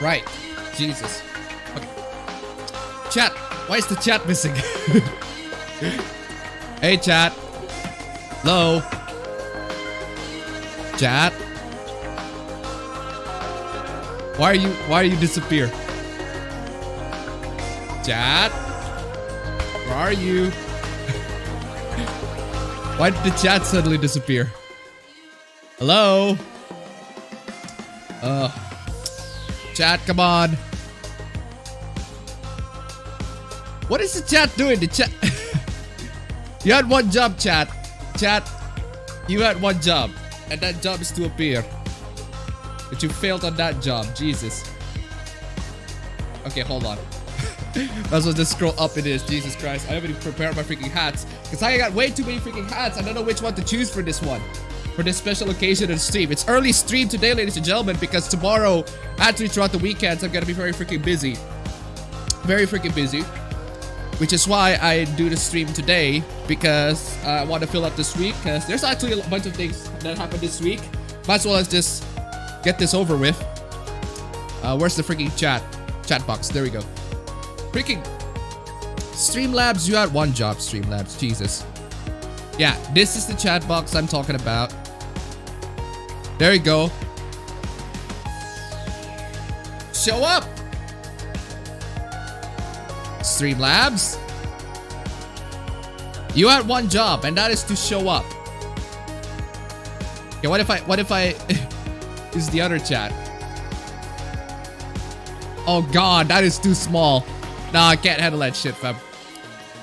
Right. Jesus. Okay. Chat. Why is the chat missing? Hey, chat. Hello. Chat. Why are you disappear? Chat. Where are you? Why did the chat suddenly disappear? Hello? Chat, come on. What is the chat doing? The chat. You had one job, chat. Chat, you had one job. And that job is to appear. But you failed on that job. Jesus. Okay, hold on. Might as well just scroll up it is. Jesus Christ. I haven't even prepared my freaking hats. Because I got way too many freaking hats. I don't know which one to choose for this one. For this special occasion and stream. It's early stream today, ladies and gentlemen. Because tomorrow, actually throughout the weekends, I'm going to be very freaking busy. Very freaking busy. Which is why I do the stream today. Because I want to fill up this week. Because there's actually a bunch of things that happened this week. Might as well as just get this over with. Where's the freaking chat box? There we go. Freaking Streamlabs, you had one job, Streamlabs. Jesus. Yeah, this is the chat box I'm talking about. There you go. Show up! Streamlabs. You had one job, and that is to show up. Okay, what if I use the other chat? Oh god, that is too small. Nah, I can't handle that shit, fam.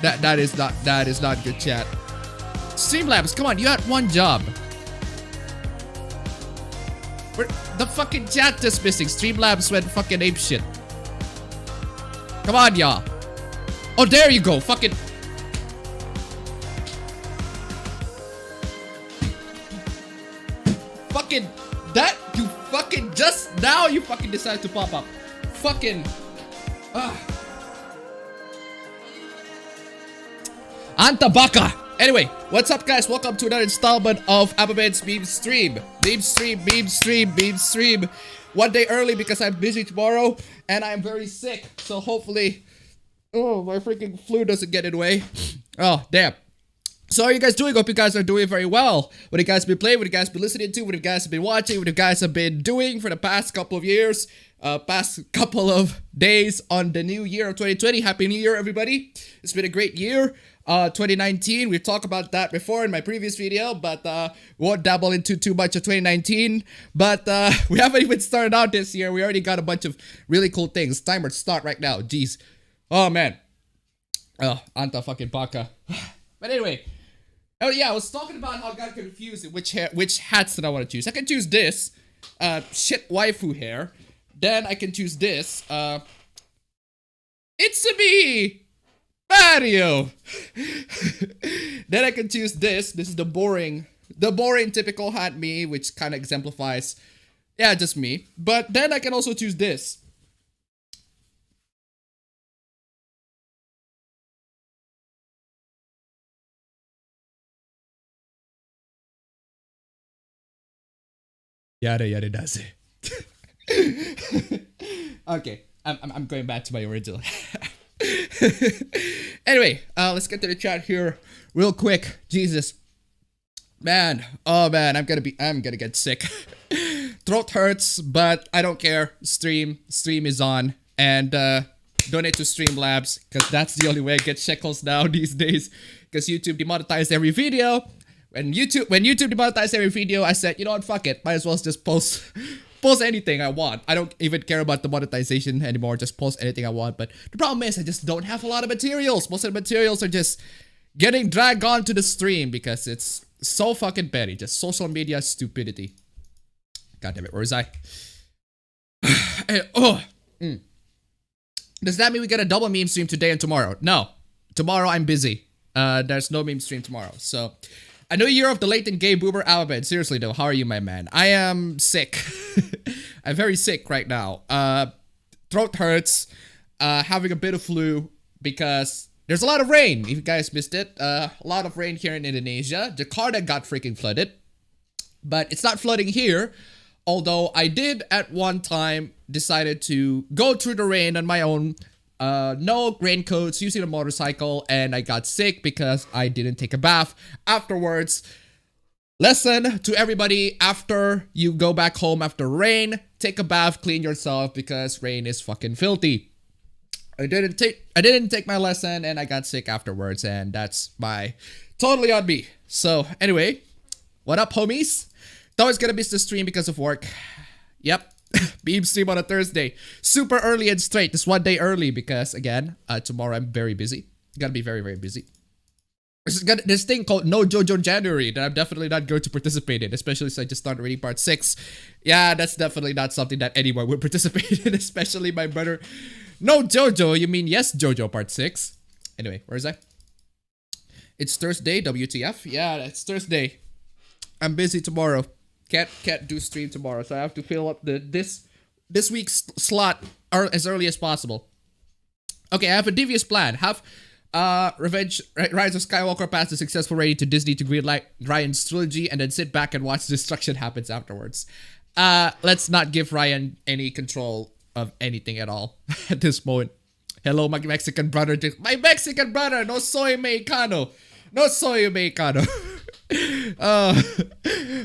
That is not good chat. Streamlabs, come on, you had one job. The fucking chat just missing. Streamlabs went fucking ape shit. Come on, y'all. Oh, there you go. Fucking. Fucking. That. You fucking just now you fucking decided to pop up. Fucking. Anta baka. Anyway, what's up, guys? Welcome to another installment of appabend's meme stream. Meme stream. One day early because I'm busy tomorrow and I'm very sick. So hopefully, oh, my freaking flu doesn't get in the way. Oh, damn. So how are you guys doing? Hope you guys are doing very well. What have you guys been playing? What have you guys been listening to? What have you guys been watching? What have you guys have been doing for the past couple of years? Past couple of days on the new year of 2020. Happy New Year, everybody. It's been a great year. 2019, we've talked about that before in my previous video, but won't dabble into too much of 2019. But we haven't even started out this year. We already got a bunch of really cool things. Timer start right now. Jeez. Oh, man. Oh, Anta fucking baka. But anyway. Oh, yeah, I was talking about how I got confused in which hats that I want to choose. I can choose this. Shit waifu hair. Then I can choose this. It's-a-me! Mario! Then I can choose this. This is the boring typical hat me, which kind of exemplifies, yeah, just me. But then I can also choose this. Yada yada daze. Okay, I'm going back to my original. Anyway, let's get to the chat here real quick. Jesus, man, oh man, I'm gonna get sick. Throat hurts, but I don't care. Stream is on, and donate to Streamlabs because that's the only way I get shekels now these days. Because YouTube demonetized every video. When YouTube demonetized every video, I said, you know what, fuck it, might as well just post anything I want. I don't even care about the monetization anymore. Just post anything I want. But the problem is I just don't have a lot of materials. Most of the materials are just getting dragged onto the stream because it's so fucking petty. Just social media stupidity. God damn it, where was I? Does that mean we get a double meme stream today and tomorrow? No. Tomorrow I'm busy. There's no meme stream tomorrow. So a new year of the latent gay boomer appabend. Seriously though, how are you, my man? I am sick. I'm very sick right now. Throat hurts. Having a bit of flu because there's a lot of rain. If you guys missed it, a lot of rain here in Indonesia. Jakarta got freaking flooded, but it's not flooding here. Although I did at one time decided to go through the rain on my own. No raincoats, using a motorcycle, and I got sick because I didn't take a bath afterwards. Lesson to everybody: after you go back home after rain, take a bath, clean yourself, because rain is fucking filthy. I didn't take my lesson, and I got sick afterwards, and that's totally on me. So anyway, what up, homies? Thought I was gonna miss the stream because of work. Yep. Beam stream on a Thursday. Super early and straight. Just one day early because, again, tomorrow I'm very busy. Gonna be very, very busy. There's this thing called No JoJo January that I'm definitely not going to participate in, especially since I just started reading part 6. Yeah, that's definitely not something that anyone would participate in, especially my brother. No JoJo, you mean yes JoJo part 6. Anyway, where is I? It's Thursday, WTF. Yeah, it's Thursday. I'm busy tomorrow. Can't do stream tomorrow, so I have to fill up this week's slot as early as possible. Okay, I have a devious plan. Have Rise of Skywalker pass the successful rating to Disney to greenlight Ryan's trilogy, and then sit back and watch destruction happens afterwards. Let's not give Ryan any control of anything at all at this moment. Hello, my Mexican brother. My Mexican brother. No soy mexicano. No soy mexicano.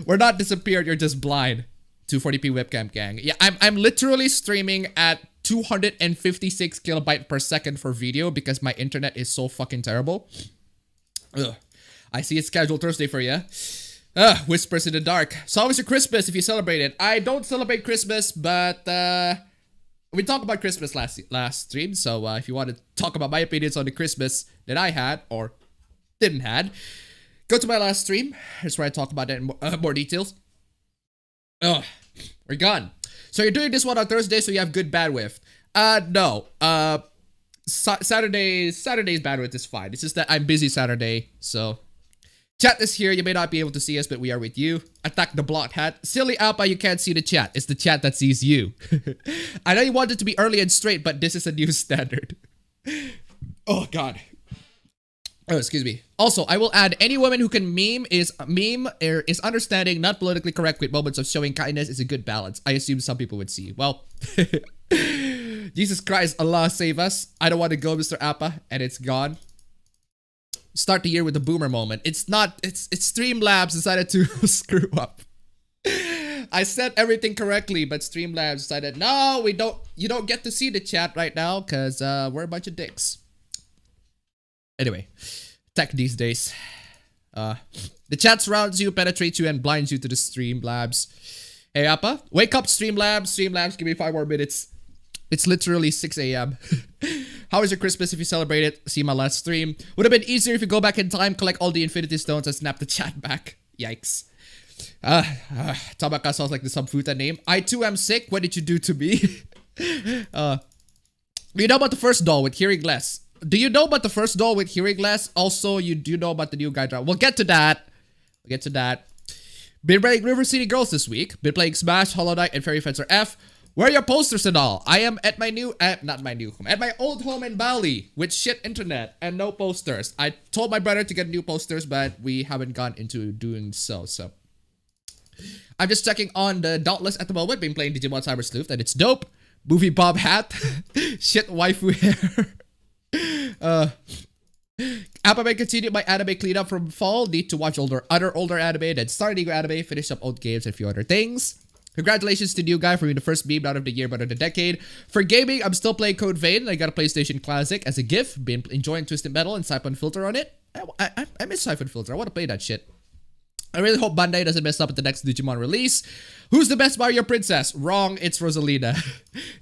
We're not disappeared. You're just blind. 240p webcam gang. Yeah, I'm literally streaming at 256 kilobyte per second for video because my internet is so fucking terrible. Ugh. I see it's scheduled Thursday for you. Whispers in the dark. So how was your Christmas if you celebrate it? I don't celebrate Christmas, but we talked about Christmas last stream. So if you want to talk about my opinions on the Christmas that I had or didn't had, go to my last stream. That's where I talk about that in more details. Ugh. We're gone. So you're doing this one on Thursday, so you have good bandwidth. No. Saturday's bandwidth is fine. It's just that I'm busy Saturday, so chat is here. You may not be able to see us, but we are with you. Attack the block hat. Silly Appa, you can't see the chat. It's the chat that sees you. I know you want it to be early and straight, but this is a new standard. Oh god. Oh, excuse me. Also, I will add any woman who can meme is understanding, not politically correct with moments of showing kindness is a good balance. I assume some people would see. Well, Jesus Christ, Allah save us. I don't want to go, Mr. Appa, and it's gone. Start the year with a boomer moment. It's Streamlabs decided to screw up. I said everything correctly, but Streamlabs decided, no, you don't get to see the chat right now because we're a bunch of dicks. Anyway, tech these days. The chat surrounds you, penetrates you, and blinds you to the Streamlabs. Hey, Appa, wake up, Streamlabs. Streamlabs, give me 5 more minutes. It's literally 6 a.m. How was your Christmas if you celebrate it? See my last stream. Would have been easier if you go back in time, collect all the Infinity Stones, and snap the chat back. Yikes. Tabaka sounds like the Subfuta name. I too am sick. What did you do to me? You know about the first doll with hearing less. Do you know about the first doll with hearing less? Also, you do know about the new guy drop. We'll get to that. Been playing River City Girls this week. Been playing Smash, Hollow Knight, and Fairy Fencer F. Where are your posters and all? I am at my new, at my old home in Bali with shit internet and no posters. I told my brother to get new posters, but we haven't gone into doing so. I'm just checking on the Dauntless at the moment. Been playing Digimon Cyber Sleuth, and it's dope. Movie Bob hat. Shit waifu hair. Appabend continued my anime cleanup from fall. Need to watch other older anime, then start new anime, finish up old games, and a few other things. Congratulations to new guy for being the first meme out of the year, but of the decade. For gaming, I'm still playing Code Vein. I got a PlayStation Classic as a gift. Been enjoying Twisted Metal and Siphon Filter on it. I miss Siphon Filter. I want to play that shit. I really hope Bandai doesn't mess up at the next Digimon release. Who's the best Mario princess? Wrong, it's Rosalina.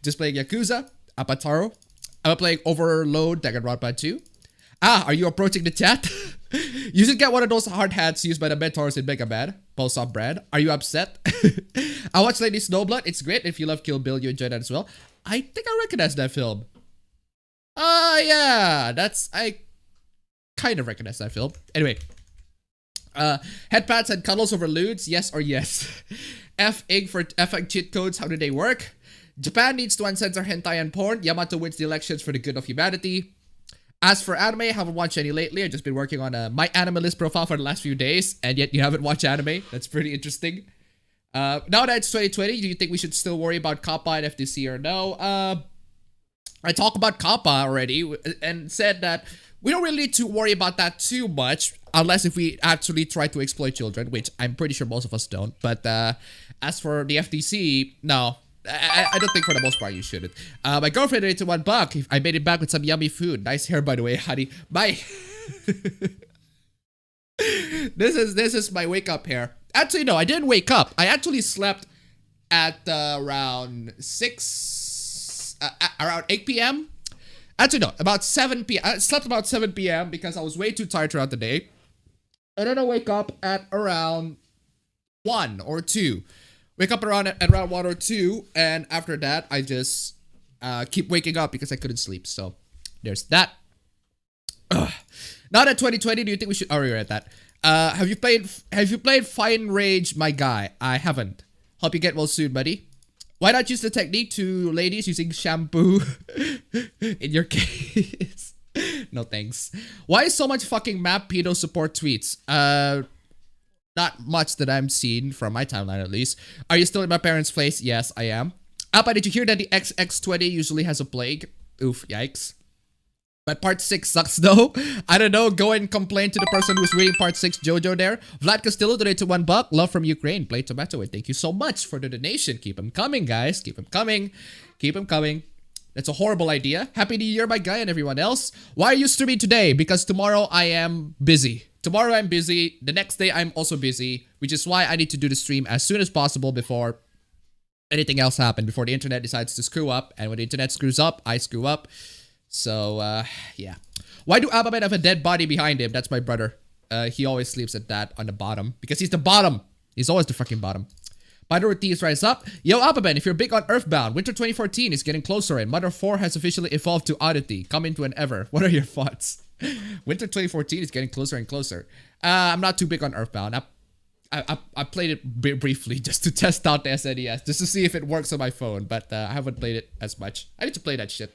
Just playing Yakuza, Apataro. I'm playing Overload, Danganronpa 2. Are you approaching the chat? You should get one of those hard hats used by the mentors in Mega Man. Pulse off brand. Are you upset? I watched Lady Snowblood. It's great. If you love Kill Bill, you enjoy that as well. I think I recognize that film. Yeah. I kind of recognize that film. Anyway. Headpats and cuddles over lewds. Yes or yes. F-ing for F-ing cheat codes. How do they work? Japan needs to uncensor hentai and porn. Yamato wins the elections for the good of humanity. As for anime, I haven't watched any lately. I've just been working on my anime list profile for the last few days, and yet you haven't watched anime. That's pretty interesting. Now that it's 2020, do you think we should still worry about Kappa and FTC or no? I talked about Kappa already and said that we don't really need to worry about that too much unless if we actually try to exploit children, which I'm pretty sure most of us don't. But as for the FTC, no. I don't think for the most part you shouldn't. My girlfriend donated $1. I made it back with some yummy food. Nice hair, by the way, honey. Bye. This is my wake up hair. Actually, no, I didn't wake up. I actually slept at around 8 p.m. Actually, no, about 7 p.m. I slept about 7 p.m. because I was way too tired throughout the day. And then I wake up at around 1 or 2. Wake up around 1 or 2, and after that, I just keep waking up because I couldn't sleep. So there's that. Ugh. Now that 2020, do you think we should? Oh, you're at that. Have you played Fine Rage, my guy? I haven't. Hope you get well soon, buddy. Why not use the technique to ladies using shampoo in your case? No thanks. Why is so much fucking map pedo support tweets? Not much that I'm seeing from my timeline at least. Are you still in my parents' place? Yes, I am. Appa, did you hear that the XX20 usually has a plague? Oof, yikes. But part 6 sucks though. I don't know, go and complain to the person who's reading part 6, Jojo there. Vlad Castillo donated $1. Love from Ukraine. Play tomato. Thank you so much for the donation. Keep them coming, guys. Keep them coming. Keep them coming. That's a horrible idea. Happy New Year, my guy, and everyone else. Why are you streaming today? Because tomorrow I am busy. Tomorrow I'm busy. The next day I'm also busy, which is why I need to do the stream as soon as possible before anything else happens, before the internet decides to screw up. And when the internet screws up, I screw up. So, yeah. Why do Appabend have a dead body behind him? That's my brother. He always sleeps at that on the bottom. Because he's the bottom. He's always the fucking bottom. Mother Thieves rise up. Yo, Appabend, if you're big on Earthbound, Winter 2014 is getting closer and Mother 4 has officially evolved to Oddity. Come into an ever. What are your thoughts? Winter 2014 is getting closer and closer. I'm not too big on Earthbound. I played it briefly just to test out the SNES. Just to see if it works on my phone. But I haven't played it as much. I need to play that shit.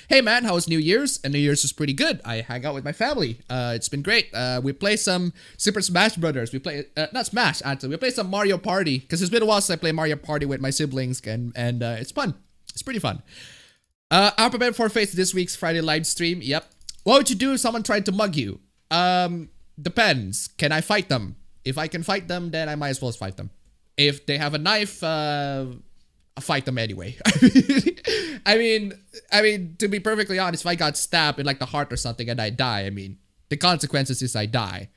Hey man, how was New Year's? And New Year's was pretty good. I hang out with my family. It's been great. We play some Super Smash Brothers. We play, not Smash actually. We play some Mario Party. Because it's been a while since I play Mario Party with my siblings. And it's fun. It's pretty fun. Appabend forfeits this week's Friday live stream. Yep. What would you do if someone tried to mug you? Depends. Can I fight them? If I can fight them, then I might as well fight them. If they have a knife, I'll fight them anyway. I mean, to be perfectly honest, if I got stabbed in like the heart or something and I die, I mean, the consequences is I die.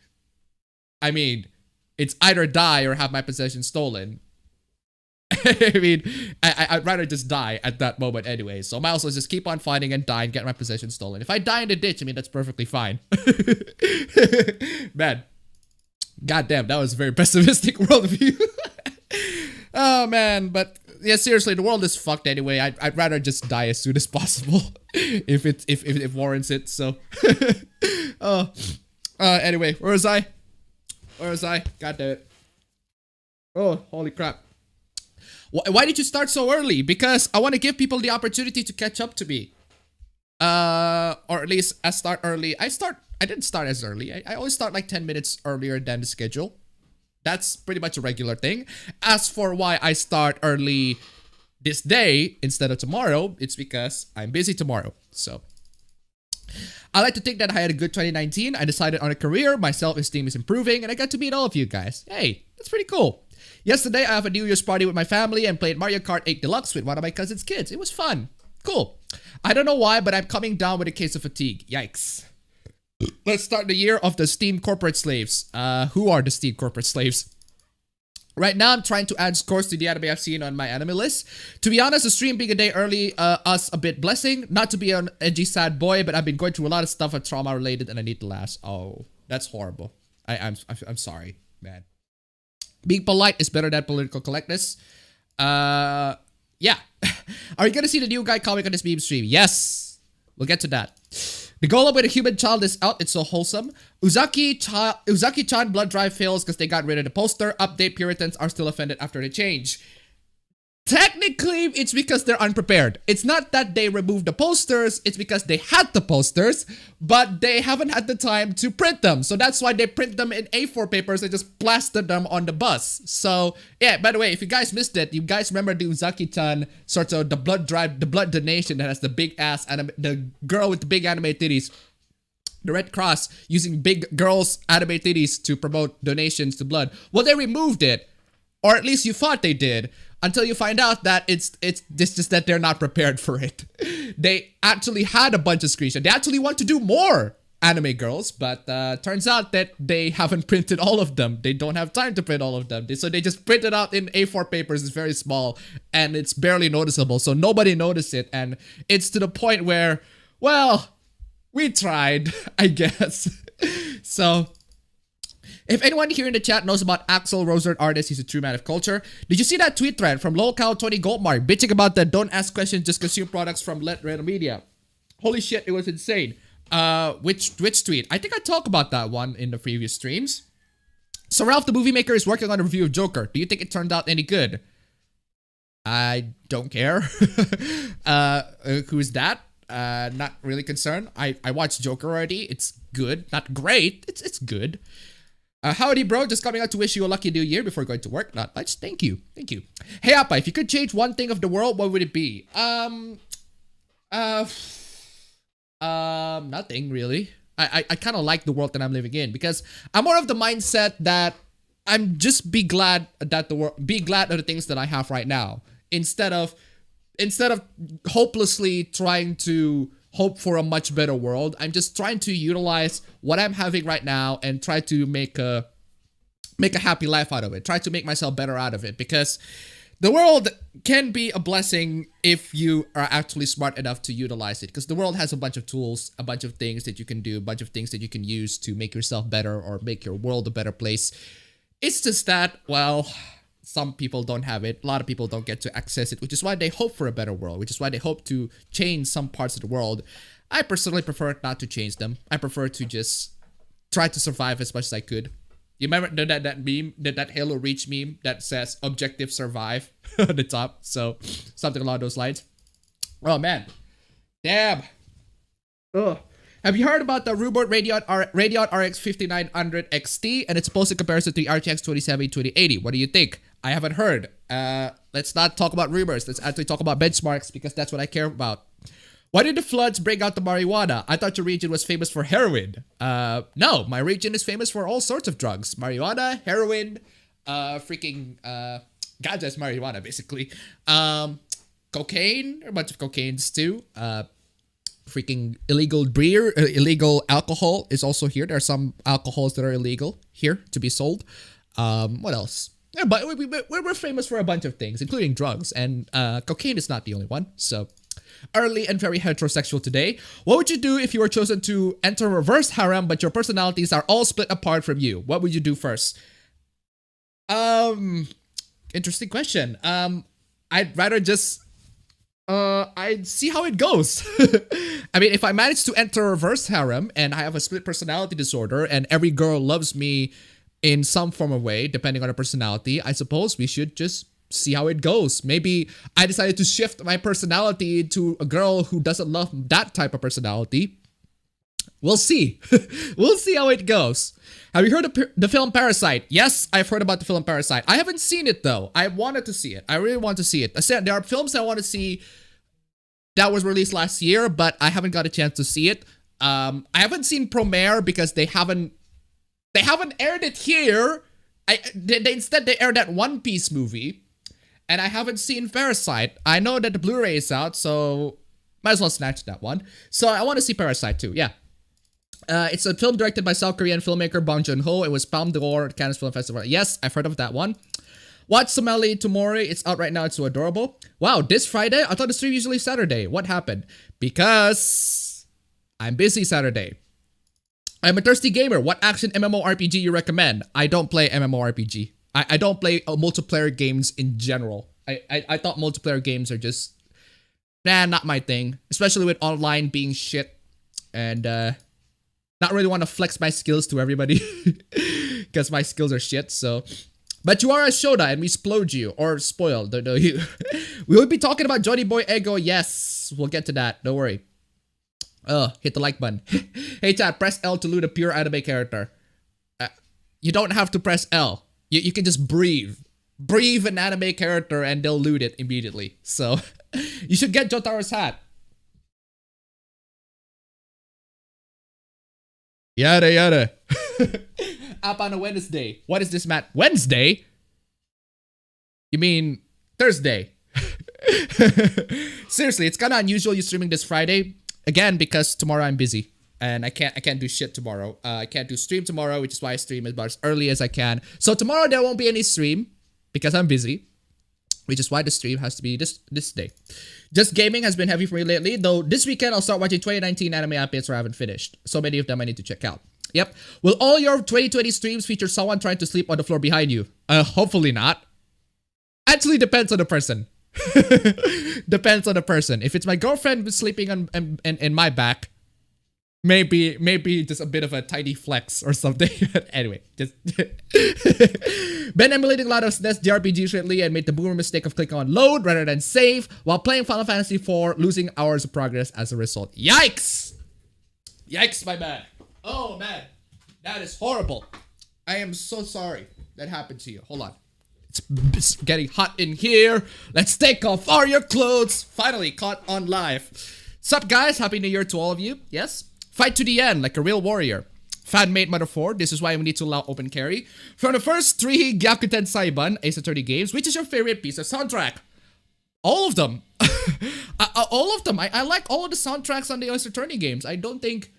I mean, it's either die or have my possession stolen. I mean, I'd rather just die at that moment anyway. So I might also just keep on fighting and die and get my possession stolen. If I die in the ditch, I mean, that's perfectly fine. Man, goddamn, that was a very pessimistic worldview. Oh man, but yeah, seriously, the world is fucked anyway. I'd rather just die as soon as possible if it warrants it. So, anyway, where was I? God damn it! Oh, holy crap! Why did you start so early? Because I want to give people the opportunity to catch up to me. Or at least I start early. I didn't start as early. I always start like 10 minutes earlier than the schedule. That's pretty much a regular thing. As for why I start early this day instead of tomorrow, it's because I'm busy tomorrow. So I like to think that I had a good 2019. I decided on a career, my self-esteem is improving, and I got to meet all of you guys. Hey, that's pretty cool. Yesterday, I have a New Year's party with my family and played Mario Kart 8 Deluxe with one of my cousin's kids. It was fun. Cool. I don't know why, but I'm coming down with a case of fatigue. Yikes. Let's start the year of the Steam corporate slaves. Who are the Steam corporate slaves? Right now, I'm trying to add scores to the anime I've seen on my anime list. To be honest, the stream being a day early, us a bit blessing. Not to be an edgy sad boy, but I've been going through a lot of stuff that's trauma related and I need to last. Oh, that's horrible. I'm sorry, man. Being polite is better than political correctness. Yeah. Are you gonna see the new guy comic on this meme stream? Yes. We'll get to that. The golem with a human child is out. It's so wholesome. Uzaki-chan blood drive fails because they got rid of the poster. Update, Puritans are still offended after the change. Technically, it's because they're unprepared. It's not that they removed the posters, it's because they had the posters, but they haven't had the time to print them. So that's why they print them in A4 papers and just plastered them on the bus. So, yeah, by the way, if you guys missed it, you guys remember the Uzaki-chan, sort of the blood drive, the blood donation that has the big ass, the girl with the big anime titties. The Red Cross using big girls' anime titties to promote donations to blood. Well, they removed it, or at least you thought they did, until you find out that it's just that they're not prepared for it. They actually had a bunch of screenshots. They actually want to do more anime girls, but turns out that they haven't printed all of them. They don't have time to print all of them. So they just print it out in A4 papers. It's very small and it's barely noticeable. So nobody noticed it. And it's to the point where, well, we tried, I guess. So, if anyone here in the chat knows about Axel Rosert artist, he's a true man of culture. Did you see that tweet thread from lolcow20 Goldmark bitching about the don't ask questions, just consume products from Let Red Media? Holy shit, it was insane. Which tweet? I think I talked about that one in the previous streams. So Ralph the movie maker is working on a review of Joker. Do you think it turned out any good? I don't care. Who's that? Not really concerned. I watched Joker already. It's good. Not great. It's good. Howdy, bro. Just coming out to wish you a lucky new year before going to work. Not much. Thank you. Thank you. Hey, Appa, if you could change one thing of the world, what would it be? Nothing really. I kind of like the world that I'm living in because I'm more of the mindset that I'm just be glad of the things that I have right now instead of hopelessly trying to hope for a much better world. I'm just trying to utilize what I'm having right now and try to make a happy life out of it. Try to make myself better out of it because the world can be a blessing if you are actually smart enough to utilize it, because the world has a bunch of tools, a bunch of things that you can do, a bunch of things that you can use to make yourself better or make your world a better place. It's just that, well, some people don't have it. A lot of people don't get to access it, which is why they hope for a better world, which is why they hope to change some parts of the world. I personally prefer not to change them. I prefer to just try to survive as much as I could. You remember that meme, that Halo Reach meme that says objective survive on the top? So something along those lines. Oh man. Damn. Ugh. Have you heard about the Ruboard Radeon RX 5900 XT and its supposed comparison to the RTX 2070-2080? What do you think? I haven't heard. Let's not talk about rumors. Let's actually talk about benchmarks because that's what I care about. Why did the floods bring out the marijuana? I thought your region was famous for heroin. No, my region is famous for all sorts of drugs. Marijuana, heroin, freaking, ganja is marijuana, basically. Cocaine, a bunch of cocaines too. Freaking illegal beer, illegal alcohol is also here. There are some alcohols that are illegal here to be sold. What else? Yeah, but we're famous for a bunch of things, including drugs, and cocaine is not the only one, so... Early and very heterosexual today. What would you do if you were chosen to enter reverse harem, but your personalities are all split apart from you? What would you do first? Interesting question. I'd rather just, I'd see how it goes. I mean, if I manage to enter reverse harem and I have a split personality disorder and every girl loves me in some form of way, depending on her personality, I suppose we should just see how it goes. Maybe I decided to shift my personality to a girl who doesn't love that type of personality. We'll see. We'll see how it goes. Have you heard of the film Parasite? Yes, I've heard about the film Parasite. I haven't seen it though. I wanted to see it. I really want to see it. I said there are films I want to see that was released last year, but I haven't got a chance to see it. I haven't seen Promare because they haven't aired it here. Instead they aired that One Piece movie. And I haven't seen Parasite. I know that the Blu-ray is out, so might as well snatch that one. So I want to see Parasite too, yeah. It's a film directed by South Korean filmmaker Bong Joon-ho. It was Palme d'Or at Cannes Film Festival. Yes, I've heard of that one. Watch Somali Tomori. It's out right now. It's so adorable. Wow, this Friday? I thought the stream usually Saturday. What happened? Because I'm busy Saturday. I'm a thirsty gamer. What action MMORPG you recommend? I don't play MMORPG. I don't play multiplayer games in general. I thought multiplayer games are just, not my thing. Especially with online being shit. And not really want to flex my skills to everybody. Because my skills are shit, so. But you are a Shoda and we splurge you or spoiled, don't know you. We will be talking about Johnny Boy Ego. Yes, we'll get to that. Don't worry. Hit the like button. Hey chat, press L to loot a pure anime character. You don't have to press L. You can just breathe. Breathe an anime character and they'll loot it immediately. So you should get Jotaro's hat. Yada yada. Up on a Wednesday. What is this, Matt? Wednesday? You mean Thursday? Seriously, it's kind of unusual you streaming this Friday. Again, because tomorrow I'm busy. And I can't do shit tomorrow. I can't do stream tomorrow, which is why I stream about as early as I can. So tomorrow there won't be any stream because I'm busy, which is why the stream has to be this day. Just gaming has been heavy for me lately, though this weekend I'll start watching 2019 anime updates where I haven't finished. So many of them I need to check out. Yep. Will all your 2020 streams feature someone trying to sleep on the floor behind you? Hopefully not. Actually depends on the person. Depends on the person. If it's my girlfriend sleeping on in my back, maybe just a bit of a tiny flex or something. Anyway, just been emulating a lot of SNES JRPGs lately and made the boomer mistake of clicking on load rather than save while playing Final Fantasy IV, losing hours of progress as a result. Yikes! Yikes, my man. Oh man, that is horrible. I am so sorry that happened to you. Hold on. It's getting hot in here. Let's take off all your clothes. Finally caught on live. Sup guys, happy new year to all of you. Yes. Fight to the end like a real warrior. Fanmate Mother 4, this is why we need to allow open carry. From the first 3 Gyakuten Saiban Ace Attorney games, which is your favorite piece of soundtrack? All of them. All of them. I like all of the soundtracks on the Ace Attorney games. I don't think...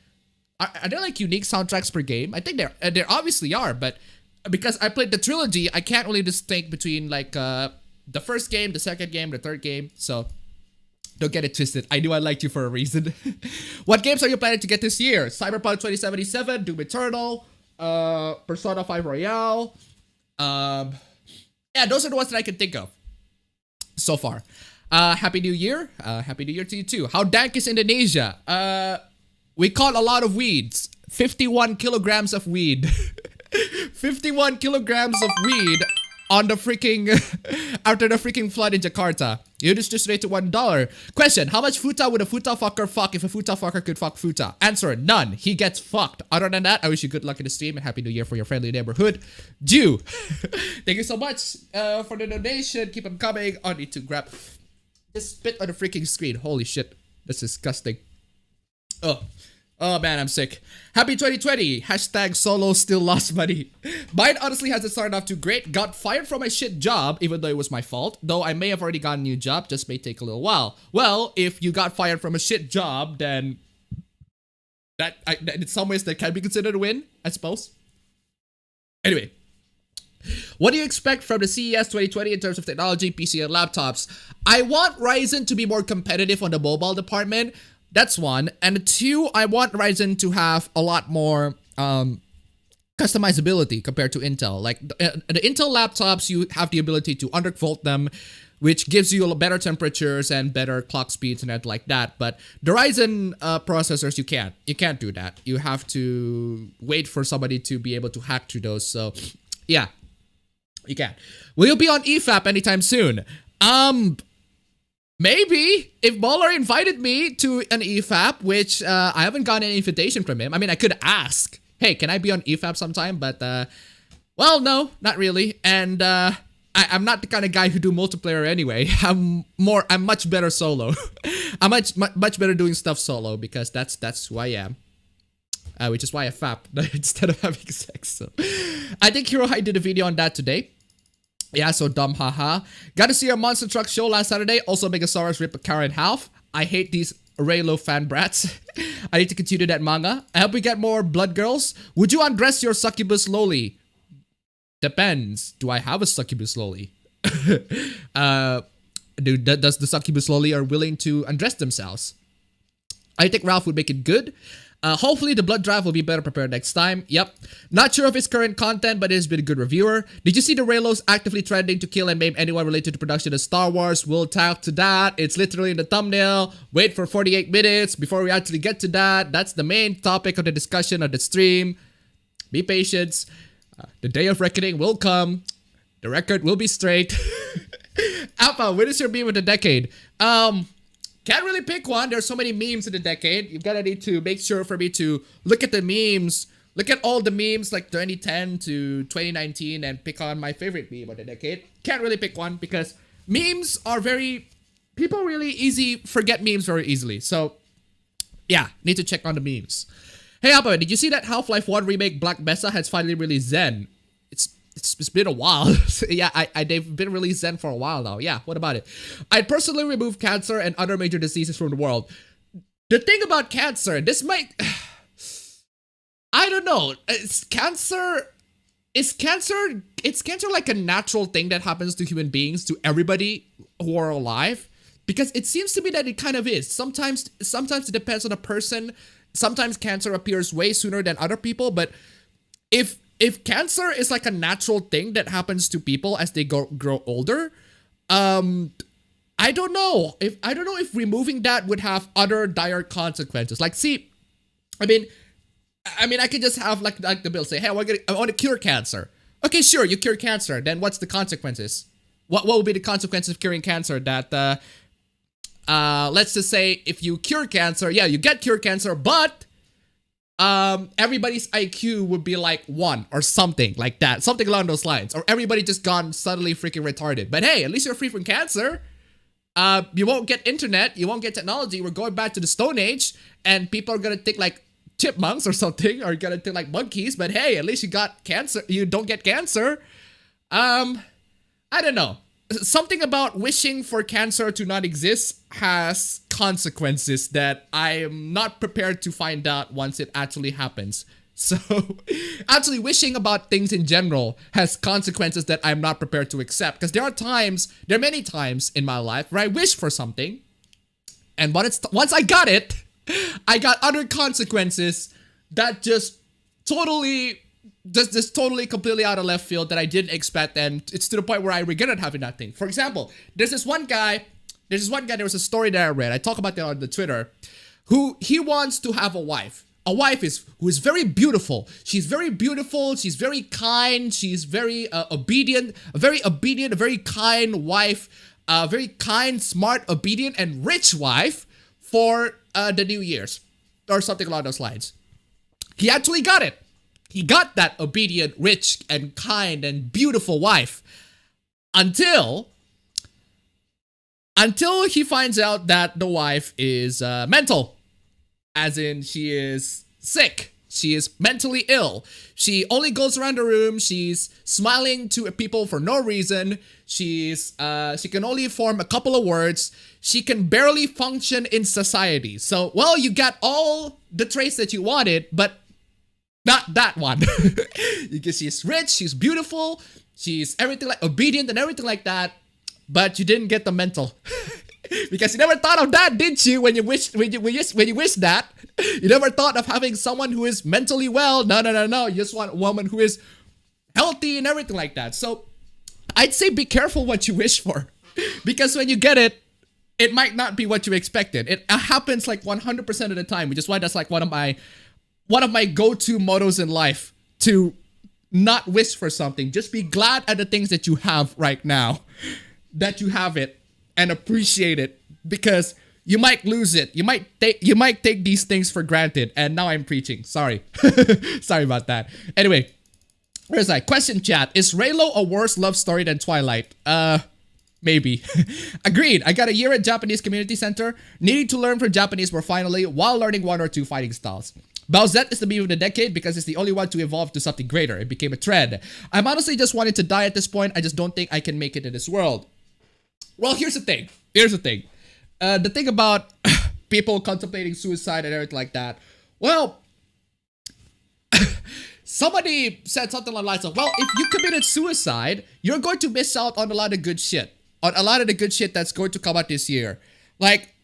Are there like unique soundtracks per game? I think there obviously are, but because I played the trilogy, I can't really distinct between like the first game, the second game, the third game, so... Don't get it twisted. I knew I liked you for a reason. What games are you planning to get this year? Cyberpunk 2077, Doom Eternal, Persona 5 Royale. Yeah, those are the ones that I can think of so far. Happy New Year. Happy New Year to you too. How dank is Indonesia? We caught a lot of weeds. 51 kilograms of weed. 51 kilograms of weed on the freaking after the freaking flood in Jakarta. You just donated $1. Question: how much futa would a futa fucker fuck if a futa fucker could fuck futa? Answer: none. He gets fucked. Other than that, I wish you good luck in the stream and happy new year for your friendly neighborhood Jew. Thank you so much for the donation. Keep them coming. I need to grab. Just spit on the freaking screen. Holy shit, that's disgusting. Oh man, I'm sick. Happy 2020. Hashtag solo still lost money. Mine honestly hasn't started off too great. Got fired from my shit job, even though it was my fault. Though I may have already gotten a new job, just may take a little while. Well, if you got fired from a shit job, then that in some ways that can be considered a win, I suppose. Anyway. What do you expect from the CES 2020 in terms of technology, PC, and laptops? I want Ryzen to be more competitive on the mobile department. That's one. And two, I want Ryzen to have a lot more customizability compared to Intel. Like the Intel laptops, you have the ability to undervolt them, which gives you better temperatures and better clock speeds and everything like that. But the Ryzen processors, you can't. You can't do that. You have to wait for somebody to be able to hack through those. So, yeah, you can't. Will you be on EFAP anytime soon? Maybe, if Bachelor invited me to an EFAP, which I haven't gotten an invitation from him. I mean, I could ask, hey, can I be on EFAP sometime? But, well, no, not really. And I'm not the kind of guy who do multiplayer anyway. I'm much better solo. I'm much better doing stuff solo because that's who I am. Which is why I FAP instead of having sex. So, I think Hirohai did a video on that today. Yeah, so dumb, haha. Got to see our Monster Truck show last Saturday. Also, Megasaurus rip a car in half. I hate these Raylo fan brats. I need to continue that manga. I hope we get more Blood Girls. Would you undress your succubus loli? Depends. Do I have a succubus loli? Does the succubus loli are willing to undress themselves? I think Ralph would make it good. Hopefully the blood drive will be better prepared next time. Yep. Not sure of his current content, but it has been a good reviewer. Did you see the Raylos actively trending to kill and maim anyone related to production of Star Wars? We'll talk to that. It's literally in the thumbnail. Wait for 48 minutes before we actually get to that. That's the main topic of the discussion of the stream. Be patient. The day of reckoning will come. The record will be straight. Appa, what is your meme of the decade? Can't really pick one. There's so many memes in the decade. You've gotta need to make sure for me to look at the memes. Look at all the memes like 2010 to 2019 and pick on my favorite meme of the decade. Can't really pick one because memes are people really forget memes very easily. So yeah, need to check on the memes. Hey Appa, did you see that Half-Life 1 remake Black Mesa has finally released Zen? It's been a while. Yeah, they've been released Zen for a while now. Yeah, what about it? I'd personally remove cancer and other major diseases from the world. The thing about cancer, this might... I don't know. Is cancer like a natural thing that happens to human beings, to everybody who are alive? Because it seems to me that it kind of is. Sometimes it depends on the person. Sometimes cancer appears way sooner than other people, but if cancer is like a natural thing that happens to people as they grow older, I don't know if removing that would have other dire consequences. Like, see, I mean, I could just have like the bill say, hey, I want to cure cancer. Okay, sure, you cure cancer. Then what's the consequences? What will be the consequences of curing cancer? That let's just say if you cure cancer, yeah, you get cured cancer, but everybody's IQ would be like 1 or something like that, something along those lines, or everybody just gone suddenly freaking retarded. But hey, at least you're free from cancer. You won't get internet, you won't get technology. We're going back to the Stone Age, and people are gonna think like chipmunks or something, or gonna think like monkeys. But hey, at least you got cancer. You don't get cancer. I don't know. Something about wishing for cancer to not exist has consequences that I am not prepared to find out once it actually happens. So, actually wishing about things in general has consequences that I'm not prepared to accept. Because there are many times in my life where I wish for something, and once I got it, I got other consequences that just totally completely out of left field that I didn't expect, and it's to the point where I regretted having that thing. For example, there was a story that I read, I talk about that on the Twitter, who he wants to have a wife. A wife who is very beautiful. She's very beautiful, she's very kind, she's very obedient, a very kind wife, a very kind, smart, obedient, and rich wife for the New Year's, or something along those lines. He actually got it. He got that obedient, rich, and kind, and beautiful wife. Until he finds out that the wife is mental. As in, she is sick. She is mentally ill. She only goes around the room. She's smiling to people for no reason. She can only form a couple of words. She can barely function in society. So, well, you got all the traits that you wanted, but not that one. Because she's rich, she's beautiful, she's everything like obedient and everything like that, but you didn't get the mental. Because you never thought of that, didn't you? When you wished that, you never thought of having someone who is mentally well. No. You just want a woman who is healthy and everything like that. So I'd say be careful what you wish for, because when you get it, it might not be what you expected. It happens like 100% of the time, which is why that's like one of my go-to mottos in life, to not wish for something. Just be glad at the things that you have right now, that you have it, and appreciate it, because you might lose it. You might take these things for granted. And now I'm preaching. Sorry. Sorry about that. Anyway, where's that? Question chat. Is Raylo a worse love story than Twilight? Maybe. Agreed. I got a year at Japanese Community Center, needing to learn for Japanese more finally, while learning 1 or 2 fighting styles. Bowsette is the meme of the decade because it's the only one to evolve to something greater. It became a trend. I'm honestly just wanting to die at this point. I just don't think I can make it in this world. Well, here's the thing. The thing about people contemplating suicide and everything like that. Well, somebody said something along the lines of, well, if you committed suicide, you're going to miss out on a lot of good shit. On a lot of the good shit that's going to come out this year. Like,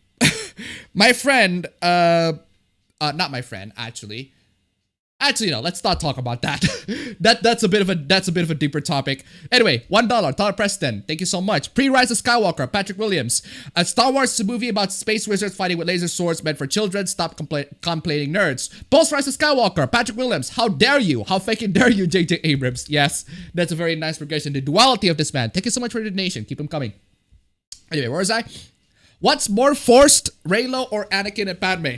my friend, not my friend, actually. Actually, no, let's not talk about that. That's a bit of a deeper topic. Anyway, $1, Tyler Preston, thank you so much. Pre-Rise of Skywalker, Patrick Williams. Star Wars is a movie about space wizards fighting with laser swords meant for children. Stop complaining, nerds. Post-Rise of Skywalker, Patrick Williams. How dare you? How fucking dare you, J.J. Abrams? Yes, that's a very nice progression. The duality of this man. Thank you so much for the donation. Keep him coming. Anyway, where was I? What's more forced, Reylo or Anakin and Padme?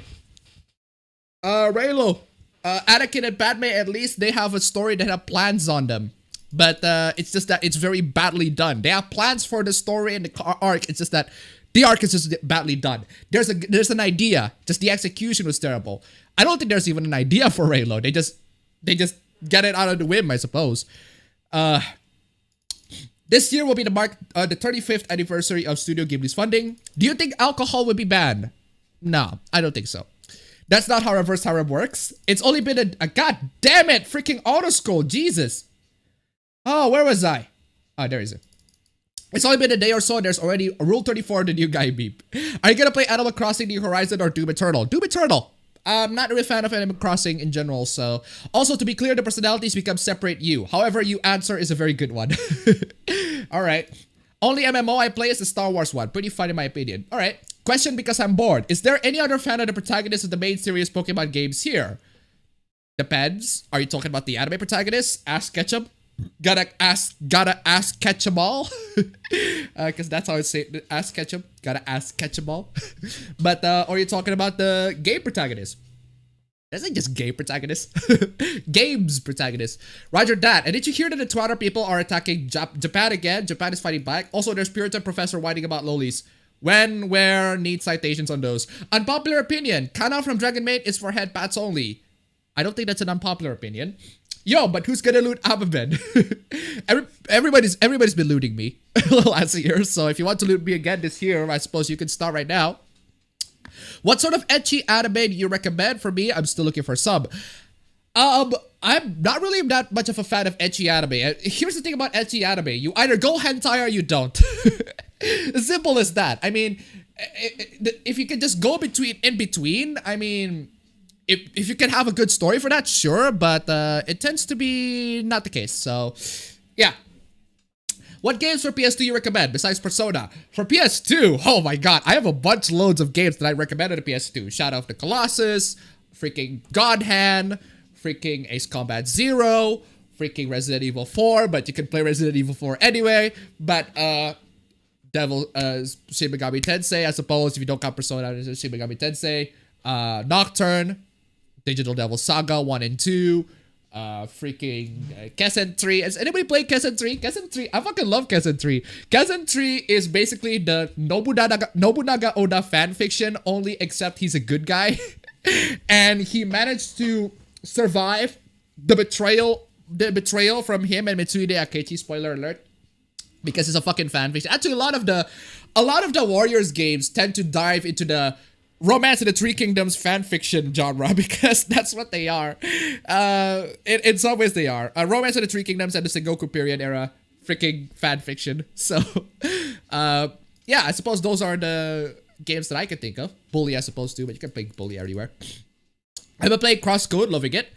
Reylo. Anakin and Padme, at least they have a story that have plans on them. But it's just that it's very badly done. They have plans for the story and the arc. It's just that the arc is just badly done. There's an idea. Just the execution was terrible. I don't think there's even an idea for Reylo. They just get it out of the whim, I suppose. This year will be the 35th anniversary of Studio Ghibli's funding. Do you think alcohol would be banned? No, I don't think so. That's not how reverse harem works. It's only been a god damn it, freaking autoscroll, Jesus. Oh, where was I? Oh, there is it. It's only been a day or so and there's already a Rule 34 the new guy beep. Are you gonna play Animal Crossing New Horizon or Doom Eternal? Doom Eternal. I'm not really a fan of Animal Crossing in general, so... Also, to be clear, the personalities become separate you. However, you answer is a very good one. Alright. Only MMO I play is the Star Wars one. Pretty fun in my opinion. Alright. Question because I'm bored. Is there any other fan of the protagonist of the main series Pokemon games here? Depends. Are you talking about the anime protagonist? Ask Ketchup? Gotta ask Ketchup all? Because that's how it's say. Ask Ketchup. Gotta ask Ketchup all. But are you talking about the game protagonist? That's like just game protagonist. Games protagonist. Roger that. And did you hear that the Twitter people are attacking Japan again? Japan is fighting back. Also, there's Puritan professor whining about lolis. When, where, need citations on those. Unpopular opinion. Kana from Dragon Maid is for head pats only. I don't think that's an unpopular opinion. Yo, but who's gonna loot appabend? everybody's been looting me last year. So if you want to loot me again this year, I suppose you can start right now. What sort of ecchi anime do you recommend? For me, I'm still looking for some. I'm not really that much of a fan of ecchi anime. Here's the thing about ecchi anime. You either go hentai or you don't. As simple as that. I mean, if you can just go in between, I mean, if you can have a good story for that, sure, but it tends to be not the case. So, yeah. What games for PS2 you recommend besides Persona? For PS2, oh my god, I have a bunch loads of games that I recommended to PS2. Shadow of the Colossus, freaking God Hand, freaking Ace Combat Zero, freaking Resident Evil 4, but you can play Resident Evil 4 anyway. But Shin Megami Tensei, I suppose, if you don't count Persona, Shin Megami Tensei, Nocturne, Digital Devil Saga 1 and 2, freaking Kessen 3. Has anybody played Kessen 3? Kessen 3, I fucking love Kessen 3. Kessen 3 is basically the Nobunaga Oda fanfiction, only except he's a good guy. And he managed to survive the betrayal from him and Mitsuhide Akechi, spoiler alert, because it's a fucking fanfiction. Actually, a lot of the Warriors games tend to dive into the Romance of the Three Kingdoms fanfiction genre, because that's what they are. In some ways they are. Romance of the Three Kingdoms and the Sengoku period era freaking fanfiction. So, yeah, I suppose those are the games that I can think of. Bully, I suppose, too, but you can play Bully everywhere. I've been playing Crosscode, loving it.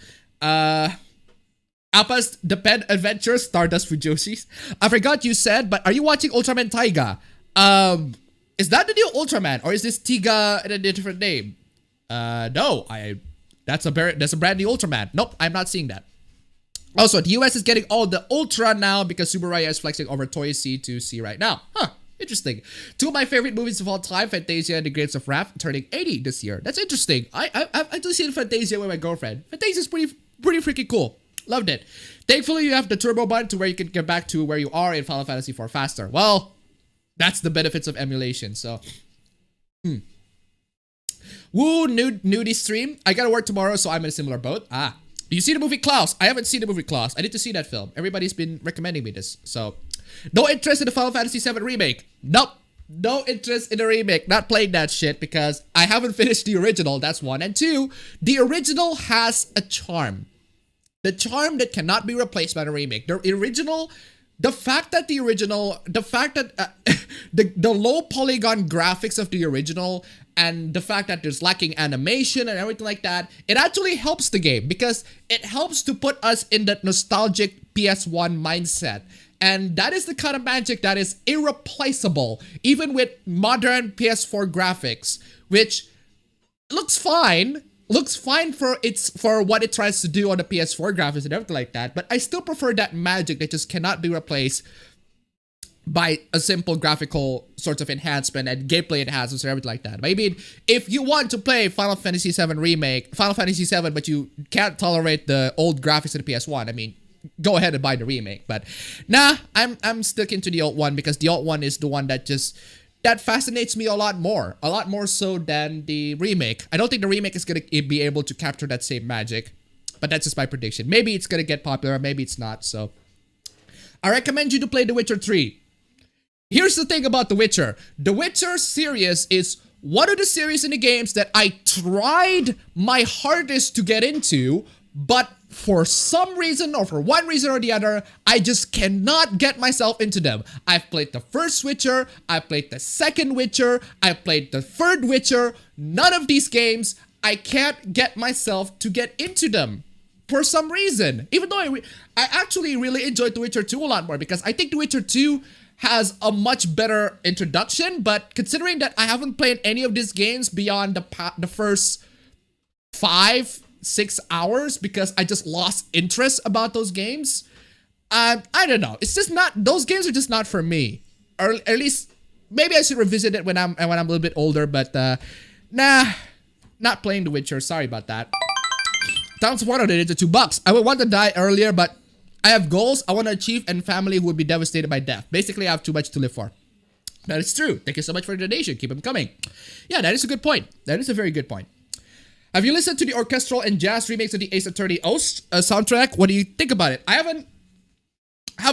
Appa's The Pen Adventure, Stardust Fujoshi. I forgot you said, but are you watching Ultraman Taiga? Is that the new Ultraman, or is this Tiga in a different name? No, that's a brand new Ultraman. Nope, I'm not seeing that. Also, the US is getting all the Ultra now because Subaraya is flexing over Toy C2C right now. Huh, interesting. Two of my favorite movies of all time, Fantasia and The Grapes of Wrath, turning 80 this year. That's interesting. I do see Fantasia with my girlfriend. Fantasia's pretty freaking cool. Loved it. Thankfully, you have the turbo button to where you can get back to where you are in Final Fantasy IV faster. Well, that's the benefits of emulation, so. Woo, nudie stream. I gotta work tomorrow, so I'm in a similar boat. Do you see the movie Klaus? I haven't seen the movie Klaus. I need to see that film. Everybody's been recommending me this, so. No interest in the Final Fantasy VII remake. Nope. No interest in the remake. Not playing that shit because I haven't finished the original. That's one. And two, the original has a charm. The charm that cannot be replaced by the remake. The original the fact that the low polygon graphics of the original and the fact that there's lacking animation and everything like that, it actually helps the game because it helps to put us in that nostalgic PS1 mindset. And that is the kind of magic that is irreplaceable, even with modern PS4 graphics, which looks fine for what it tries to do on the PS4 graphics and everything like that, but I still prefer that magic that just cannot be replaced by a simple graphical sorts of enhancement and gameplay enhancements and everything like that. I mean, if you want to play Final Fantasy VII Remake, Final Fantasy VII, but you can't tolerate the old graphics of the PS1, I mean, go ahead and buy the remake. But nah, I'm sticking to the old one because the old one is the one that fascinates me a lot more so than the remake. I don't think the remake is gonna be able to capture that same magic, but that's just my prediction. Maybe it's gonna get popular, maybe it's not. So I recommend you to play The Witcher 3. Here's the thing about The Witcher. The Witcher series is one of the series in the games that I tried my hardest to get into, but for some reason or for one reason or the other, I just cannot get myself into them. I've played the first Witcher, I played the second Witcher, I played the third Witcher. None of these games, I can't get myself to get into them for some reason. Even though I actually really enjoyed The Witcher 2 a lot more because I think The Witcher 2 has a much better introduction, but considering that I haven't played any of these games beyond the first 5-6 hours because I just lost interest about those games. I don't know. It's just not, those games are just not for me. Or at least maybe I should revisit it when I'm a little bit older, but nah, not playing The Witcher. Sorry about that. Towns one donated to $2. I would want to die earlier, but I have goals I want to achieve and family who would be devastated by death. Basically, I have too much to live for. That is true. Thank you so much for the donation. Keep them coming. Yeah, that is a good point. That is a very good point. Have you listened to the orchestral and jazz remakes of the Ace Attorney soundtrack? What do you think about it? I haven't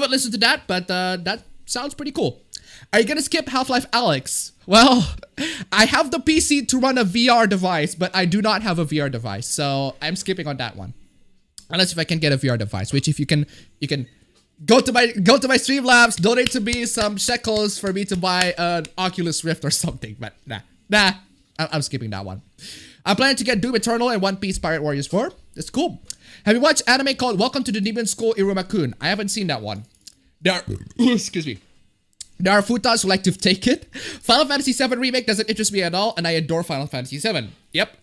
listened to that, but that sounds pretty cool. Are you gonna skip Half-Life Alyx? Well, I have the PC to run a VR device, but I do not have a VR device, so I'm skipping on that one. Unless if I can get a VR device, which if you can go to my Streamlabs, donate to me some shekels for me to buy an Oculus Rift or something. But nah, I'm skipping that one. I'm planning to get Doom Eternal and One Piece Pirate Warriors 4. That's cool. Have you watched anime called Welcome to the Demon School Iruma-kun? I haven't seen that one. Excuse me. There are futas who like to take it. Final Fantasy VII Remake doesn't interest me at all, and I adore Final Fantasy VII. Yep.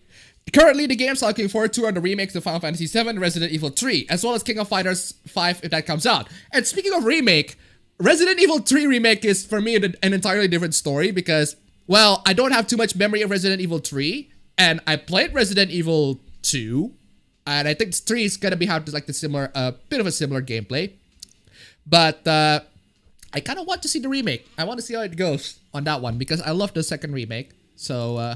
Currently, the games I'm looking forward to are the remakes of Final Fantasy VII, Resident Evil 3, as well as King of Fighters 5 if that comes out. And speaking of remake, Resident Evil 3 remake is for me an entirely different story because, well, I don't have too much memory of Resident Evil 3, and I played Resident Evil 2, and I think 3 is gonna be have like the similar, bit of a similar gameplay. But I kind of want to see the remake. I want to see how it goes on that one because I love the second remake. So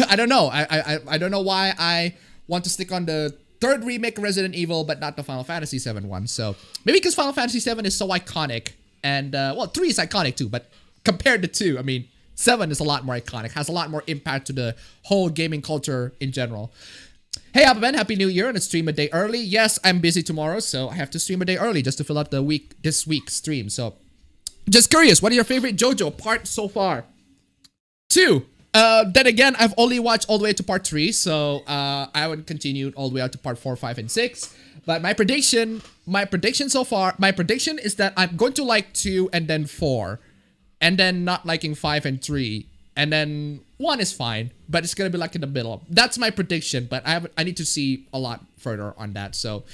I don't know. I don't know why I want to stick on the third remake of Resident Evil, but not the Final Fantasy VII one. So maybe because Final Fantasy VII is so iconic, and well, 3 is iconic too. But compared to 2, I mean, 7 is a lot more iconic, has a lot more impact to the whole gaming culture in general. Hey, appabend, happy new year, and a stream a day early. Yes, I'm busy tomorrow, so I have to stream a day early just to fill up the this week's stream. So just curious, what are your favorite JoJo parts so far? 2. Then again, I've only watched all the way to part 3, so I haven't continued all the way out to part 4, 5, and 6. But my prediction so far, my prediction is that I'm going to like 2 and then 4, and then not liking 5 and 3, and then 1 is fine, but it's gonna be like in the middle. That's my prediction, but I need to see a lot further on that. So,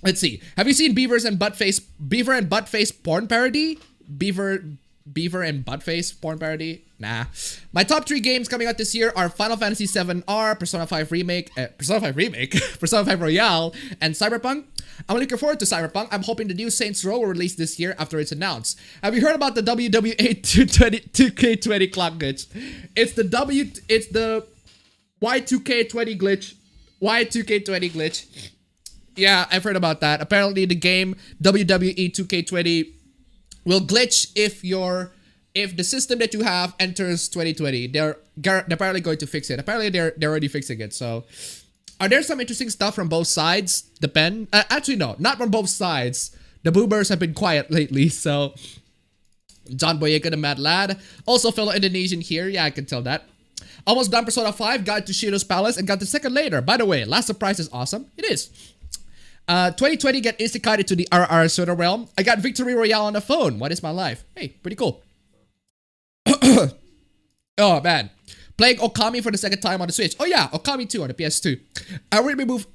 let's see. Have you seen Beaver and Buttface porn parody? Beaver and Buttface porn parody? Nah. My top 3 games coming out this year are Final Fantasy VII R, Persona 5 Remake, Persona 5 Royale, and Cyberpunk. I'm looking forward to Cyberpunk. I'm hoping the new Saints Row will release this year after it's announced. Have you heard about the WWE 2K20 clock glitch? It's the Y2K20 glitch. Y2K20 glitch. Yeah, I've heard about that. Apparently the game WWE 2K20 will glitch if the system that you have enters 2020. They're apparently going to fix it. Apparently they're already fixing it. So are there some interesting stuff from both sides? Actually no, not from both sides. The boomers have been quiet lately, so John Boyega, the mad lad. Also fellow Indonesian here. Yeah, I can tell that. Almost done Persona 5, got to Shiro's Palace, and got the second later. By the way, last surprise is awesome. It is. 2020 get isekai to the RR Soda realm. I got Victory Royale on the phone. What is my life? Hey, pretty cool. Oh man. Playing Okami for the second time on the Switch. Oh yeah, Okami 2 on the PS2. I would remove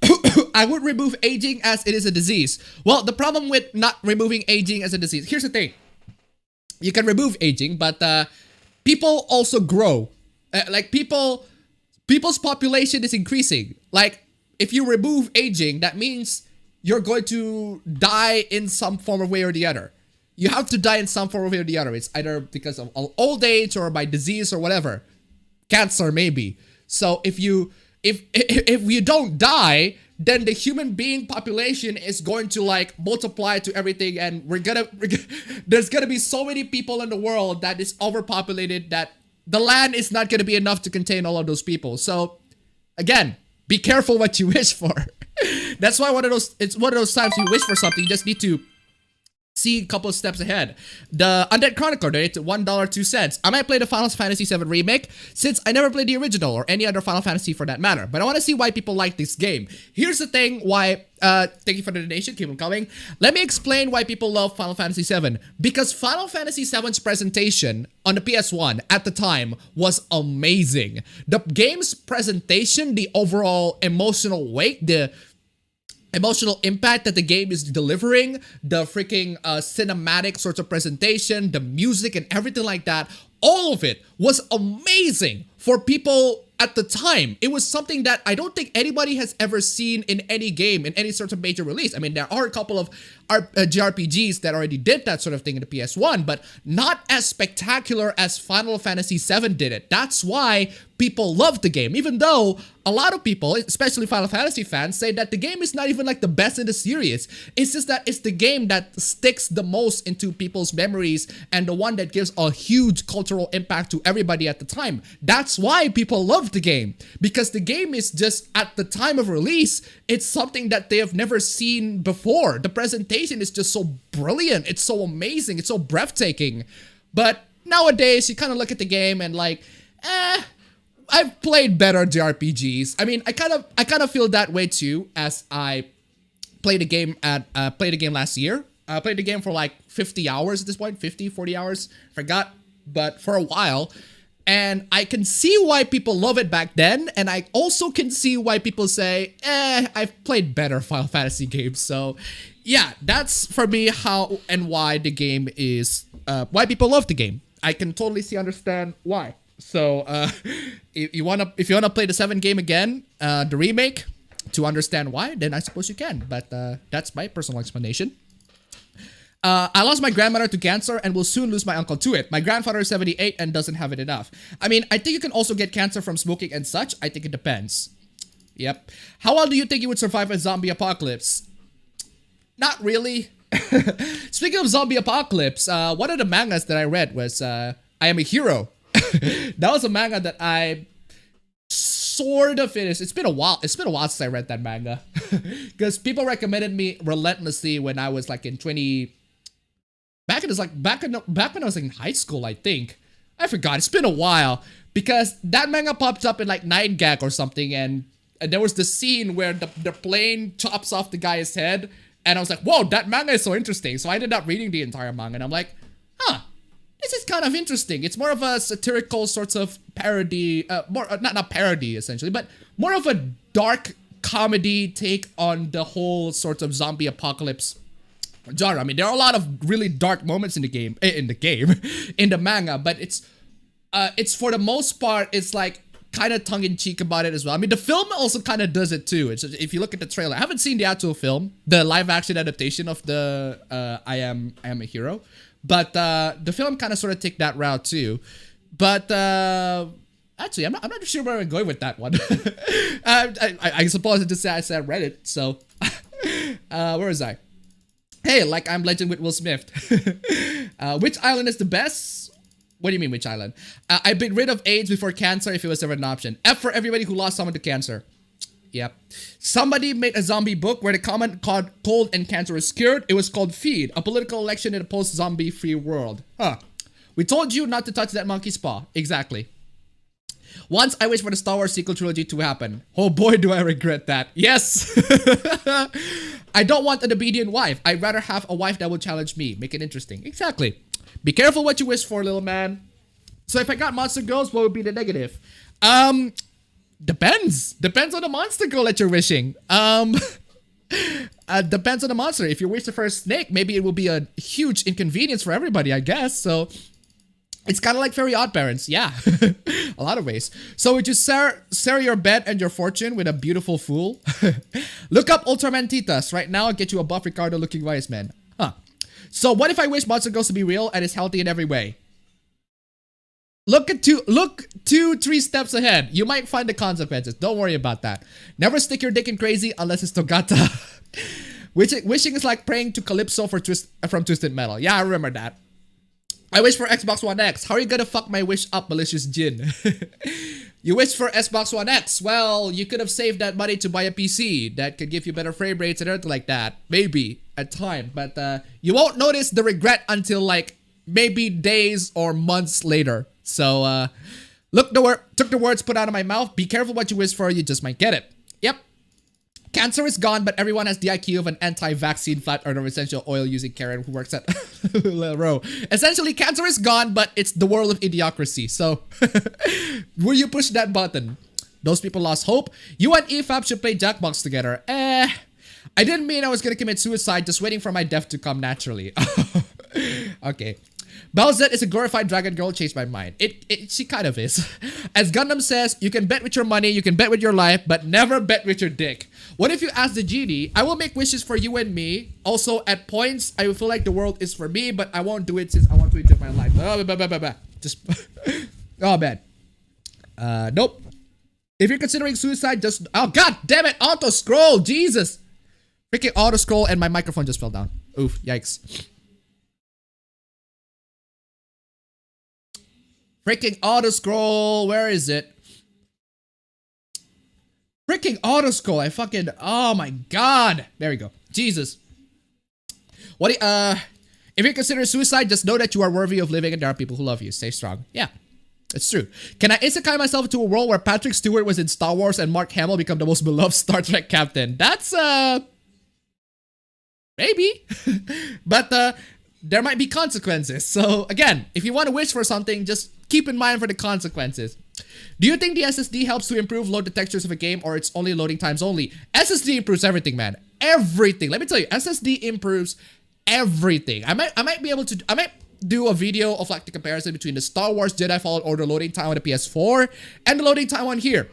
I would remove aging as it is a disease. Well, the problem with not removing aging as a disease. Here's the thing. You can remove aging, but people also grow. Like people's population is increasing. Like if you remove aging, that means you're going to die in some form of way or the other. You have to die in some form of way or the other. It's either because of old age or by disease or whatever. Cancer maybe. So if you don't die, then the human being population is going to like multiply to everything, and there's gonna be so many people in the world that is overpopulated that the land is not gonna be enough to contain all of those people. So again, be careful what you wish for. That's why it's one of those times you wish for something, you just need to see a couple of steps ahead. The Undead Chronicler donated $1.02. I might play the Final Fantasy VII Remake since I never played the original or any other Final Fantasy for that matter. But I want to see why people like this game. Here's the thing why, thank you for the donation, keep them coming. Let me explain why people love Final Fantasy VII. Because Final Fantasy VII's presentation on the PS1 at the time was amazing. The game's presentation, the overall emotional weight, the emotional impact that the game is delivering, the freaking cinematic sorts of presentation, the music and everything like that, all of it was amazing for people at the time. It was something that I don't think anybody has ever seen in any game, in any sort of major release. I mean, there are a couple of JRPGs that already did that sort of thing in the PS1, but not as spectacular as Final Fantasy VII did it. That's why people love the game, even though a lot of people, especially Final Fantasy fans, say that the game is not even like the best in the series. It's just that it's the game that sticks the most into people's memories and the one that gives a huge cultural impact to everybody at the time. That's why people love the game, because the game is just, at the time of release, it's something that they have never seen before. The presentation is just so brilliant, it's so amazing, it's so breathtaking. But nowadays, you kind of look at the game and like, I've played better JRPGs. I mean, I kind of feel that way too, as I played a game last year. I played the game for like 50 hours at this point, 50, 40 hours, forgot, but for a while. And I can see why people love it back then, and I also can see why people say, I've played better Final Fantasy games. So yeah, that's for me how and why the game is, why people love the game. I can totally understand why. So if you wanna play the 7 game again, the remake, to understand why, then I suppose you can. But that's my personal explanation. I lost my grandmother to cancer and will soon lose my uncle to it. My grandfather is 78 and doesn't have it enough. I mean, I think you can also get cancer from smoking and such. I think it depends. Yep. How well do you think you would survive a zombie apocalypse? Not really. Speaking of zombie apocalypse, one of the mangas that I read was I Am a Hero. That was a manga that I sort of finished. It's been a while since I read that manga. Because people recommended me relentlessly when I was like in back when I was in high school, I think. I forgot. It's been a while. Because that manga popped up in like 9gag or something, and there was the scene where the plane chops off the guy's head, and I was like, whoa, that manga is so interesting. So I ended up reading the entire manga, and I'm like, huh, this is kind of interesting. It's more of a satirical sort of parody, not parody essentially, but more of a dark comedy take on the whole sort of zombie apocalypse genre. I mean, there are a lot of really dark moments in the manga, but it's for the most part, it's like kind of tongue-in-cheek about it as well. I mean, the film also kind of does it too. It's just, if you look at the trailer, I haven't seen the actual film, the live-action adaptation of the I Am a Hero, but the film kind of sort of take that route too. But actually, I'm not sure where I'm going with that one. I suppose I just said Reddit. So where was I? Hey, like I'm Legend with Will Smith. Which island is the best? What do you mean, which island? I've been rid of AIDS before cancer if it was ever an option. F for everybody who lost someone to cancer. Yep. Somebody made a zombie book where the comment called cold and cancer is cured. It was called Feed, a political election in a post-zombie free world. Huh. We told you not to touch that monkey's paw. Exactly. Once I wish for the Star Wars sequel trilogy to happen. Oh boy, do I regret that. Yes! I don't want an obedient wife. I'd rather have a wife that will challenge me. Make it interesting. Exactly. Be careful what you wish for, little man. So if I got monster girls, what would be the negative? Depends. Depends on the monster girl that you're wishing. Depends on the monster. If you wish for a snake, maybe it will be a huge inconvenience for everybody, I guess. So it's kind of like Fairy Odd Parents. Yeah. A lot of ways. So would you share your bed and your fortune with a beautiful fool? Look up Ultraman Titas. Right now, I'll get you a buff Ricardo looking wise man. Huh. So what if I wish monster girls to be real and is healthy in every way? Look 2-3 steps ahead. You might find the consequences. Don't worry about that. Never stick your dick in crazy unless it's Togata. Wishing is like praying to Calypso from Twisted Metal. Yeah, I remember that. I wish for Xbox One X. How are you gonna fuck my wish up, malicious Jin? You wish for Xbox One X. Well, you could have saved that money to buy a PC that could give you better frame rates and everything like that. Maybe at time, but you won't notice the regret until like maybe days or months later. So took the words put out of my mouth. Be careful what you wish for. You just might get it. Yep. Cancer is gone, but everyone has the IQ of an anti-vaccine flat earther essential oil using Karen who works at Row. Essentially, cancer is gone, but it's the world of idiocracy. So, will you push that button? Those people lost hope. You and EFAP should play Jackbox together. I didn't mean I was gonna commit suicide, just waiting for my death to come naturally. Okay. Belzet is a glorified dragon girl, changed my mind. She kind of is. As Gundam says, you can bet with your money, you can bet with your life, but never bet with your dick. What if you ask the genie, I will make wishes for you and me. Also, at points, I feel like the world is for me, but I won't do it since I want to enjoy my life. Just, oh man. Nope. If you're considering suicide, just, oh god damn it, auto scroll, Jesus. Freaking auto scroll and my microphone just fell down. Oof, yikes. Freaking auto scroll, where is it? Freaking auto scroll, I fucking, oh my god. There we go, Jesus. What, if you consider suicide, just know that you are worthy of living and there are people who love you. Stay strong. Yeah, it's true. Can I isekai myself into a world where Patrick Stewart was in Star Wars and Mark Hamill become the most beloved Star Trek captain? That's, maybe. But, there might be consequences. So again, if you want to wish for something, just keep in mind for the consequences. Do you think the SSD helps to improve load the textures of a game, or it's only loading times only? SSD improves everything, man. Everything. Let me tell you, SSD improves everything. I might do a video of like the comparison between the Star Wars Jedi Fallen Order loading time on the PS4 and the loading time on here,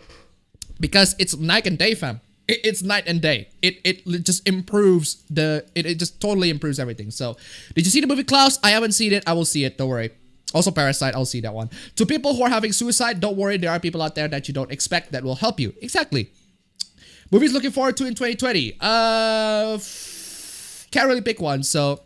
because it's night and day, fam. It's night and day. It just improves it just totally improves everything. So, did you see the movie Klaus? I haven't seen it. I will see it. Don't worry. Also, Parasite. I'll see that one. To people who are having suicide, don't worry. There are people out there that you don't expect that will help you. Exactly. Movies looking forward to in 2020. Can't really pick one. So,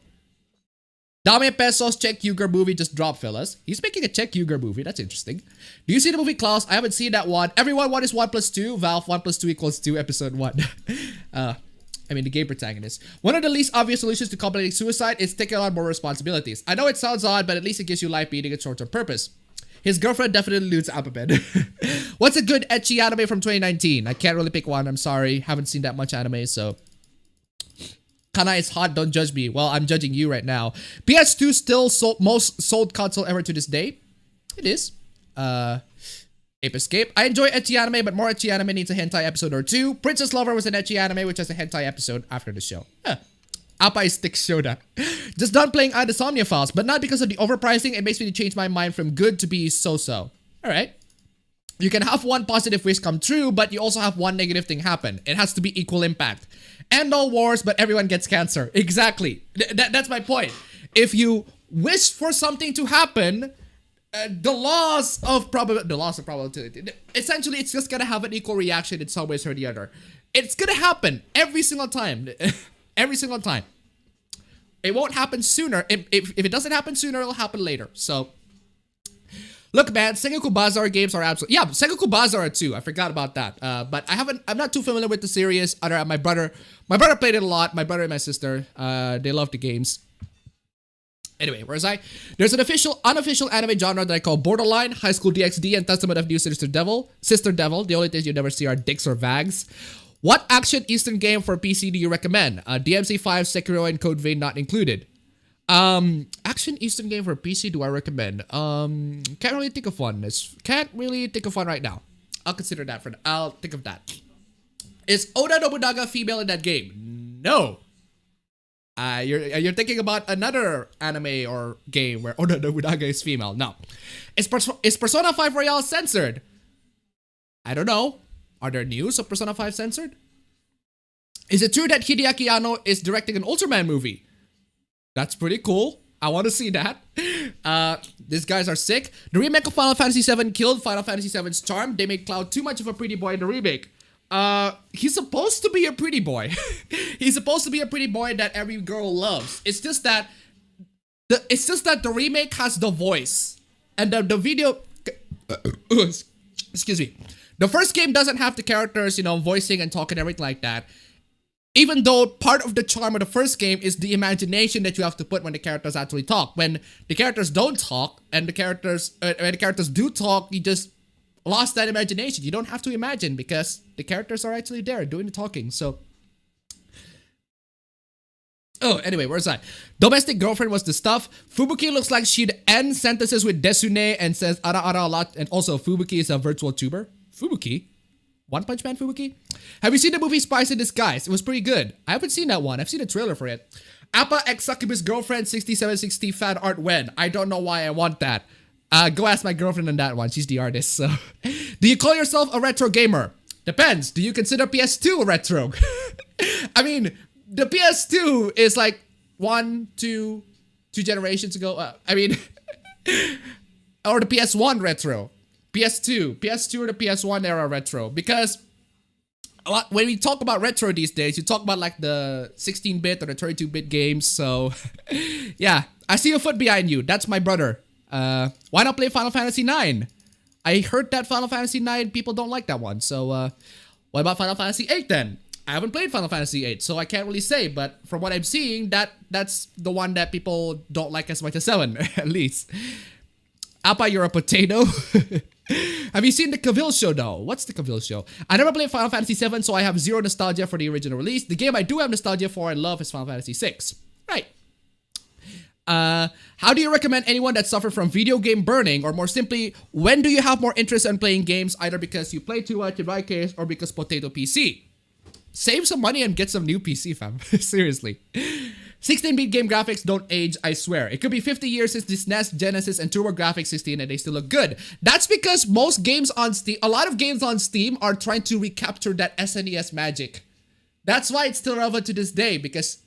Dame Pesos Czech Uyghur movie just dropped, fellas. He's making a Czech Uyghur movie. That's interesting. Do you see the movie Klaus? I haven't seen that one. Everyone, what is 1 + 2? Valve, 1 + 2 = 2, episode 1. I mean, the game protagonist. One of the least obvious solutions to combating suicide is taking on more responsibilities. I know it sounds odd, but at least it gives you life beating a short-term purpose. His girlfriend definitely loses appabend. What's a good ecchi anime from 2019? I can't really pick one. I'm sorry. Haven't seen that much anime, so... Kana is hot, don't judge me. Well, I'm judging you right now. PS2 still most sold console ever to this day. It is. Ape Escape. I enjoy ecchi anime, but more ecchi anime needs a hentai episode or 2. Princess Lover was an ecchi anime, which has a hentai episode after the show. Huh. Appa is stick soda. Just done playing Adesomnia Files, but not because of the overpricing. It makes me change my mind from good to be so-so. Alright. You can have one positive wish come true, but you also have one negative thing happen. It has to be equal impact. End all wars, but everyone gets cancer. Exactly. That's my point. If you wish for something to happen, the laws of probability, essentially, it's just gonna have an equal reaction in some ways or the other. It's gonna happen every single time. Every single time. It won't happen sooner. If it doesn't happen sooner, it'll happen later. So, Look, man, Sengoku Bazaar games are absolutely, yeah, Sengoku Bazaar too. I forgot about that. But I'm not too familiar with the series. Other my brother played it a lot. My brother and my sister, they love the games. Anyway, where was I? There's an unofficial anime genre that I call Borderline, High School DxD, and Testament of New Sister Devil. The only things you never see are dicks or vags. What action Eastern game for PC do you recommend? DMC5, Sekiro, and Code Vein not included. Action Eastern game for PC do I recommend? Can't really think of one. Can't really think of one right now. I'll consider that I'll think of that. Is Oda Nobunaga female in that game? No. You're thinking about another anime or game where Oda Nobunaga is female. No. Is Persona 5 Royale censored? I don't know. Are there news of Persona 5 censored? Is it true that Hideaki Anno is directing an Ultraman movie? That's pretty cool. I want to see that. These guys are sick. The remake of Final Fantasy VII killed Final Fantasy VII's charm. They made Cloud too much of a pretty boy in the remake. He's supposed to be a pretty boy. He's supposed to be a pretty boy that every girl loves. It's just that the remake has the voice. And the video... excuse me. The first game doesn't have the characters, you know, voicing and talking and everything like that. Even though part of the charm of the first game is the imagination that you have to put when the characters actually talk. When the characters don't talk and when the characters do talk, you just lost that imagination. You don't have to imagine because the characters are actually there doing the talking. So, oh, anyway, where's that? Domestic girlfriend was the stuff. Fubuki looks like she'd end sentences with desune and says ara ara a lot. And also, Fubuki is a virtual tuber. Fubuki? One Punch Man Fubuki? Have you seen the movie Spies in Disguise? It was pretty good. I haven't seen that one. I've seen a trailer for it. Appa X Succubus Girlfriend 6760 fan art when? I don't know why I want that. Go ask my girlfriend on that one. She's the artist, so. Do you call yourself a retro gamer? Depends. Do you consider PS2 a retro? I mean, the PS2 is like two generations ago. Or the PS1 retro. PS2 or the PS1 era retro. Because when we talk about retro these days, you talk about like the 16-bit or the 32-bit games. So, yeah. I see a foot behind you. That's my brother. Why not play Final Fantasy 9? I heard that Final Fantasy 9 people don't like that one. So, what about Final Fantasy 8 then? I haven't played Final Fantasy 8, so I can't really say. But from what I'm seeing, that's the one that people don't like as much as 7, at least. Appa, you're a potato. Have you seen the Cavill show though? What's the Cavill show? I never played Final Fantasy 7, so I have zero nostalgia for the original release. The game I do have nostalgia for and love is Final Fantasy 6. Right. How do you recommend anyone that suffered from video game burning, or more simply, when do you have more interest in playing games, either because you play too much in my case or because potato PC? Save some money and get some new PC, fam. Seriously. 16-bit game graphics don't age, I swear. It could be 50 years since the SNES, Genesis, and TurboGrafx 16 and they still look good. That's because most games on Steam, a lot of games on Steam are trying to recapture that SNES magic. That's why it's still relevant to this day because,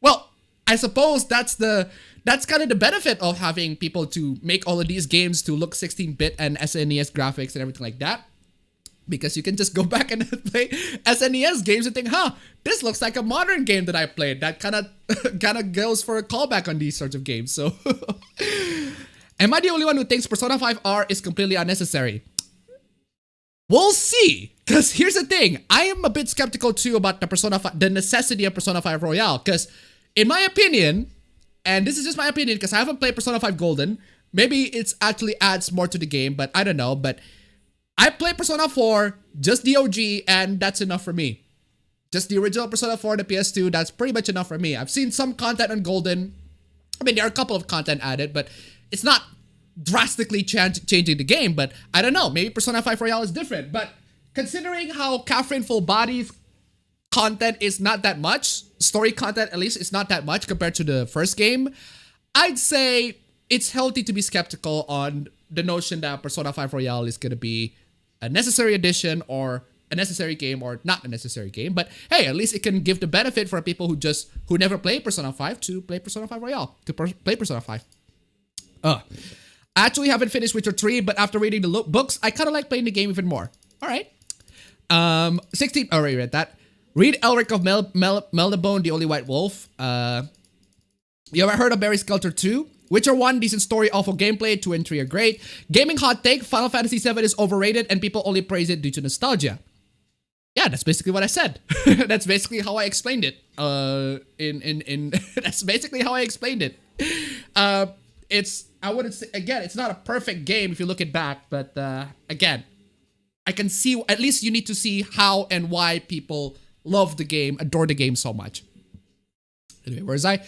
well, I suppose that's kind of the benefit of having people to make all of these games to look 16-bit and SNES graphics and everything like that. Because you can just go back and play SNES games and think, this looks like a modern game that I played. That kind of goes for a callback on these sorts of games. So, am I the only one who thinks Persona 5R is completely unnecessary? We'll see. Because here's the thing. I am a bit skeptical too about the necessity of Persona 5 Royale. Because in my opinion, and this is just my opinion because I haven't played Persona 5 Golden. Maybe it actually adds more to the game, but I don't know. But I played Persona 4, just the OG, and that's enough for me. Just the original Persona 4 and the PS2, that's pretty much enough for me. I've seen some content on Golden. I mean, there are a couple of content added, but it's not drastically changing the game. But I don't know, maybe Persona 5 Royale is different. But considering how Catherine Full Body's content is not that much, story content at least is not that much compared to the first game, I'd say it's healthy to be skeptical on the notion that Persona 5 Royale is going to be a necessary addition or a necessary game or not a necessary game. But hey, at least it can give the benefit for people who never played Persona 5 to play Persona 5 Royale, to play Persona 5. I actually haven't finished Witcher 3, but after reading the books, I kind of like playing the game even more. All right. 16, already read that. Read Elric of Melnibone, The Only White Wolf. You ever heard of Barry Skelter 2? Witcher 1, decent story, awful gameplay. 2 and 3 are great. Gaming hot take, Final Fantasy 7 is overrated and people only praise it due to nostalgia. Yeah, that's basically what I said. That's basically how I explained it. That's basically how I explained it. I wouldn't say, again, it's not a perfect game if you look it back, but again, I can see, at least you need to see how and why people love the game, adore the game so much. Anyway, where is I?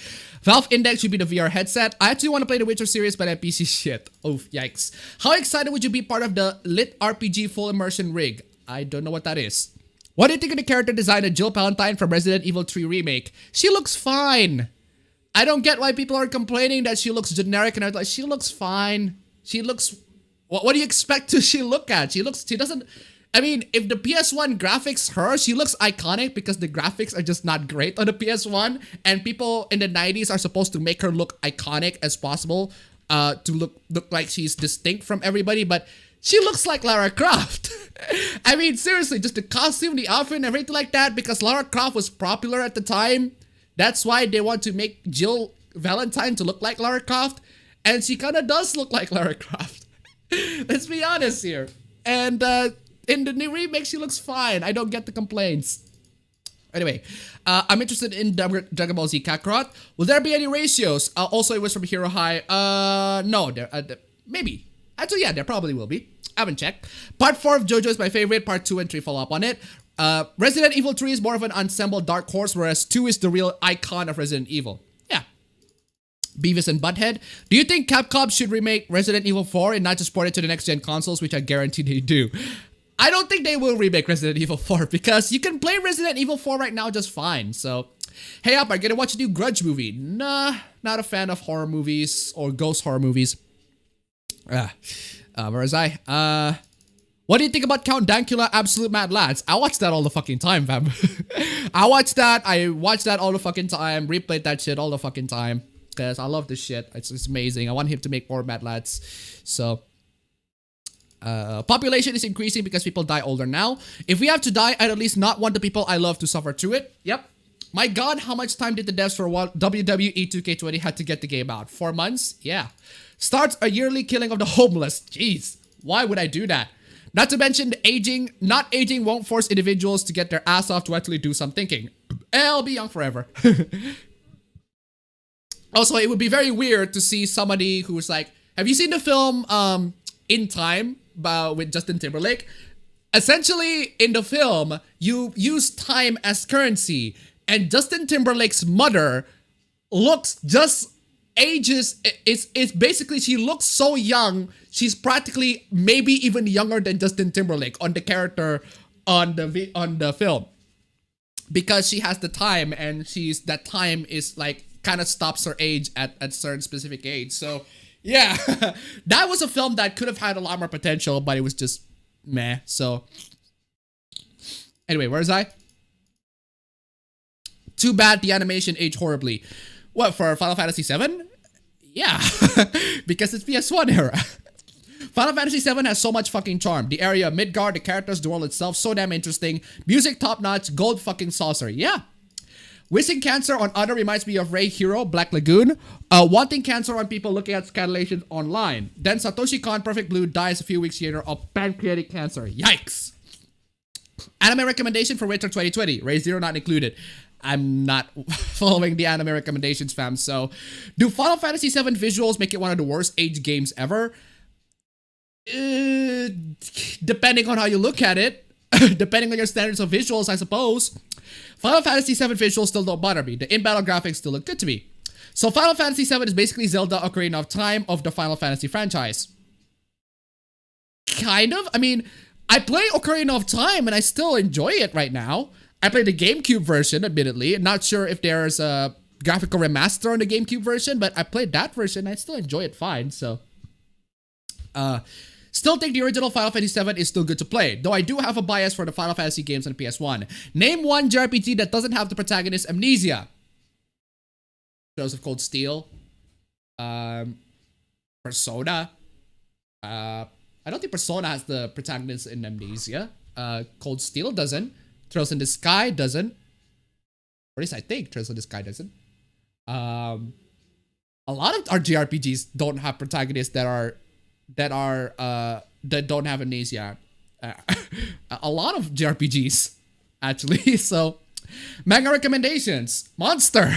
Valve Index should be the VR headset. I actually want to play the Witcher series, but I have PC shit. Oh, yikes. How excited would you be part of the Lit RPG full immersion rig? I don't know what that is. What do you think of the character design of Jill Palantine from Resident Evil 3 Remake? She looks fine. I don't get why people are complaining that she looks generic, and I was like, she looks fine. She looks... What do you expect to she look at? She doesn't... I mean, if the PS1 graphics her, she looks iconic because the graphics are just not great on the PS1, and people in the 90s are supposed to make her look iconic as possible, to look like she's distinct from everybody, but she looks like Lara Croft. I mean, seriously, just the costume, the outfit, and everything like that, because Lara Croft was popular at the time. That's why they want to make Jill Valentine to look like Lara Croft, and she kind of does look like Lara Croft. Let's be honest here. And in the new remake, she looks fine. I don't get the complaints. Anyway, I'm interested in Dragon Ball Z Kakarot. Will there be any ratios? Also, it was from Hero High. No, maybe. Actually, yeah, there probably will be. I haven't checked. Part 4 of JoJo is my favorite. Part 2 and 3 follow up on it. Resident Evil 3 is more of an ensemble dark horse, whereas 2 is the real icon of Resident Evil. Yeah. Beavis and Butthead. Do you think Capcom should remake Resident Evil 4 and not just port it to the next gen consoles, which I guarantee they do? I don't think they will remake Resident Evil 4 because you can play Resident Evil 4 right now just fine. So, hey up, are you gonna watch a new Grudge movie? Nah, not a fan of horror movies or ghost horror movies. Where was I? What do you think about Count Dankula Absolute Mad Lads? I watch that all the fucking time, fam. I watch that all the fucking time, replayed that shit all the fucking time. Because I love this shit. It's amazing. I want him to make more Mad Lads. So, population is increasing because people die older now. If we have to die, I'd at least not want the people I love to suffer through it. Yep. My god, how much time did the devs for WWE 2K20 had to get the game out? 4 months? Yeah. Starts a yearly killing of the homeless. Jeez. Why would I do that? Not to mention the not aging won't force individuals to get their ass off to actually do some thinking. I'll be young forever. Also, it would be very weird to see somebody who's like, have you seen the film In Time with Justin Timberlake? Essentially, in the film, you use time as currency, and Justin Timberlake's mother looks just ages. It's basically, she looks so young. She's practically maybe even younger than Justin Timberlake on the character on the film, because she has the time, and that time is like kind of stops her age at a certain specific age. So yeah, that was a film that could have had a lot more potential, but it was just meh. So anyway, where was I? Too bad the animation aged horribly. What, for Final Fantasy 7? Yeah, because it's PS1 era. Final Fantasy 7 has so much fucking charm. The area of Midgard, the characters, the world itself, so damn interesting. Music top notch, gold fucking saucer. Yeah. Wishing cancer on other reminds me of Ray Hero, Black Lagoon. Wanting cancer on people looking at scanlations online. Then Satoshi Kon, Perfect Blue, dies a few weeks later of pancreatic cancer. Yikes. Anime recommendation for Winter 2020. Ray Zero not included. I'm not following the anime recommendations, fam. So, do Final Fantasy 7 visuals make it one of the worst age games ever? Depending on how you look at it. Depending on your standards of visuals, I suppose. Final Fantasy 7 visuals still don't bother me. The in-battle graphics still look good to me. So Final Fantasy 7 is basically Zelda Ocarina of Time of the Final Fantasy franchise. Kind of. I mean, I play Ocarina of Time and I still enjoy it right now. I played the GameCube version, admittedly. Not sure if there's a graphical remaster on the GameCube version, but I played that version and I still enjoy it fine, so. Still think the original Final Fantasy VII is still good to play, though I do have a bias for the Final Fantasy games on the PS1. Name one JRPG that doesn't have the protagonist amnesia. Shadows of Cold Steel. Persona. I don't think Persona has the protagonist in amnesia. Cold Steel doesn't. Trails in the Sky doesn't. Or at least I think Trails in the Sky doesn't. A lot of our JRPGs don't have protagonists that don't have amnesia. A lot of JRPGs, actually. So, manga recommendations. Monster.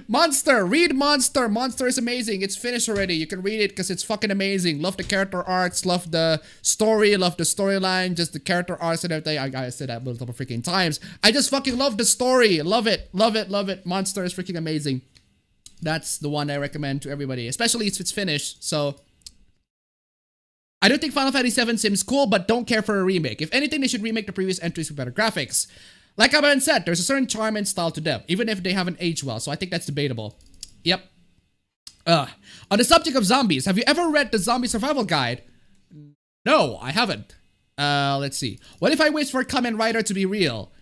Monster. Read Monster. Monster is amazing. It's finished already. You can read it because it's fucking amazing. Love the character arts. Love the story. Love the storyline. Just the character arts and everything. I said that multiple freaking times. I just fucking love the story. Love it. Love it. Love it. Monster is freaking amazing. That's the one I recommend to everybody, especially if it's finished. So, I don't think Final Fantasy VII seems cool, but don't care for a remake. If anything, they should remake the previous entries with better graphics. Like I've said, there's a certain charm and style to them, even if they haven't aged well, so I think that's debatable. Yep. On the subject of zombies, have you ever read the Zombie Survival Guide? No, I haven't. Let's see. What if I wish for Kamen Rider to be real?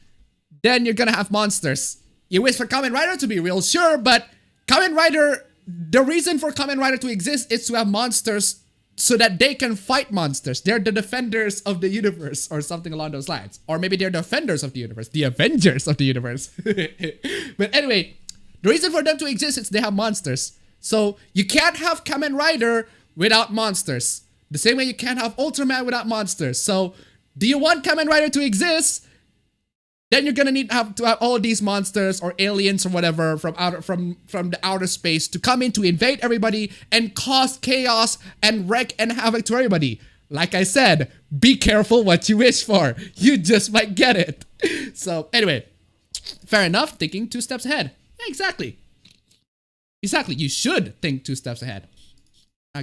Then you're gonna have monsters. You wish for Kamen Rider to be real, sure, but Kamen Rider, the reason for Kamen Rider to exist is to have monsters so that they can fight monsters. They're the defenders of the universe or something along those lines. Or maybe they're the offenders of the universe. The Avengers of the universe. But anyway, the reason for them to exist is they have monsters. So you can't have Kamen Rider without monsters. The same way you can't have Ultraman without monsters. So do you want Kamen Rider to exist? Then you're gonna need to have all these monsters or aliens or whatever from the outer space to come in to invade everybody and cause chaos and wreck and havoc to everybody. Like I said, be careful what you wish for. You just might get it. So anyway, fair enough. Thinking 2 steps ahead. Yeah, exactly. Exactly. You should think 2 steps ahead.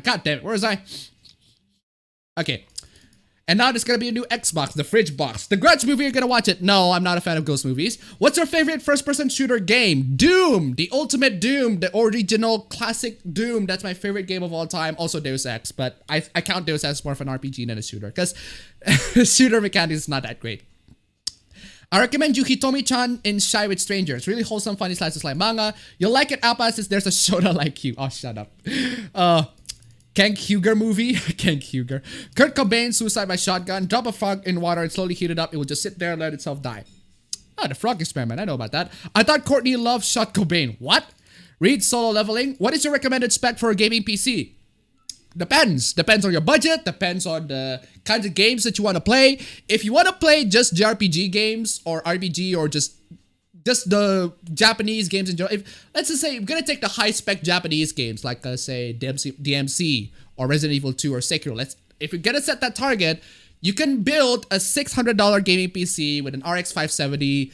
God damn it. Where was I? Okay. And now there's gonna be a new Xbox, the Fridge Box. The Grudge movie, you're gonna watch it. No, I'm not a fan of ghost movies. What's your favorite first-person shooter game? Doom! The ultimate Doom, the original classic Doom. That's my favorite game of all time. Also Deus Ex, but I count Deus Ex more of an RPG than a shooter, because shooter mechanics is not that great. I recommend you Hitomi-chan in Shy with Strangers. Really wholesome, funny slice of life manga. You'll like it, Appa, since there's a Shota like you. Oh, shut up. Kenk Huger movie. Kenk Huger. Kurt Cobain, suicide by shotgun. Drop a frog in water and slowly heat it up. It will just sit there and let itself die. Oh, the frog experiment. I know about that. I thought Courtney Love shot Cobain. What? Read Solo Leveling. What is your recommended spec for a gaming PC? Depends. Depends on your budget. Depends on the kinds of games that you want to play. If you want to play just JRPG games or RPG or just the Japanese games in general. Let's just say I'm gonna take the high-spec Japanese games like say DMC or Resident Evil 2 or Sekiro. If you're gonna set that target, you can build a $600 gaming PC with an RX 570,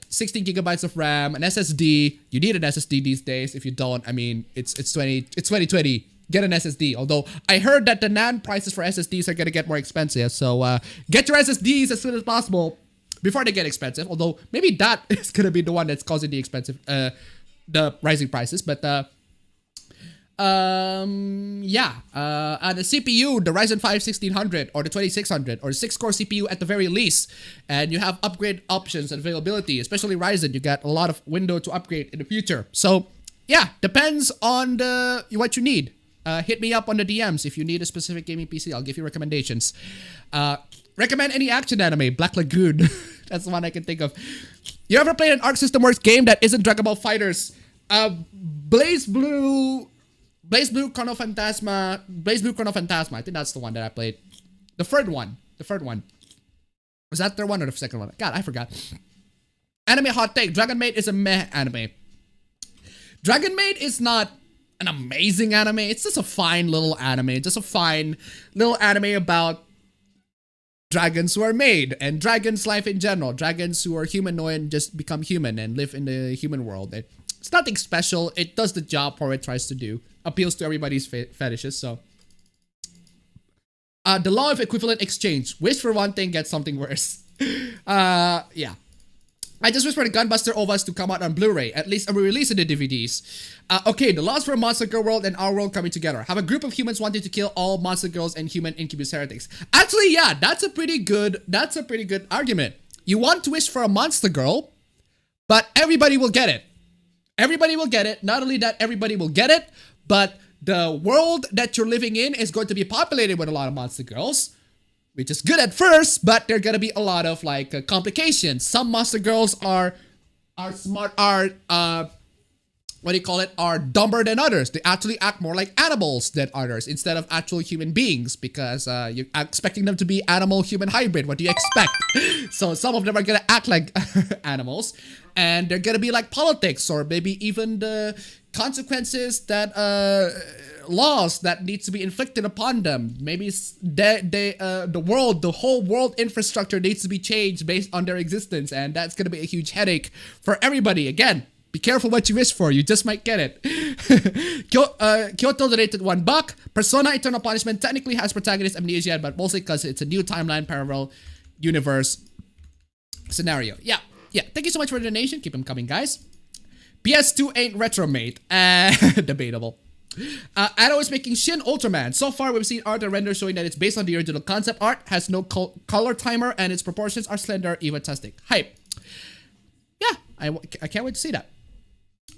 16 gigabytes of RAM, an SSD. You need an SSD these days. If you don't, I mean, it's 2020. Get an SSD. Although I heard that the NAND prices for SSDs are gonna get more expensive, so get your SSDs as soon as possible. Before they get expensive, although maybe that is gonna be the one that's causing the the rising prices. But yeah, and the CPU, the Ryzen 5 1600 or the 2600 or the 6-core CPU at the very least, and you have upgrade options and availability. Especially Ryzen, you got a lot of window to upgrade in the future. So yeah, depends on what you need. Hit me up on the DMs if you need a specific gaming PC. I'll give you recommendations. Recommend any action anime. Black Lagoon. That's the one I can think of. You ever played an Arc System Works game that isn't Dragon Ball Fighters? Blaze Blue Chrono Phantasma. I think that's the one that I played. The third one. Was that the third one or the second one? God, I forgot. Anime hot take. Dragon Maid is a meh anime. Dragon Maid is not an amazing anime. It's just a fine little anime. Just a fine little anime about dragons who are made and dragons' life in general. Dragons who are humanoid and just become human and live in the human world. It's nothing special. It does the job for what it tries to do. Appeals to everybody's fetishes. So, the law of equivalent exchange. Wish for one thing, get something worse. Yeah. I just wish for the Gunbuster OVAs to come out on Blu-ray, at least a re-release of the DVDs. Okay, the laws for Monster Girl World and our world coming together. Have a group of humans wanting to kill all monster girls and human incubus heretics. Actually, yeah, that's a pretty good argument. You want to wish for a monster girl, but everybody will get it. Everybody will get it. Not only that, everybody will get it, but the world that you're living in is going to be populated with a lot of monster girls. Which is good at first, but there are gonna be a lot of complications. Some monster girls are what do you call it, are dumber than others. They actually act more like animals than others instead of actual human beings, because you're expecting them to be animal-human hybrid. What do you expect? So some of them are gonna act like animals, and they're gonna be like politics, or maybe even the consequences that laws that needs to be inflicted upon them. Maybe the whole world infrastructure needs to be changed based on their existence, and that's gonna be a huge headache for everybody. Again, be careful what you wish for. You just might get it. Kyoto donated $1. Persona Eternal Punishment technically has protagonist amnesia, but mostly because it's a new timeline parallel universe scenario. Yeah. Thank you so much for the donation. Keep them coming, guys. PS2 ain't retro, mate. Debatable. Ado is making Shin Ultraman. So far, we've seen art and render showing that it's based on the original concept art, has no color timer, and its proportions are slender, egotastic. Hype. Yeah, I can't wait to see that.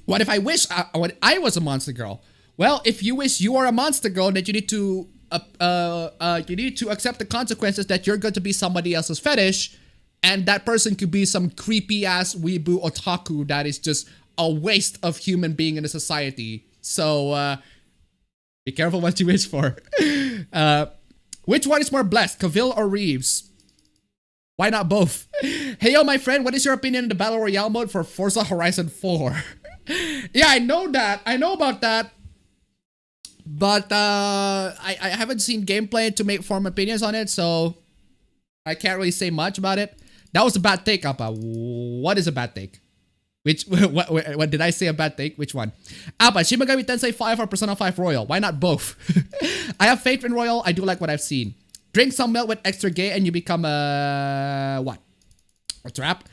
What if I wish I was a monster girl? Well, if you wish you are a monster girl, then you need to accept the consequences that you're going to be somebody else's fetish, and that person could be some creepy ass weeaboo otaku that is just a waste of human being in a society. So be careful what you wish for. Which one is more blessed, Cavill or Reeves? Why not both? Hey yo, my friend, what is your opinion on the Battle Royale mode for Forza Horizon 4? Yeah, I know that. I know about that. But I haven't seen gameplay to make form opinions on it, so I can't really say much about it. That was a bad take, Appa. What is a bad take? What did I say a bad take? Which one? Appa, Shin Megami Tensei 5 or Persona 5 Royal? Why not both? I have faith in Royal. I do like what I've seen. Drink some milk with extra gay and you become a... what? A trap?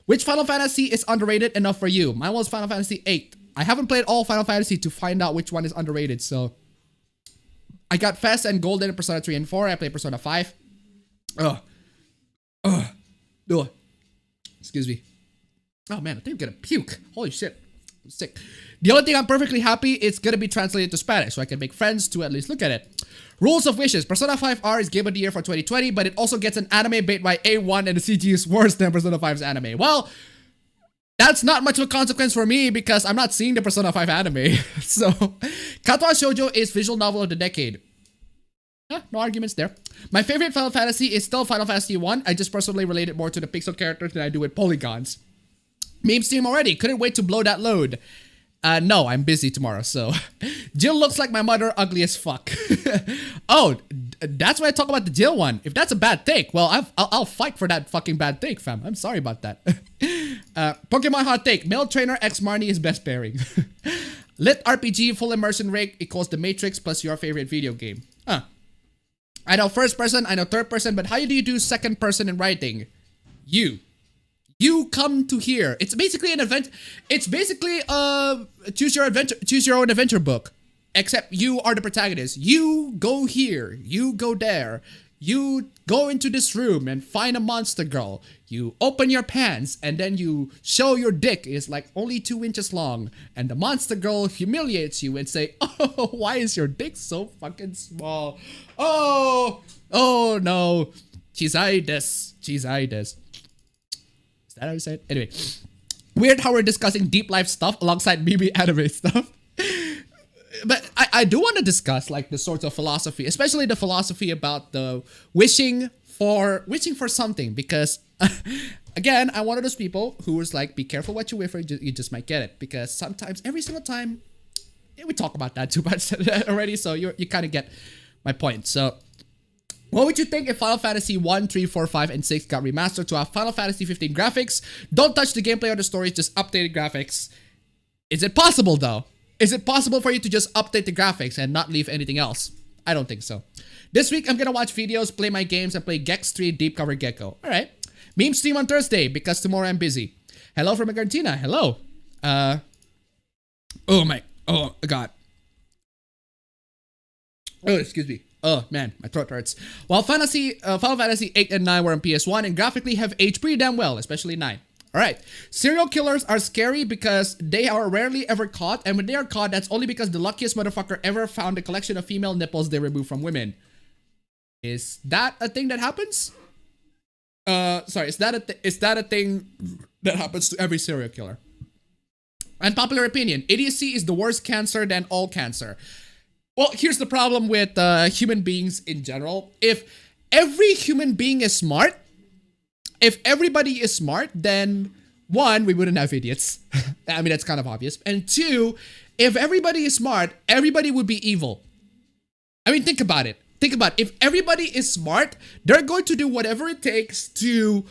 Which Final Fantasy is underrated enough for you? Mine was Final Fantasy 8. I haven't played all Final Fantasy to find out which one is underrated, so... I got Fast and Golden in Persona 3 and 4. I played Persona 5. Ugh. Excuse me. Oh man, I think I'm gonna puke. Holy shit. I'm sick. The only thing I'm perfectly happy it's gonna be translated to Spanish, so I can make friends to at least look at it. Rules of Wishes. Persona 5R is Game of the Year for 2020, but it also gets an anime bait by A1 and the CG is worse than Persona 5's anime. Well, that's not much of a consequence for me because I'm not seeing the Persona 5 anime. So, Katwa Shoujo is visual novel of the decade. No arguments there. My favorite Final Fantasy is still Final Fantasy 1. I just personally relate it more to the pixel characters than I do with polygons. Memestream already. Couldn't wait to blow that load. No, I'm busy tomorrow, so... Jill looks like my mother, ugly as fuck. Oh, that's why I talk about the Jill one. If that's a bad take, well, I'll fight for that fucking bad take, fam. I'm sorry about that. Pokemon hot take. Male trainer X Marnie is best pairing. Lit RPG full immersion rate equals The Matrix plus your favorite video game. Huh. I know first person, I know third person, but how do you do second person in writing? You come to here. It's basically an event. It's basically choose your own adventure book. Except you are the protagonist. You go here. You go there. You go into this room and find a monster girl. You open your pants and then you show your dick is like only 2 inches long. And the monster girl humiliates you and say, "Oh, why is your dick so fucking small? Oh no. Chisai desu. Chisai desu." Is that how you say it? Anyway. Weird how we're discussing deep life stuff alongside BB anime stuff. But I do want to discuss like the sorts of philosophy, especially the philosophy about the wishing for something, because again, I'm one of those people who was like, be careful what you wish for, you just might get it, because sometimes, every single time, we talk about that too much already, so you kind of get my point. So what would you think if Final Fantasy 1, 3, 4, 5, and 6 got remastered to have Final Fantasy 15 graphics? Don't touch the gameplay or the story, just updated graphics. Is it possible though? Is it possible for you to just update the graphics and not leave anything else? I don't think so. This week, I'm gonna watch videos, play my games, and play Gex 3 Deep Cover Gecko. Alright. Meme stream on Thursday, because tomorrow I'm busy. Hello from Argentina. Hello. Oh god. Oh, excuse me. Oh man, my throat hurts. While Final Fantasy 8 and 9 were on PS1 and graphically have aged pretty damn well, especially 9. Alright, serial killers are scary because they are rarely ever caught, and when they are caught, that's only because the luckiest motherfucker ever found a collection of female nipples they removed from women. Is that a thing that happens? Sorry, is that a thing that happens to every serial killer? Unpopular opinion. Idiocy is the worst cancer than all cancer. Well, here's the problem with human beings in general. If every human being is smart, if everybody is smart, then one, we wouldn't have idiots. I mean, that's kind of obvious. And two, if everybody is smart, everybody would be evil. I mean, think about it. Think about it. If everybody is smart, they're going to do whatever it takes to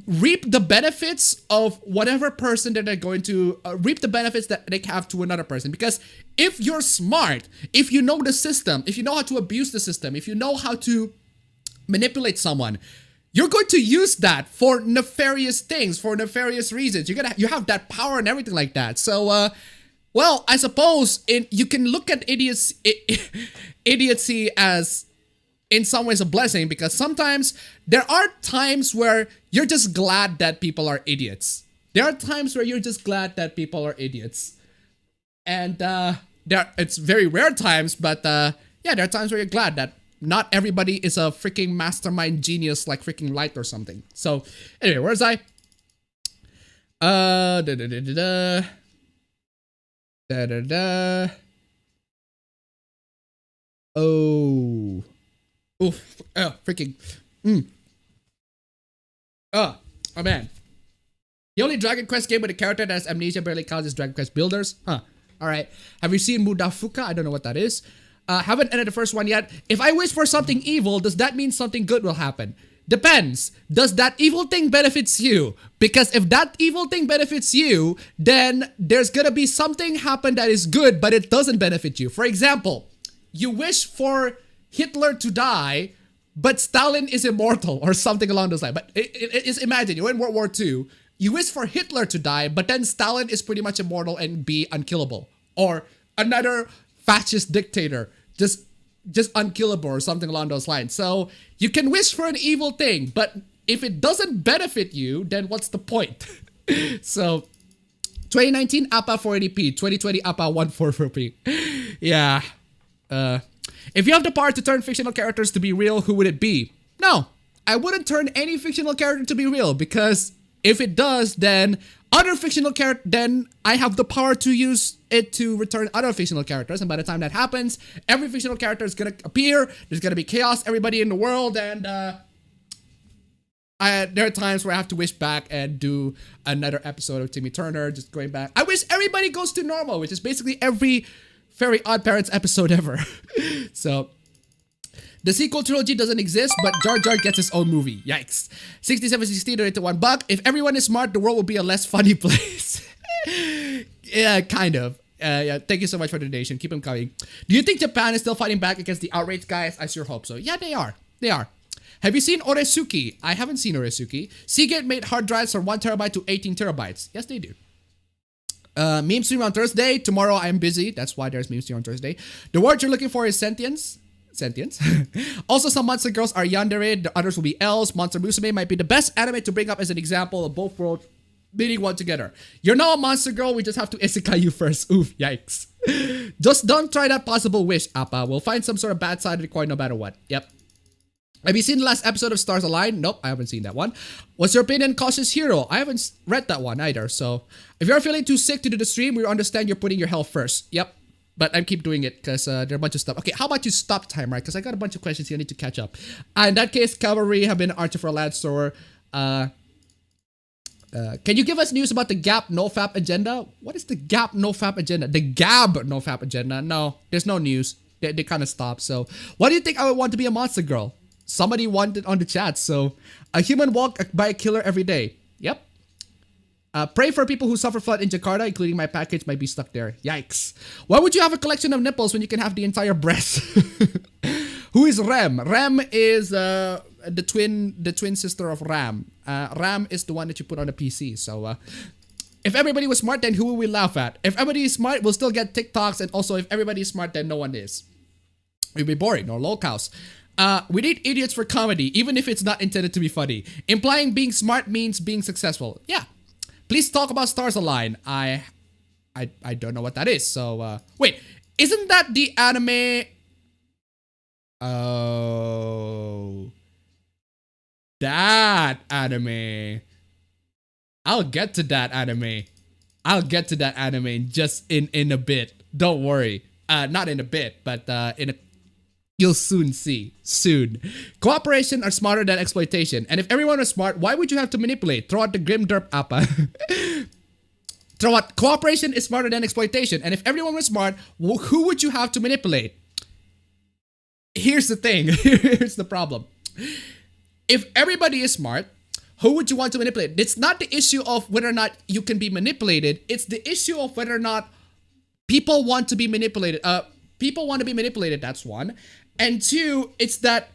reap the benefits of whatever person that they're going to reap the benefits that they have to another person. Because if you're smart, if you know the system, if you know how to abuse the system, if you know how to manipulate someone, you're going to use that for nefarious things, for nefarious reasons. You have that power and everything like that. So, well, I suppose you can look at idiocy as, in some ways, a blessing, because sometimes there are times where you're just glad that people are idiots. There are times where you're just glad that people are idiots. And it's very rare times, but yeah, there are times where you're glad that not everybody is a freaking mastermind genius like freaking Light or something. So, anyway, where's I? Oh. Oof. Oh, freaking. Oh man. The only Dragon Quest game with a character that has amnesia barely counts is Dragon Quest Builders. Huh. Alright. Have you seen Mudafuka? I don't know what that is. Haven't ended the first one yet. If I wish for something evil, does that mean something good will happen? Depends. Does that evil thing benefits you? Because if that evil thing benefits you, then there's gonna be something happen that is good, but it doesn't benefit you. For example, you wish for Hitler to die, but Stalin is immortal or something along those lines. But imagine you're in World War II, you wish for Hitler to die, but then Stalin is pretty much immortal and be unkillable. Or another fascist dictator, just unkillable or something along those lines. So you can wish for an evil thing, but if it doesn't benefit you, then what's the point? So 2019 APA 480p, 2020 APA 144p. Yeah. If you have the power to turn fictional characters to be real, who would it be? No, I wouldn't turn any fictional character to be real, because if it does, then other fictional character, then I have the power to use it to return other fictional characters. And by the time that happens, every fictional character is gonna appear. There's gonna be chaos, everybody in the world, and there are times where I have to wish back and do another episode of Timmy Turner, just going back. I wish everybody goes to normal, which is basically every Very Odd Parents episode ever. So, the sequel trilogy doesn't exist, but Jar Jar gets his own movie. Yikes. 6760 donated to $1. If everyone is smart, the world will be a less funny place. Yeah, kind of. Yeah, thank you so much for the donation. Keep them coming. Do you think Japan is still fighting back against the outrage guys? I sure hope so. Yeah, they are. They are. Have you seen Oresuki? I haven't seen Oresuki. Seagate made hard drives from 1 terabyte to 18 terabytes. Yes, they do. Meme stream on Thursday. Tomorrow I'm busy. That's why there's meme stream on Thursday. The word you're looking for is sentience. Sentience. Also, some monster girls are yandere. The others will be elves. Monster Musume might be the best anime to bring up as an example of both worlds meeting one together. You're not a monster girl. We just have to isekai you first. Oof, yikes. Just don't try that possible wish, Appa. We'll find some sort of bad side of the coin no matter what. Yep. Have you seen the last episode of Stars Align? Nope, I haven't seen that one. What's your opinion on Cautious Hero? I haven't read that one either. So, if you're feeling too sick to do the stream, we understand you're putting your health first. Yep. But I keep doing it because there are a bunch of stuff. Okay, how about you stop time, right? Because I got a bunch of questions here I need to catch up. In that case, Cavalry have been Archer for a Landstor. Can you give us news about the Gap NoFap agenda? What is the Gap NoFap agenda? The Gab NoFap agenda? No, there's no news. They kind of stopped. So, why do you think I would want to be a monster girl? Somebody wanted on the chat. So, a human walked by a killer every day. Yep. Pray for people who suffer flood in Jakarta, including my package might be stuck there. Yikes. Why would you have a collection of nipples when you can have the entire breast? Who is Rem? Rem is the twin sister of Ram. Ram is the one that you put on the PC. So, if everybody was smart, then who will we laugh at? If everybody is smart, we'll still get TikToks. And also, if everybody is smart, then no one is. It'd be boring or lolcows. We need idiots for comedy, even if it's not intended to be funny. Implying being smart means being successful. Yeah. Please talk about Stars Align. I don't know what that is. So, wait. Isn't that the anime? Oh. That anime. I'll get to that anime. I'll get to that anime in a bit. Don't worry. Not in a bit, but you'll soon see. Soon. Cooperation are smarter than exploitation. And if everyone was smart, why would you have to manipulate? Throw out the grim derp appa. Throw out cooperation is smarter than exploitation. And if everyone was smart, who would you have to manipulate? Here's the thing. Here's the problem. If everybody is smart, who would you want to manipulate? It's not the issue of whether or not you can be manipulated. It's the issue of whether or not people want to be manipulated. People want to be manipulated, that's one. And two, it's that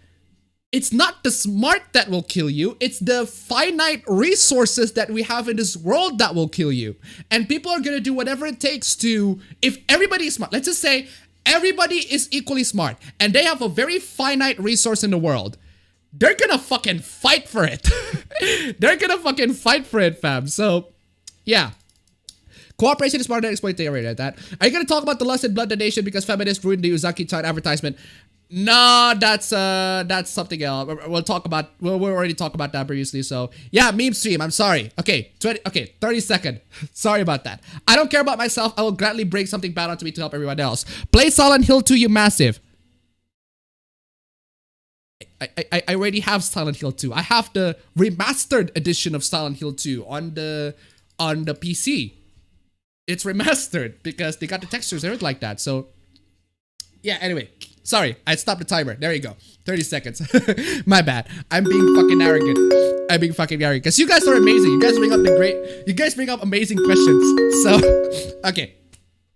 it's not the smart that will kill you. It's the finite resources that we have in this world that will kill you. And people are going to do whatever it takes to, if everybody is smart, let's just say everybody is equally smart and they have a very finite resource in the world. They're gonna fucking fight for it. They're gonna fucking fight for it, fam. So, yeah. Cooperation is smarter than exploitation. Right, that. Are you gonna talk about the lust and blood donation because feminists ruined the Uzaki-chan advertisement? No, that's something else. We'll talk about. We'll already talked about that previously. So yeah, meme stream. I'm sorry. Okay, 30 seconds. Sorry about that. I don't care about myself. I will gladly break something bad onto me to help everyone else. Play Silent Hill 2, you massive. I already have Silent Hill 2. I have the remastered edition of Silent Hill 2 on the PC. It's remastered because they got the textures and everything like that. So yeah, anyway. Sorry, I stopped the timer. There you go. 30 seconds. My bad. I'm being fucking arrogant. I'm being fucking arrogant. Because you guys are amazing. You guys bring up amazing questions. So, okay.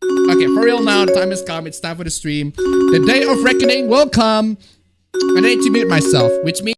Okay, for real now, the time has come. It's time for the stream. The day of reckoning will come. I need to mute myself, which means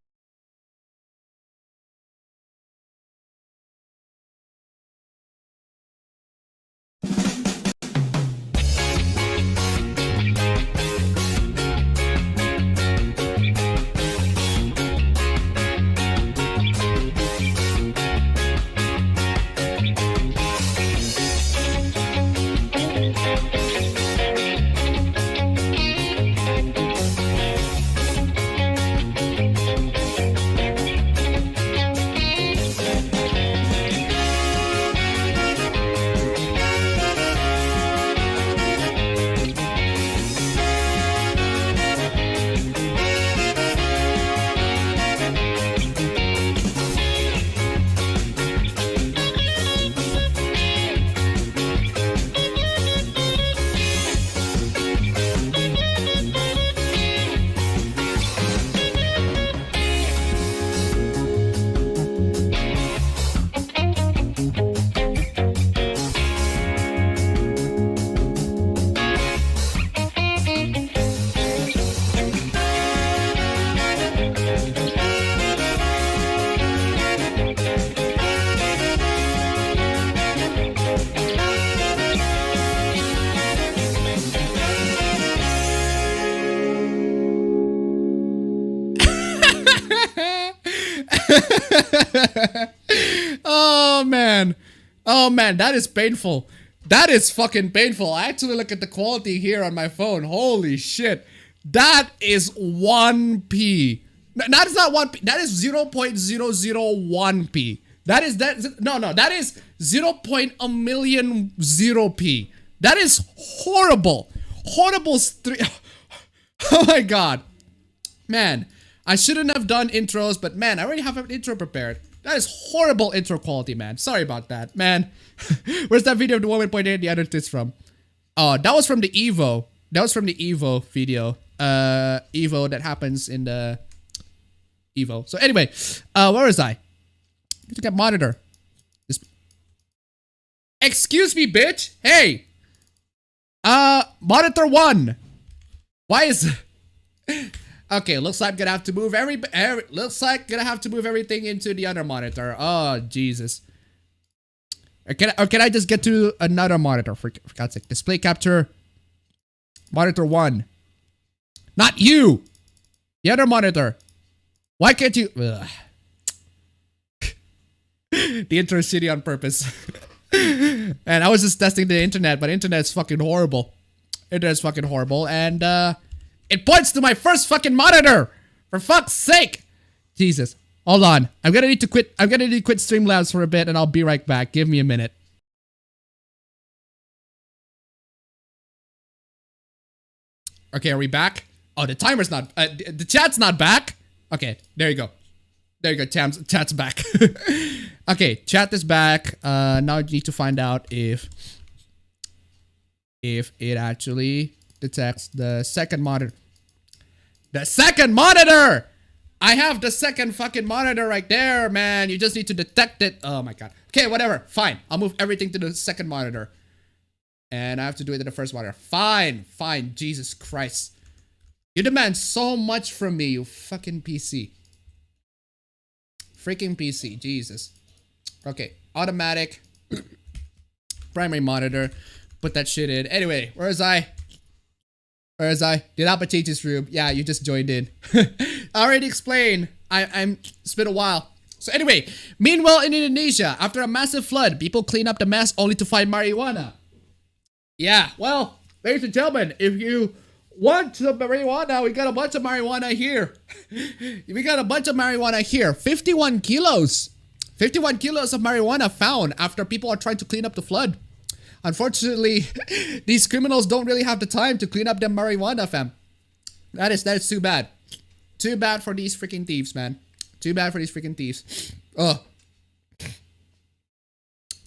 oh man, that is painful. That is fucking painful. I actually look at the quality here on my phone. Holy shit. That is 1p. That is not 1p. That is 0.001p. That is that is 0.000p. That is horrible. Horrible. Oh my god. Man, I shouldn't have done intros, but man, I already have an intro prepared. That is horrible intro quality, man. Sorry about that, man. Where's that video of the woman pointing at the other tits from? Oh, that was from the Evo. That was from the Evo video. Evo that happens in the Evo. So anyway, where was I? Need to get monitor. Excuse me, bitch. Hey. Monitor 1. Why is... Okay, looks like I'm gonna have to move everything into the other monitor. Oh, Jesus. Or can I just get to another monitor for God's sake? Display capture. Monitor 1. Not you! The other monitor. Why can't you... Ugh. The intro is shitty on purpose. And I was just testing the internet, but internet's fucking horrible. Internet's fucking horrible, and it points to my first fucking monitor! For fuck's sake! Jesus. Hold on. I'm gonna need to quit Streamlabs for a bit, and I'll be right back. Give me a minute. Okay, are we back? Oh, the timer's not, the chat's not back. Okay, there you go. There you go, chat's back. Okay, chat is back. Now I need to find out if it actually detects the second monitor. The second monitor! I have the second fucking monitor right there, man. You just need to detect it. Oh my god. Okay, whatever. Fine. I'll move everything to the second monitor. And I have to do it to the first monitor. Fine. Fine. Jesus Christ. You demand so much from me, you fucking PC. Freaking PC. Jesus. Okay. Automatic. Primary monitor. Put that shit in. Anyway, where is I? Where is I? Did Apatiti's room? Yeah, you just joined in. I already explained. It's been a while. So anyway, meanwhile in Indonesia, after a massive flood, people clean up the mess only to find marijuana. Yeah, well, ladies and gentlemen, if you want some marijuana, we got a bunch of marijuana here. We got a bunch of marijuana here. 51 kilos. 51 kilos of marijuana found after people are trying to clean up the flood. Unfortunately, these criminals don't really have the time to clean up their marijuana, fam. That is too bad. Too bad for these freaking thieves, man. Too bad for these freaking thieves. Ugh.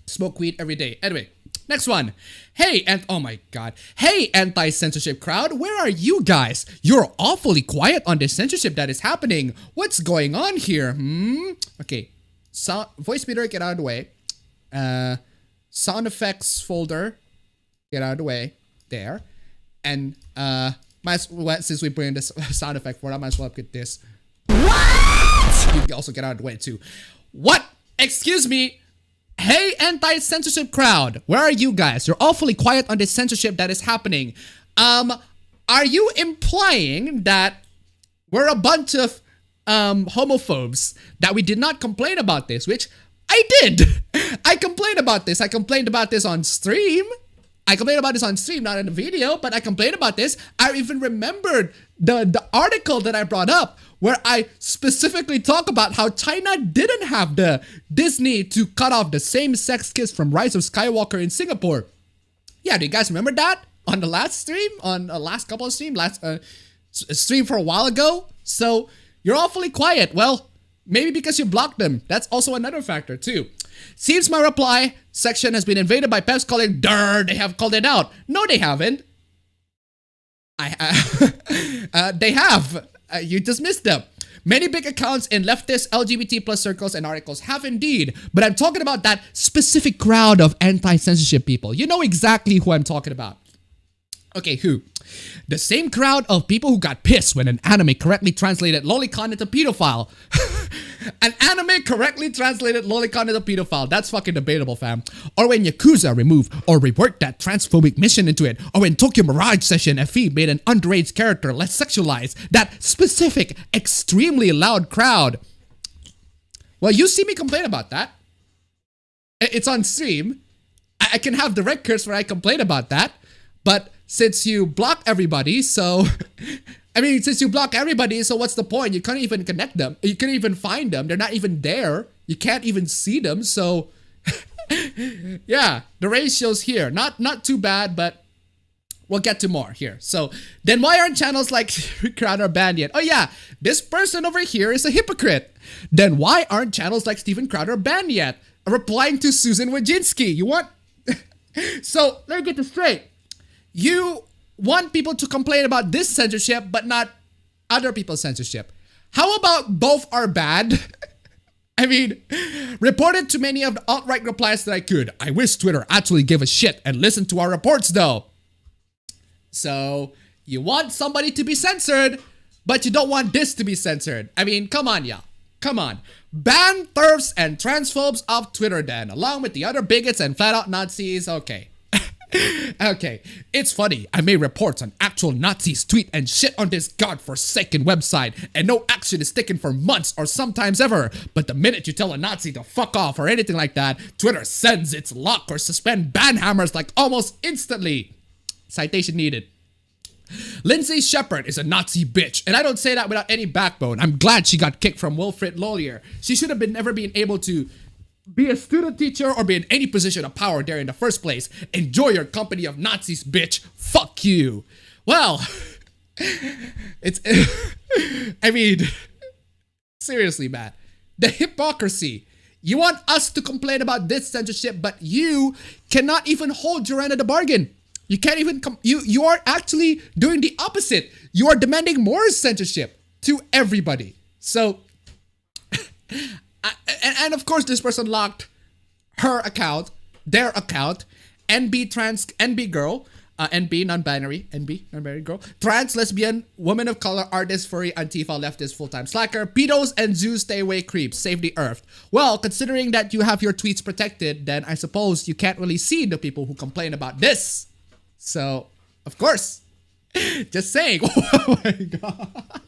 Smoke weed every day. Anyway, next one. Hey, and oh my god. Hey, anti-censorship crowd, where are you guys? You're awfully quiet on this censorship that is happening. What's going on here? Okay. Voice meter, get out of the way. Sound effects folder, get out of the way. There. And since we bring this sound effect for it, I might as well get this. What? You can also get out of the way too. What? Excuse me. Hey, anti-censorship crowd, where are you guys? You're awfully quiet on this censorship that is happening. Are you implying that we're a bunch of homophobes, that we did not complain about this? Which I did. I complained about this. I complained about this on stream. I complained about this on stream, not in the video, but I complained about this. I even remembered the article that I brought up where I specifically talk about how China didn't have the Disney to cut off the same-sex kiss from Rise of Skywalker in Singapore. Yeah, do you guys remember that? On the last stream? On the last couple of streams? Last stream for a while ago? So, you're awfully quiet. Well, maybe because you blocked them. That's also another factor too. Seems my reply section has been invaded by peps calling "Durr." They have called it out. No, they haven't. They have. You dismissed them. Many big accounts in leftist LGBT plus circles and articles have indeed. But I'm talking about that specific crowd of anti-censorship people. You know exactly who I'm talking about. Okay, who? The same crowd of people who got pissed when an anime correctly translated lolicon into pedophile. An anime correctly translated lolicon into pedophile. That's fucking debatable, fam. Or when Yakuza removed or reworked that transphobic mission into it. Or when Tokyo Mirage Session FE made an underage character less sexualized. That specific, extremely loud crowd. Well, you see me complain about that. It's on stream. I can have direct curse where I complain about that. But since you block everybody, so... I mean, since you block everybody, so what's the point? You can't even connect them. You can't even find them. They're not even there. You can't even see them, so... yeah, the ratio's here. Not too bad, but... we'll get to more here. So, then why aren't channels like Crowder banned yet? Oh yeah, this person over here is a hypocrite. Then why aren't channels like Steven Crowder banned yet? Replying to Susan Wojcicki. You want... so, let me get this straight. You want people to complain about this censorship, but not other people's censorship. How about both are bad? I mean, reported too many of the alt-right replies that I could. I wish Twitter actually gave a shit and listened to our reports though. So, you want somebody to be censored, but you don't want this to be censored. I mean, come on, y'all. Come on. Ban TERFs and transphobes off Twitter then, along with the other bigots and flat-out Nazis. Okay. Okay, it's funny. I made reports on actual Nazis tweet and shit on this godforsaken website, and no action is taken for months or sometimes ever. But the minute you tell a Nazi to fuck off or anything like that, Twitter sends its lock or suspend ban hammers like almost instantly. Citation needed. Lindsay Shepard is a Nazi bitch, and I don't say that without any backbone. I'm glad she got kicked from Wilfrid Lawyer. She should have never been able to be a student teacher or be in any position of power there in the first place. Enjoy your company of Nazis, bitch. Fuck you. Well, It's, I mean, seriously, man. The hypocrisy. You want us to complain about this censorship, but you cannot even hold your end of the bargain. You can't even you are actually doing the opposite. You are demanding more censorship to everybody. So, and of course, this person locked her account, their account, NB girl, NB non-binary, non-binary girl, trans, lesbian, woman of color, artist, furry, Antifa, leftist, full-time slacker, pedos, and zoos stay away creeps, save the earth. Well, considering that you have your tweets protected, then I suppose you can't really see the people who complain about this. So, of course, just saying. Oh my god.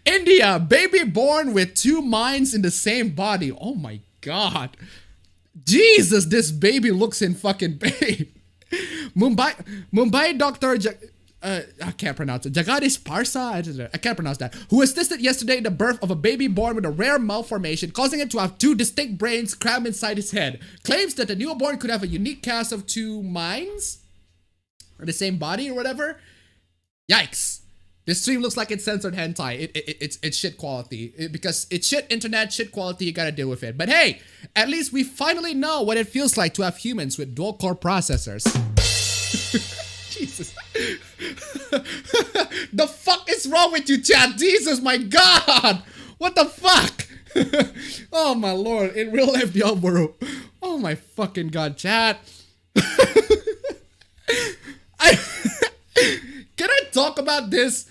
India, baby born with 2 minds in the same body. Oh my god. Jesus, this baby looks in fucking pain. Mumbai doctor, I can't pronounce it. Jagadish Parsa, I can't pronounce that. Who assisted yesterday in the birth of a baby born with a rare malformation, causing him to have 2 distinct brains crammed inside his head. Claims that the newborn could have a unique cast of 2 minds, or the same body, or whatever. Yikes. This stream looks like it's censored hentai. It's shit quality. Because it's shit internet, shit quality, you gotta deal with it. But hey, at least we finally know what it feels like to have humans with dual core processors. Jesus. The fuck is wrong with you, chat? Jesus, my god. What the fuck? Oh my lord, in real life, the Aurora. Oh my fucking god, chat. Can I talk about this?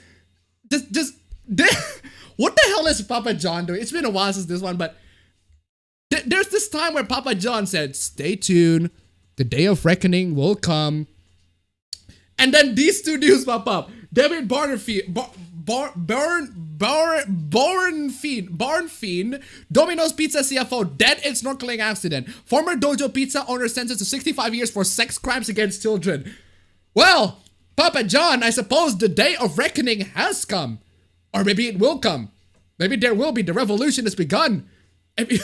What the hell is Papa John doing? It's been a while since this one, but there's this time where Papa John said, stay tuned, the day of reckoning will come. And then these 2 dudes pop up. David Barnfield, Domino's Pizza CFO, dead in snorkeling accident. Former Dojo Pizza owner sentenced to 65 years for sex crimes against children. Well, Papa John, I suppose the day of reckoning has come. Or maybe it will come. Maybe there will be. The revolution has begun. I mean,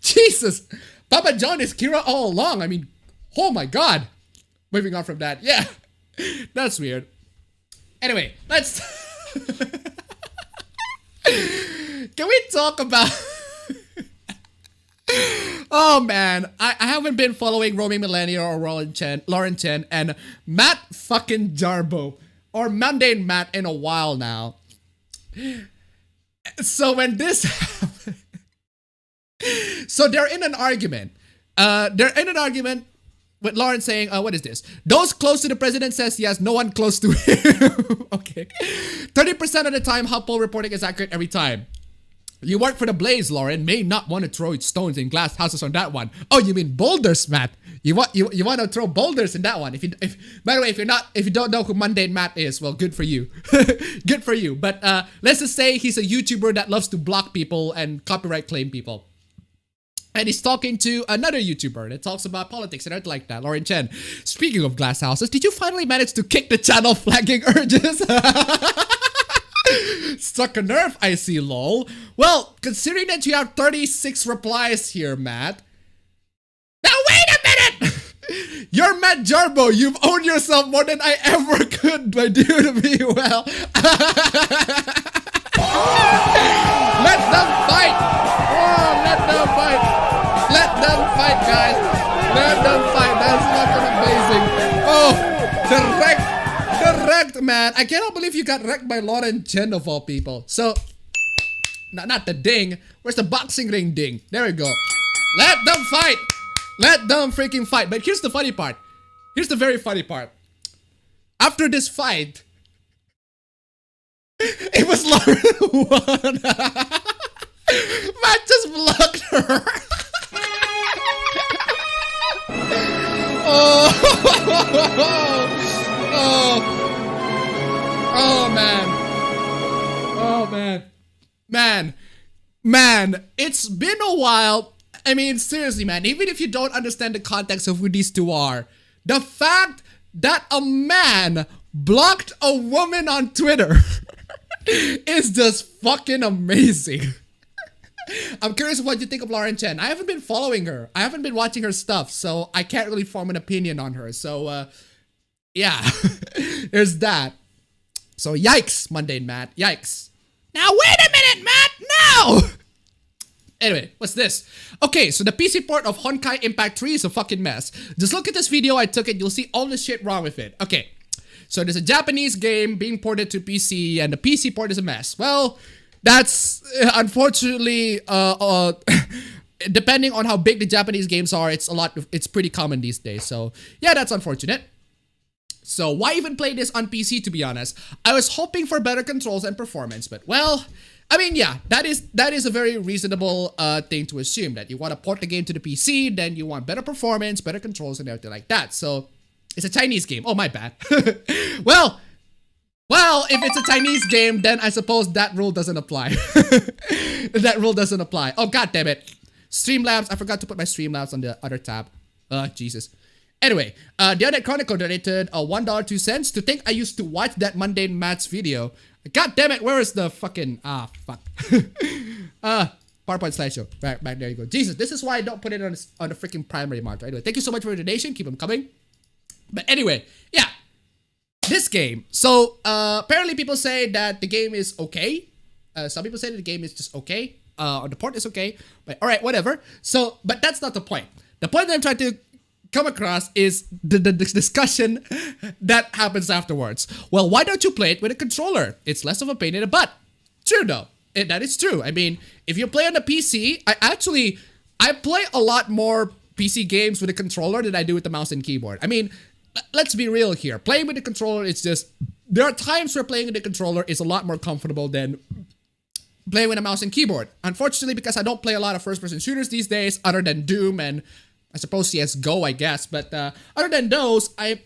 Jesus. Papa John is Kira all along. I mean, oh my god. Moving on from that. Yeah. That's weird. Anyway, let's... Can we talk about... Oh man, I haven't been following Romy Millennial or Lauren Chen and Matt fucking Jarbo or Mundane Matt in a while now. So when this happened, so they're in an argument. With Lauren saying, what is this? Those close to the president says yes, no one close to him. Okay. 30% of the time, HuffPo reporting is accurate every time. You work for the Blaze, Lauren. May not want to throw stones in glass houses on that one. Oh, you mean boulders, Matt? You want to throw boulders in that one? By the way, if you don't know who Mundane Matt is, well, good for you. Good for you. But let's just say he's a YouTuber that loves to block people and copyright claim people. And he's talking to another YouTuber that talks about politics and everything like that, Lauren Chen. Speaking of glass houses, did you finally manage to kick the channel flagging urges? Struck a nerve, I see, lol. Well, considering that you have 36 replies here, Matt. Now wait a minute! You're Matt Jarbo. You've owned yourself more than I ever could, my dude, to be well. Let them fight! Oh, let them fight! Let them fight, guys! Let them fight! That's fucking amazing! Oh, wrecked, man. I cannot believe you got wrecked by Lauren Chen of all people. So, not the ding. Where's the boxing ring ding? There we go. Let them fight. Let them freaking fight. But here's the funny part. Here's the very funny part. After this fight, it was Lauren who won. Matt just blocked her. Oh man. Oh man. Man, it's been a while. I mean, seriously, man, even if you don't understand the context of who these two are, the fact that a man blocked a woman on Twitter is just fucking amazing. I'm curious what you think of Lauren Chen. I haven't been following her. I haven't been watching her stuff, so I can't really form an opinion on her. So, Yeah, there's that. So yikes, mundane Matt, yikes. Now wait a minute, Matt, no! Anyway, what's this? Okay, so the PC port of Honkai Impact 3 is a fucking mess. Just look at this video I took it, you'll see all the shit wrong with it. Okay, so there's a Japanese game being ported to PC and the PC port is a mess. Well, that's unfortunately, depending on how big the Japanese games are, it's pretty common these days. So yeah, that's unfortunate. So why even play this on PC, to be honest? I was hoping for better controls and performance, but well, I mean, yeah, that is a very reasonable thing to assume, that you want to port the game to the PC, then you want better performance, better controls, and everything like that. So it's a Chinese game. Oh, my bad. well, if it's a Chinese game, then I suppose that rule doesn't apply. That rule doesn't apply. Oh, god damn it. Streamlabs. I forgot to put my Streamlabs on the other tab. Jesus. Anyway, the other Chronicle donated $1.02 to think I used to watch that mundane Matt's video. God damn it, where is the fucking... fuck. PowerPoint slideshow. Right, back there you go. Jesus, this is why I don't put it on the freaking primary monitor. Anyway, thank you so much for your donation. Keep them coming. But anyway, yeah. This game. So, apparently people say that the game is okay. Some people say that the game is just okay. The port is okay. But alright, whatever. So, but that's not the point. The point that I'm trying to come across is the discussion that happens afterwards. Well, why don't you play it with a controller? It's less of a pain in the butt. True though. That is true. I mean, if you play on the PC, I play a lot more PC games with a controller than I do with the mouse and keyboard. I mean, let's be real here. Playing with the controller, it's just, there are times where playing with the controller is a lot more comfortable than playing with a mouse and keyboard. Unfortunately, because I don't play a lot of first-person shooters these days, other than Doom and I suppose CSGO, I guess. But other than those, I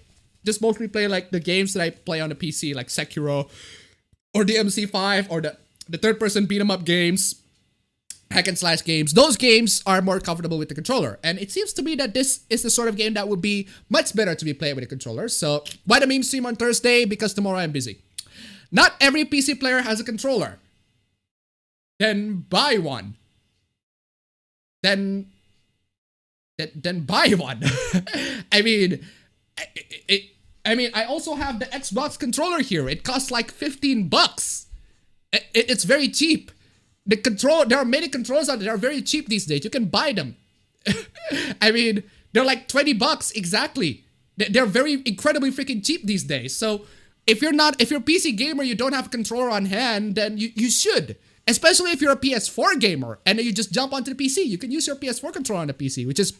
just mostly play like the games that I play on the PC, like Sekiro or the MC5 or the third-person beat-em-up games, hack and slash games. Those games are more comfortable with the controller. And it seems to me that this is the sort of game that would be much better to be played with a controller. So why the meme stream on Thursday? Because tomorrow I'm busy. Not every PC player has a controller. Then buy one. Then buy one. I mean, I also have the Xbox controller here. It costs like 15 bucks. It's very cheap. There are many controllers out there that are very cheap these days. You can buy them. I mean, they're like 20 bucks exactly. They're very incredibly freaking cheap these days. So if you're a PC gamer, you don't have a controller on hand, then you should. Especially if you're a PS4 gamer and then you just jump onto the PC. You can use your PS4 controller on the PC, which is,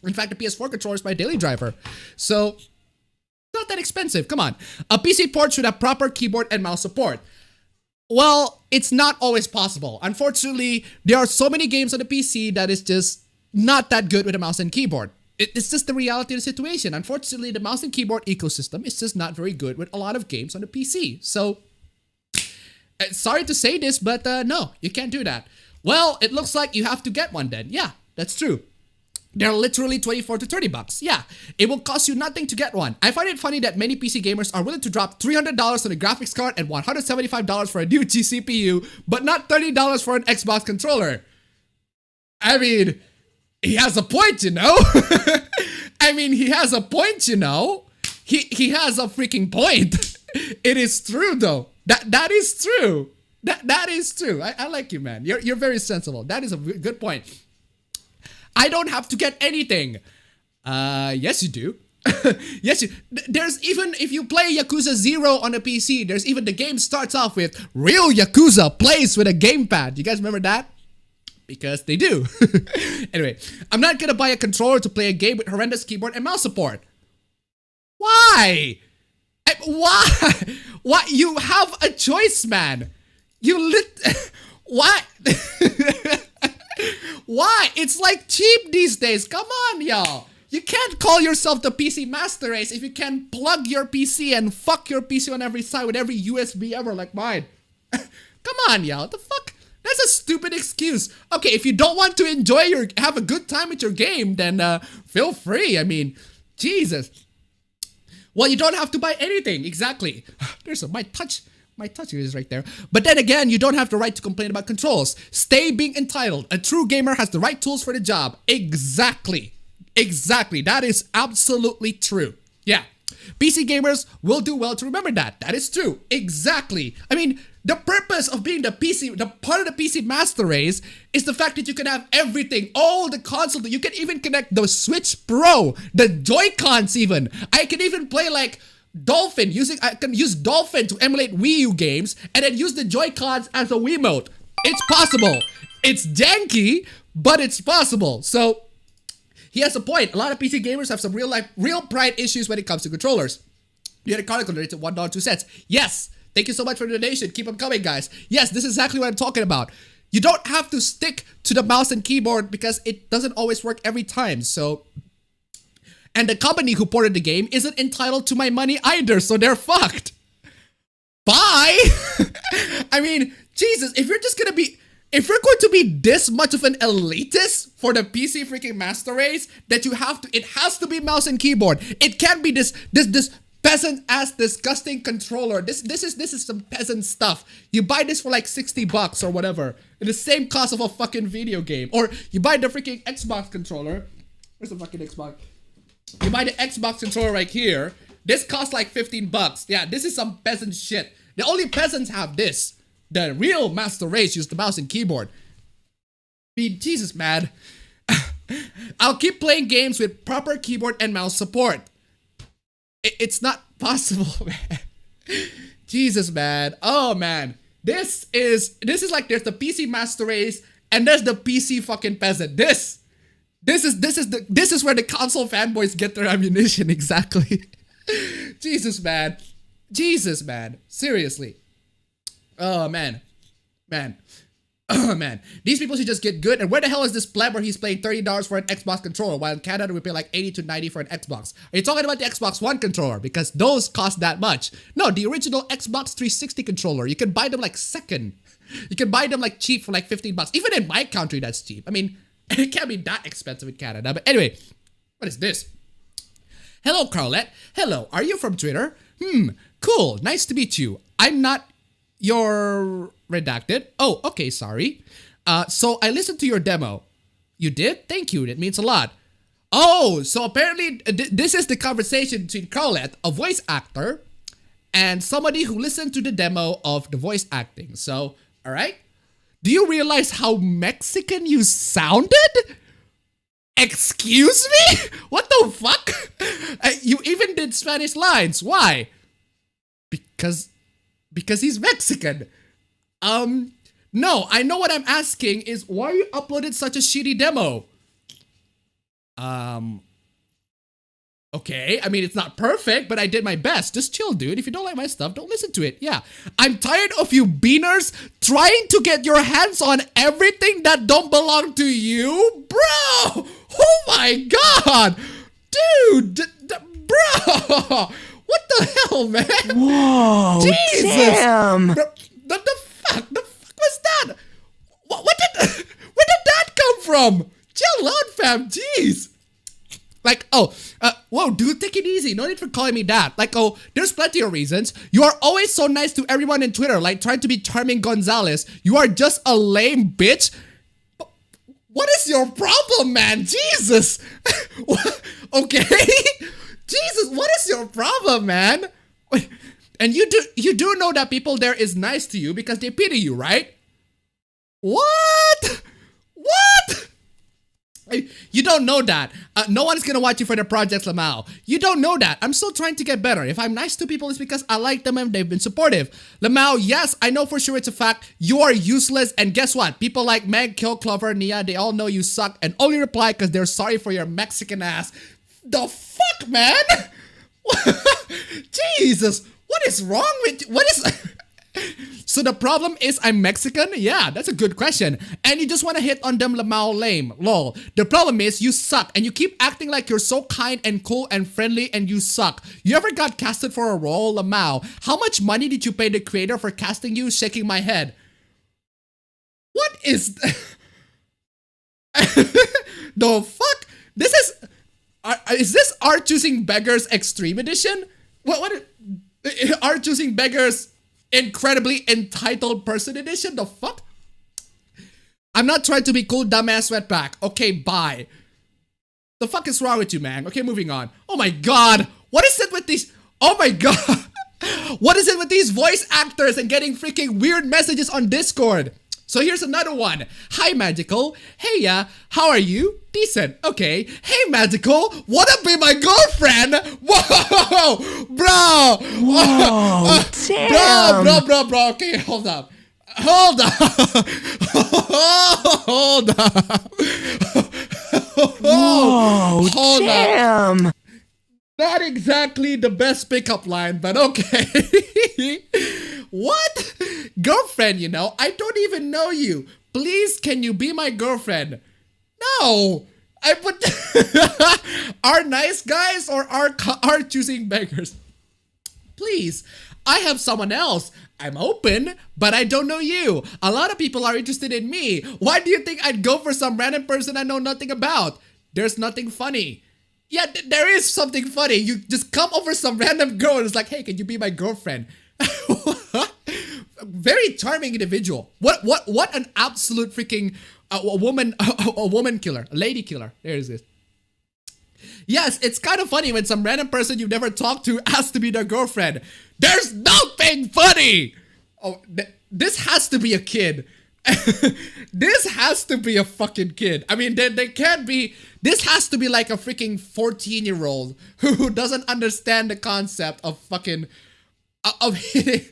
in fact, the PS4 controller is my daily driver. So, not that expensive. Come on. A PC port should have proper keyboard and mouse support. Well, it's not always possible. Unfortunately, there are so many games on the PC that is just not that good with a mouse and keyboard. It's just the reality of the situation. Unfortunately, the mouse and keyboard ecosystem is just not very good with a lot of games on the PC. So, sorry to say this, but no, you can't do that. Well, it looks like you have to get one then. Yeah, that's true. They're literally 24 to 30 bucks. Yeah, it will cost you nothing to get one. I find it funny that many PC gamers are willing to drop $300 on a graphics card and $175 for a new GCPU, but not $30 for an Xbox controller. I mean, he has a point, you know? I mean, he has a point, you know? He has a freaking point. It is true, though. That is true. That is true. I like you, man. You're very sensible. That is a good point. I don't have to get anything. Yes you do. Yes, there's even, if you play Yakuza 0 on a PC, there's even the game starts off with real Yakuza plays with a gamepad. You guys remember that? Because they do. Anyway, I'm not gonna buy a controller to play a game with horrendous keyboard and mouse support. Why? Why? Why? You have a choice, man. What? Why? It's like cheap these days. Come on, y'all. You can't call yourself the PC Master Race if you can plug your PC and fuck your PC on every side with every USB ever like mine. Come on, y'all. What the fuck? That's a stupid excuse. Okay, if you don't want to have a good time with your game, then feel free. I mean, Jesus. Well, you don't have to buy anything. Exactly. There's my touch is right there. But then again, you don't have the right to complain about controls. Stay being entitled. A true gamer has the right tools for the job. Exactly. Exactly. That is absolutely true. Yeah. PC gamers will do well to remember that. That is true. Exactly. I mean, the purpose of being the part of the PC master race is the fact that you can have everything, all the consoles. You can even connect the Switch Pro, the Joy-Cons even. I can even play like Dolphin, I can use Dolphin to emulate Wii U games and then use the Joy-Cons as a Wiimote. It's possible. It's janky, but it's possible. So, he has a point. A lot of PC gamers have some real pride issues when it comes to controllers. You had a Chronicle donated $1.02. Yes, thank you so much for the donation. Keep them coming, guys. Yes, this is exactly what I'm talking about. You don't have to stick to the mouse and keyboard because it doesn't always work every time. So, and the company who ported the game isn't entitled to my money either, so they're fucked. Bye. I mean, Jesus, if you're going to be this much of an elitist for the PC freaking master race, that it has to be mouse and keyboard. It can't be this peasant ass disgusting controller. This is some peasant stuff. You buy this for like $60 or whatever, in the same cost of a fucking video game. Or you buy the freaking Xbox controller. Where's the fucking Xbox? You buy the Xbox controller right here. This costs like $15. Yeah, this is some peasant shit. The only peasants have this. The real master race use the mouse and keyboard. I mean, Jesus, man. I'll keep playing games with proper keyboard and mouse support. It's not possible, man. Jesus, man. Oh, man. This is like there's the PC master race and there's the PC fucking peasant. This is where the console fanboys get their ammunition, exactly. Jesus, man. Jesus, man. Seriously. Oh, man. Oh, man. These people should just get good. And where the hell is this pleb where he's paying $30 for an Xbox controller, while in Canada we pay like $80 to $90 for an Xbox? Are you talking about the Xbox One controller? Because those cost that much. No, the original Xbox 360 controller. You can buy them like second. You can buy them like cheap for like $15. Even in my country, that's cheap. I mean, it can't be that expensive in Canada. But anyway, what is this? Hello, Carlette. Hello, are you from Twitter? Cool. Nice to meet you. I'm not your redacted. Oh, okay, sorry. So I listened to your demo. You did? Thank you. That means a lot. Oh, so apparently this is the conversation between Carlette, a voice actor, and somebody who listened to the demo of the voice acting. So, all right. Do you realize how Mexican you sounded? Excuse me? What the fuck? You even did Spanish lines. Why? Because he's Mexican. No, I know what I'm asking is why you uploaded such a shitty demo? Okay, I mean, it's not perfect, but I did my best. Just chill, dude. If you don't like my stuff, don't listen to it. Yeah. I'm tired of you beaners trying to get your hands on everything that don't belong to you. Bro! Oh my god! Dude! Bro! What the hell, man? Whoa, Jesus! damn! Bro, the fuck? The fuck was that? Where did that come from? Chill out, fam. Jeez. Like, whoa, dude, take it easy. No need for calling me that. Like, oh, there's plenty of reasons. You are always so nice to everyone in Twitter, like trying to be Charming Gonzalez. You are just a lame bitch. What is your problem, man? Jesus. Okay? Jesus, what is your problem, man? And you do know that people there is nice to you because they pity you, right? What? What? You don't know that. No one's gonna watch you for the Project Lamau. You don't know that. I'm still trying to get better. If I'm nice to people, it's because I like them and they've been supportive. Lamau, yes, I know for sure it's a fact. You are useless, and guess what? People like Meg, Kill, Clover, Nia, they all know you suck and only reply because they're sorry for your Mexican ass. The fuck, man? Jesus, what is wrong with you? What is... So the problem is I'm Mexican? Yeah, that's a good question. And you just want to hit on them Lamau lame. Lol. The problem is you suck and you keep acting like you're so kind and cool and friendly and you suck. You ever got casted for a role, Lamau? How much money did you pay the creator for casting you? Shaking my head. What is... The fuck? This is this Art Choosing Beggars Extreme Edition? What Art Choosing Beggars Incredibly Entitled Person Edition? The fuck? I'm not trying to be cool, dumbass sweatpack. Okay, bye. The fuck is wrong with you, man? Okay, moving on. Oh my god. What is it with these? Oh my god. What is it with these voice actors and getting freaking weird messages on Discord? So here's another one. Hi, Magical. Hey, how are you? Decent. Okay. Hey, Magical. Wanna be my girlfriend? Whoa, bro. Whoa, damn. Bro. Okay, hold up. Hold up. Hold up. Whoa, Hold up. damn. Not exactly the best pickup line, but okay. What? Girlfriend, you know? I don't even know you. Please, can you be my girlfriend? No. I put are nice guys or are choosing beggars? Please, I have someone else. I'm open, but I don't know you. A lot of people are interested in me. Why do you think I'd go for some random person I know nothing about? There's nothing funny. Yeah, there is something funny. You just come over some random girl and it's like, hey, can you be my girlfriend? Very charming individual. What an absolute freaking a woman killer, a lady killer. There it is. Yes, it's kind of funny when some random person you've never talked to asks to be their girlfriend. There's nothing funny. Oh, this has to be a kid. This has to be a fucking kid. I mean, they can't be. This has to be like a freaking 14-year-old who doesn't understand the concept of fucking of hitting.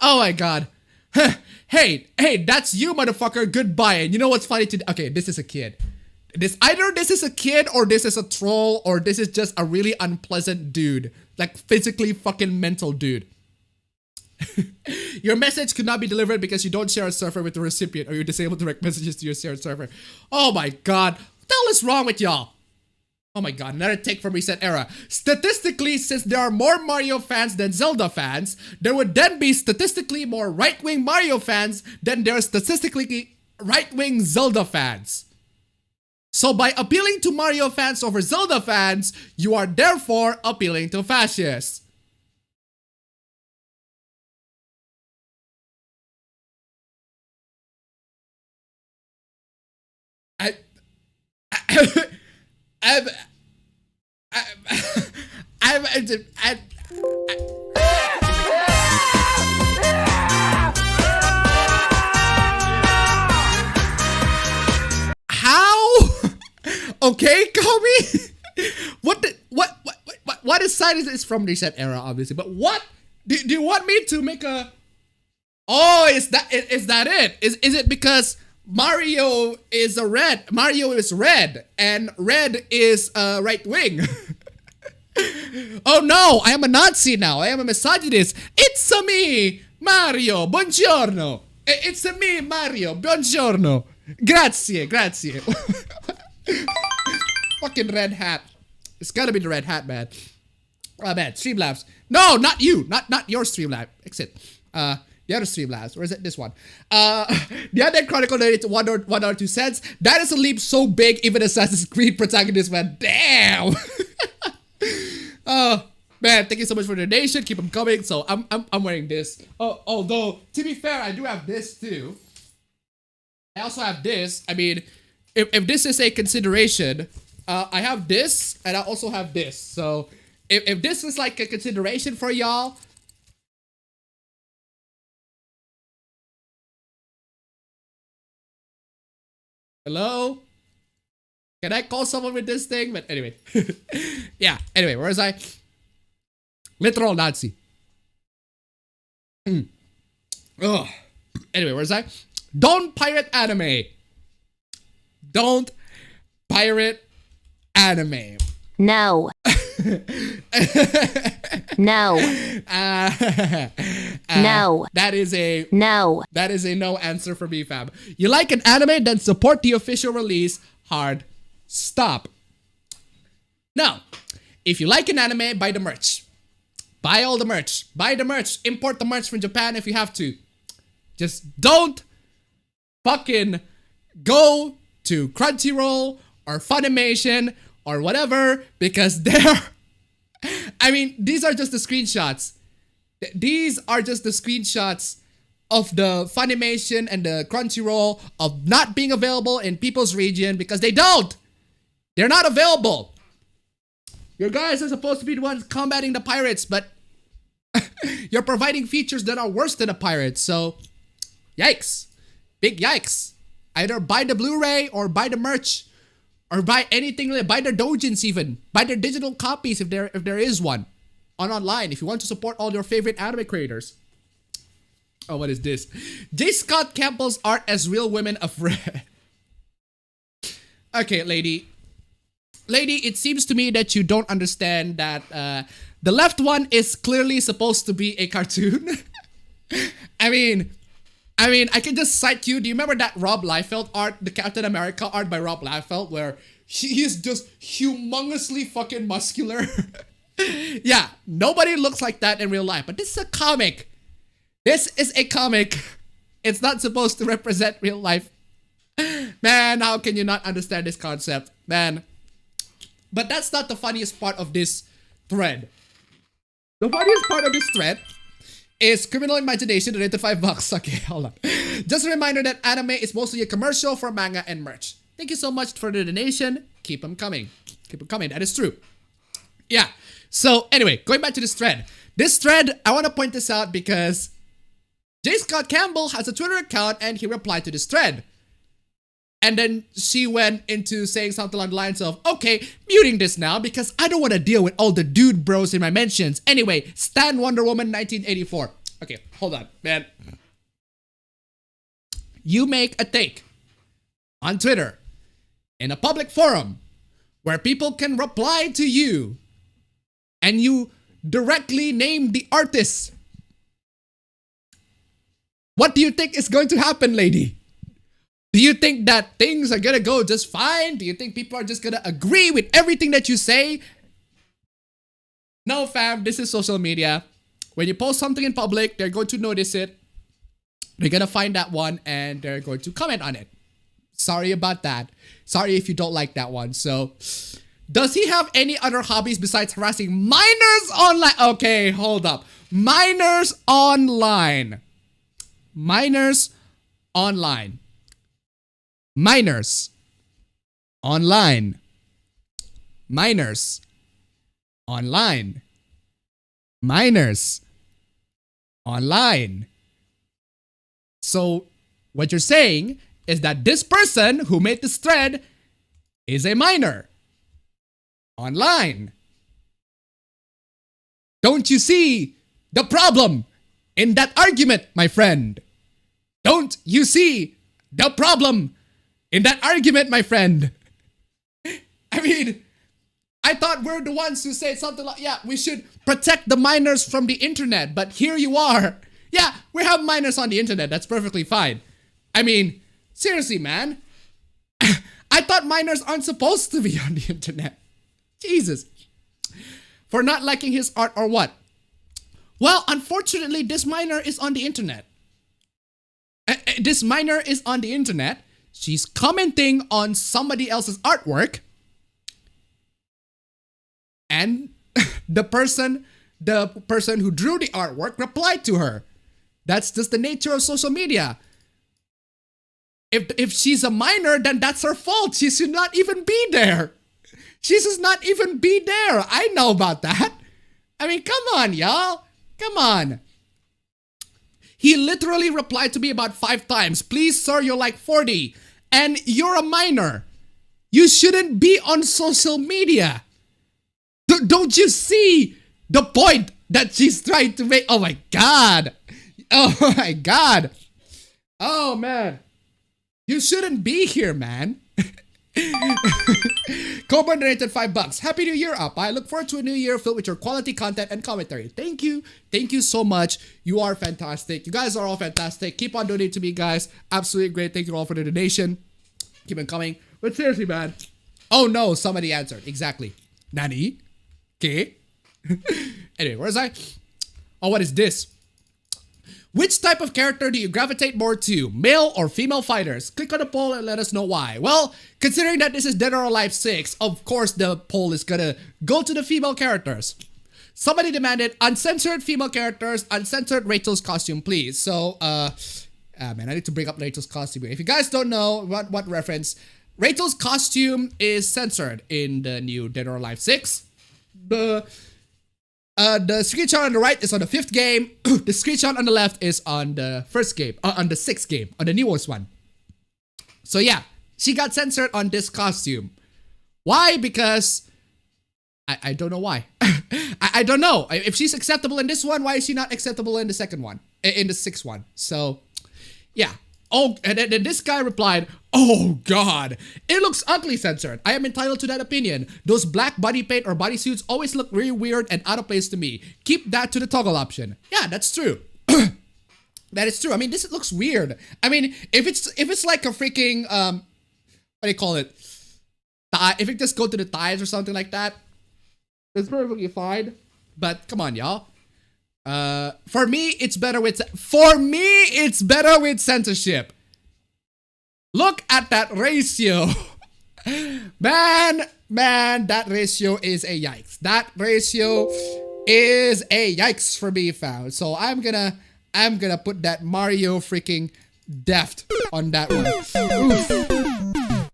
Oh my god. Hey, that's you, motherfucker. Goodbye. And you know what's funny? Okay, this is a kid. Either this is a kid or this is a troll or this is just a really unpleasant dude, like physically fucking mental dude. Your message could not be delivered because you don't share a server with the recipient or you disable direct messages to your shared server. Oh my god. What the hell is wrong with y'all? Oh my god, another take from Reset Era. Statistically, since there are more Mario fans than Zelda fans, there would then be statistically more right-wing Mario fans than there are statistically right-wing Zelda fans. So by appealing to Mario fans over Zelda fans, you are therefore appealing to fascists. How? Okay, Kobe. What side is this from? Reset Era, obviously. But what? Do you want me to make a? Oh, is that it? Is it because Mario is a red? Mario is red, and red is right wing. Oh no, I am a Nazi now. I am a misogynist. It's a me, Mario. Buongiorno. It's a me, Mario. Buongiorno. Grazie. Fucking red hat. It's gotta be the red hat, man. Oh man, Streamlabs. No, not you. Not your Streamlab. Exit. The other Streamlabs. Or is it this one? The other Chronicle donated to $1.02. That is a leap so big, even Assassin's Creed protagonist went, damn. Oh man, thank you so much for the donation. Keep them coming. So I'm wearing this. Although to be fair, I do have this too. I also have this. I mean, if this is a consideration, I have this and I also have this. So if this is like a consideration for y'all. Hello? Can I call someone with this thing? But anyway. Yeah, anyway, where was I? Literal Nazi. Ugh. Anyway, where was I? Don't pirate anime. Don't pirate anime. No. No. No. That is a No. That is a no answer for me, fam. You like an anime, then support the official release. Hard stop. Now, if you like an anime, buy the merch. Buy all the merch. Buy the merch. Import the merch from Japan if you have to. Just don't fucking go to Crunchyroll or Funimation or whatever, because they're... I mean, these are just the screenshots. These are just the screenshots of the Funimation and the Crunchyroll of not being available in people's region because they don't. They're not available. Your guys are supposed to be the ones combating the pirates, but you're providing features that are worse than the pirates. So, yikes. Big yikes. Either buy the Blu-ray or buy the merch. Or buy anything, buy their doujins even. Buy their digital copies if there is one. Online, if you want to support all your favorite anime creators. Oh, what is this? J. Scott Campbell's art as real women of red. Okay, lady. Lady, it seems to me that you don't understand that the left one is clearly supposed to be a cartoon. I mean, I can just cite you. Do you remember that Rob Liefeld art, the Captain America art by Rob Liefeld, where he is just humongously fucking muscular? Yeah, nobody looks like that in real life, but this is a comic. This is a comic. It's not supposed to represent real life. Man, how can you not understand this concept? Man. But that's not the funniest part of this thread. The funniest part of this thread is Criminal Imagination donated $5. Okay, hold on. Just a reminder that anime is mostly a commercial for manga and merch. Thank you so much for the donation. Keep them coming. Keep them coming. That is true. Yeah. So anyway, going back to this thread. This thread, I want to point this out because J. Scott Campbell has a Twitter account and he replied to this thread. And then she went into saying something along the lines of, okay, muting this now because I don't want to deal with all the dude bros in my mentions. Anyway, Stan Wonder Woman 1984. Okay, hold on, man. You make a take on Twitter in a public forum where people can reply to you and you directly name the artist. What do you think is going to happen, lady? Do you think that things are gonna go just fine? Do you think people are just gonna agree with everything that you say? No, fam, this is social media. When you post something in public, they're going to notice it. They're gonna find that one and they're going to comment on it. Sorry about that. Sorry if you don't like that one. So, does he have any other hobbies besides harassing minors online? Okay, hold up. Minors online. Minors online. Minors online. Minors online. Minors online. So what you're saying is that this person who made this thread is a minor online. Don't you see the problem in that argument, my friend? Don't you see the problem in that argument, my friend? I mean, I thought we're the ones who say something like, yeah, we should protect the minors from the internet, but here you are. Yeah, we have minors on the internet, that's perfectly fine. I mean, seriously, man. I thought minors aren't supposed to be on the internet. Jesus. For not liking his art or what? Well, unfortunately, this minor is on the internet. This minor is on the internet. She's commenting on somebody else's artwork. And the person who drew the artwork replied to her. That's just the nature of social media. If she's a minor, then that's her fault. She should not even be there. She should not even be there. I know about that. I mean, come on, y'all. Come on. He literally replied to me about 5 times. Please, sir, you're like 40. And you're a minor. You shouldn't be on social media. Don't you see the point that she's trying to make? Oh my God. Oh my God. Oh man. You shouldn't be here, man. Coburn donated $5. Happy New Year, up. I look forward to a new year filled with your quality content and commentary. Thank you. Thank you so much. You are fantastic. You guys are all fantastic. Keep on donating to me, guys. Absolutely great. Thank you all for the donation. Keep it coming. But seriously, man. Oh no, somebody answered. Exactly. Nani? Okay. Anyway, where was I? Oh, what is this? Which type of character do you gravitate more to? Male or female fighters? Click on the poll and let us know why. Well, considering that this is Dead or Alive 6, of course the poll is gonna go to the female characters. Somebody demanded uncensored female characters, uncensored Rachel's costume, please. So, man, I need to bring up Rachel's costume. If you guys don't know what reference, Rachel's costume is censored in the new Dead or Alive 6. the screenshot on the right is on the 5th game. The screenshot on the left is on the 1st game, on the 6th game, on the newest one. So yeah, she got censored on this costume. Why? Because I don't know why. I don't know. If she's acceptable in this one, why is she not acceptable in the second one? In the 6th one. So yeah. Oh, and then this guy replied, "Oh God, it looks ugly censored. I am entitled to that opinion. Those black body paint or bodysuits always look really weird and out of place to me. Keep that to the toggle option." Yeah, that's true. That is true. I mean, this looks weird. I mean, if it's like a freaking what do you call it? If it just go to the thighs or something like that, it's perfectly fine. But come on, y'all. For me, it's better with censorship. Look at that ratio. man, that ratio is a yikes. That ratio is a yikes for me, fam. So I'm gonna put that Mario freaking deft on that one. Oof.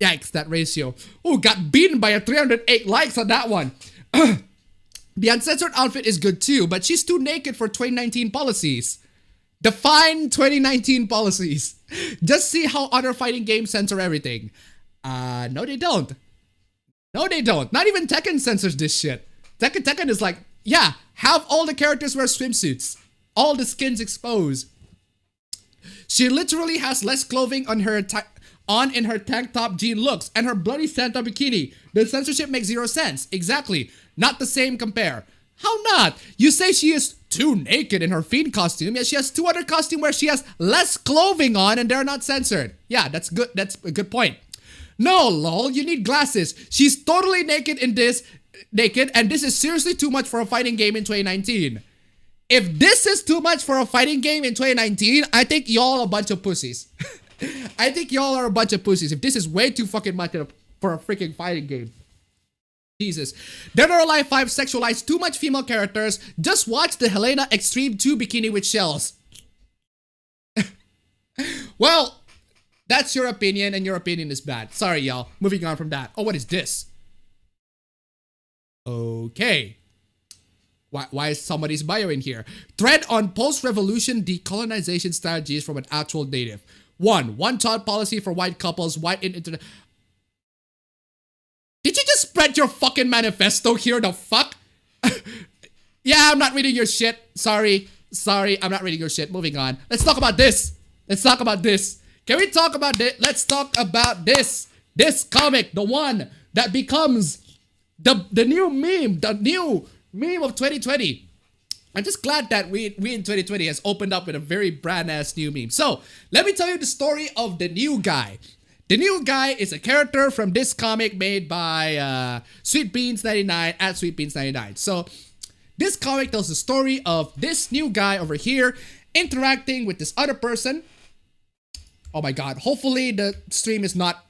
Yikes, that ratio. Oh, got beaten by a 308 likes on that one. The uncensored outfit is good too, but she's too naked for 2019 policies. Define 2019 policies. Just see how other fighting games censor everything. No they don't. No they don't. Not even Tekken censors this shit. Tekken is like, yeah, have all the characters wear swimsuits. All the skins exposed. She literally has less clothing on her in her tank top jean looks and her bloody Santa bikini. The censorship makes 0 sense. Exactly. Not the same compare. How not? You say she is too naked in her fiend costume, yet she has 2 other costumes where she has less clothing on and they're not censored. Yeah, that's good. That's a good point. No, lol, you need glasses. She's totally naked in this, and this is seriously too much for a fighting game in 2019. If this is too much for a fighting game in 2019, I think y'all a bunch of pussies. I think y'all are a bunch of pussies if this is way too fucking much for a freaking fighting game. Jesus. Dead or Alive 5 sexualized too much female characters. Just watch the Helena Extreme 2 bikini with shells. Well, that's your opinion, and your opinion is bad. Sorry, y'all. Moving on from that. Oh, what is this? Okay. Why is somebody's bio in here? Thread on post-revolution decolonization strategies from an actual native. 1. One-child policy for white couples. White in internet. Did you just spread your fucking manifesto here? The fuck? Yeah, I'm not reading your shit. Sorry, I'm not reading your shit. Moving on. Let's talk about this. Can we talk about this? Let's talk about this. This comic, the one that becomes the new meme, of 2020. I'm just glad that we in 2020 has opened up with a very brand ass new meme. So let me tell you the story of the new guy. The new guy is a character from this comic made by SweetBeans99 at SweetBeans99. So this comic tells the story of this new guy over here interacting with this other person. Oh my god, hopefully the stream is not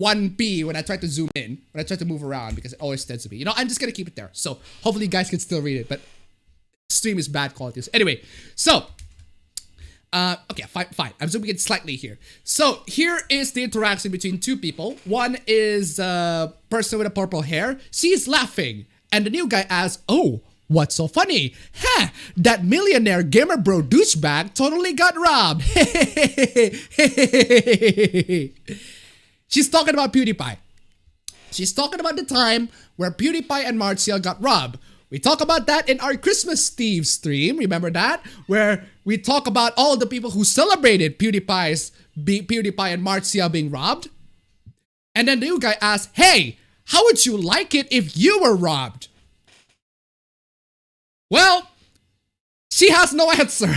1p when I try to zoom in, when I try to move around, because it always tends to be. You know, I'm just gonna keep it there. So hopefully you guys can still read it, but stream is bad quality. Anyway, so okay, fine. I'm zooming in slightly here. So here is the interaction between 2 people. One is a person with a purple hair. She's laughing, and the new guy asks, "Oh, what's so funny? Ha! That millionaire gamer bro douchebag totally got robbed." She's talking about PewDiePie. She's talking about the time where PewDiePie and Martial got robbed. We talk about that in our Christmas Steve stream. Remember that? Where we talk about all the people who celebrated PewDiePie and Martial being robbed. And then the new guy asks, "Hey, how would you like it if you were robbed?" Well, she has no answer.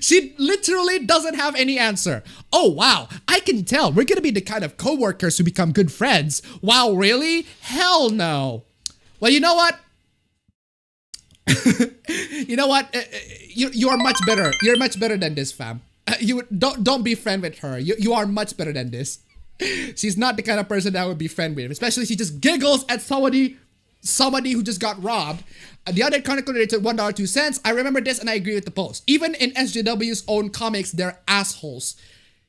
She literally doesn't have any answer. Oh, wow. I can tell. We're gonna be the kind of co-workers who become good friends. Wow, really? Hell no. Well, you know what? You know what? You are much better. You're much better than this, fam. Don't be friend with her. You are much better than this. She's not the kind of person that I would be friend with. Especially she just giggles at somebody who just got robbed. The other Chronicle donated $1.02. I remember this and I agree with the post. Even in SJW's own comics, they're assholes.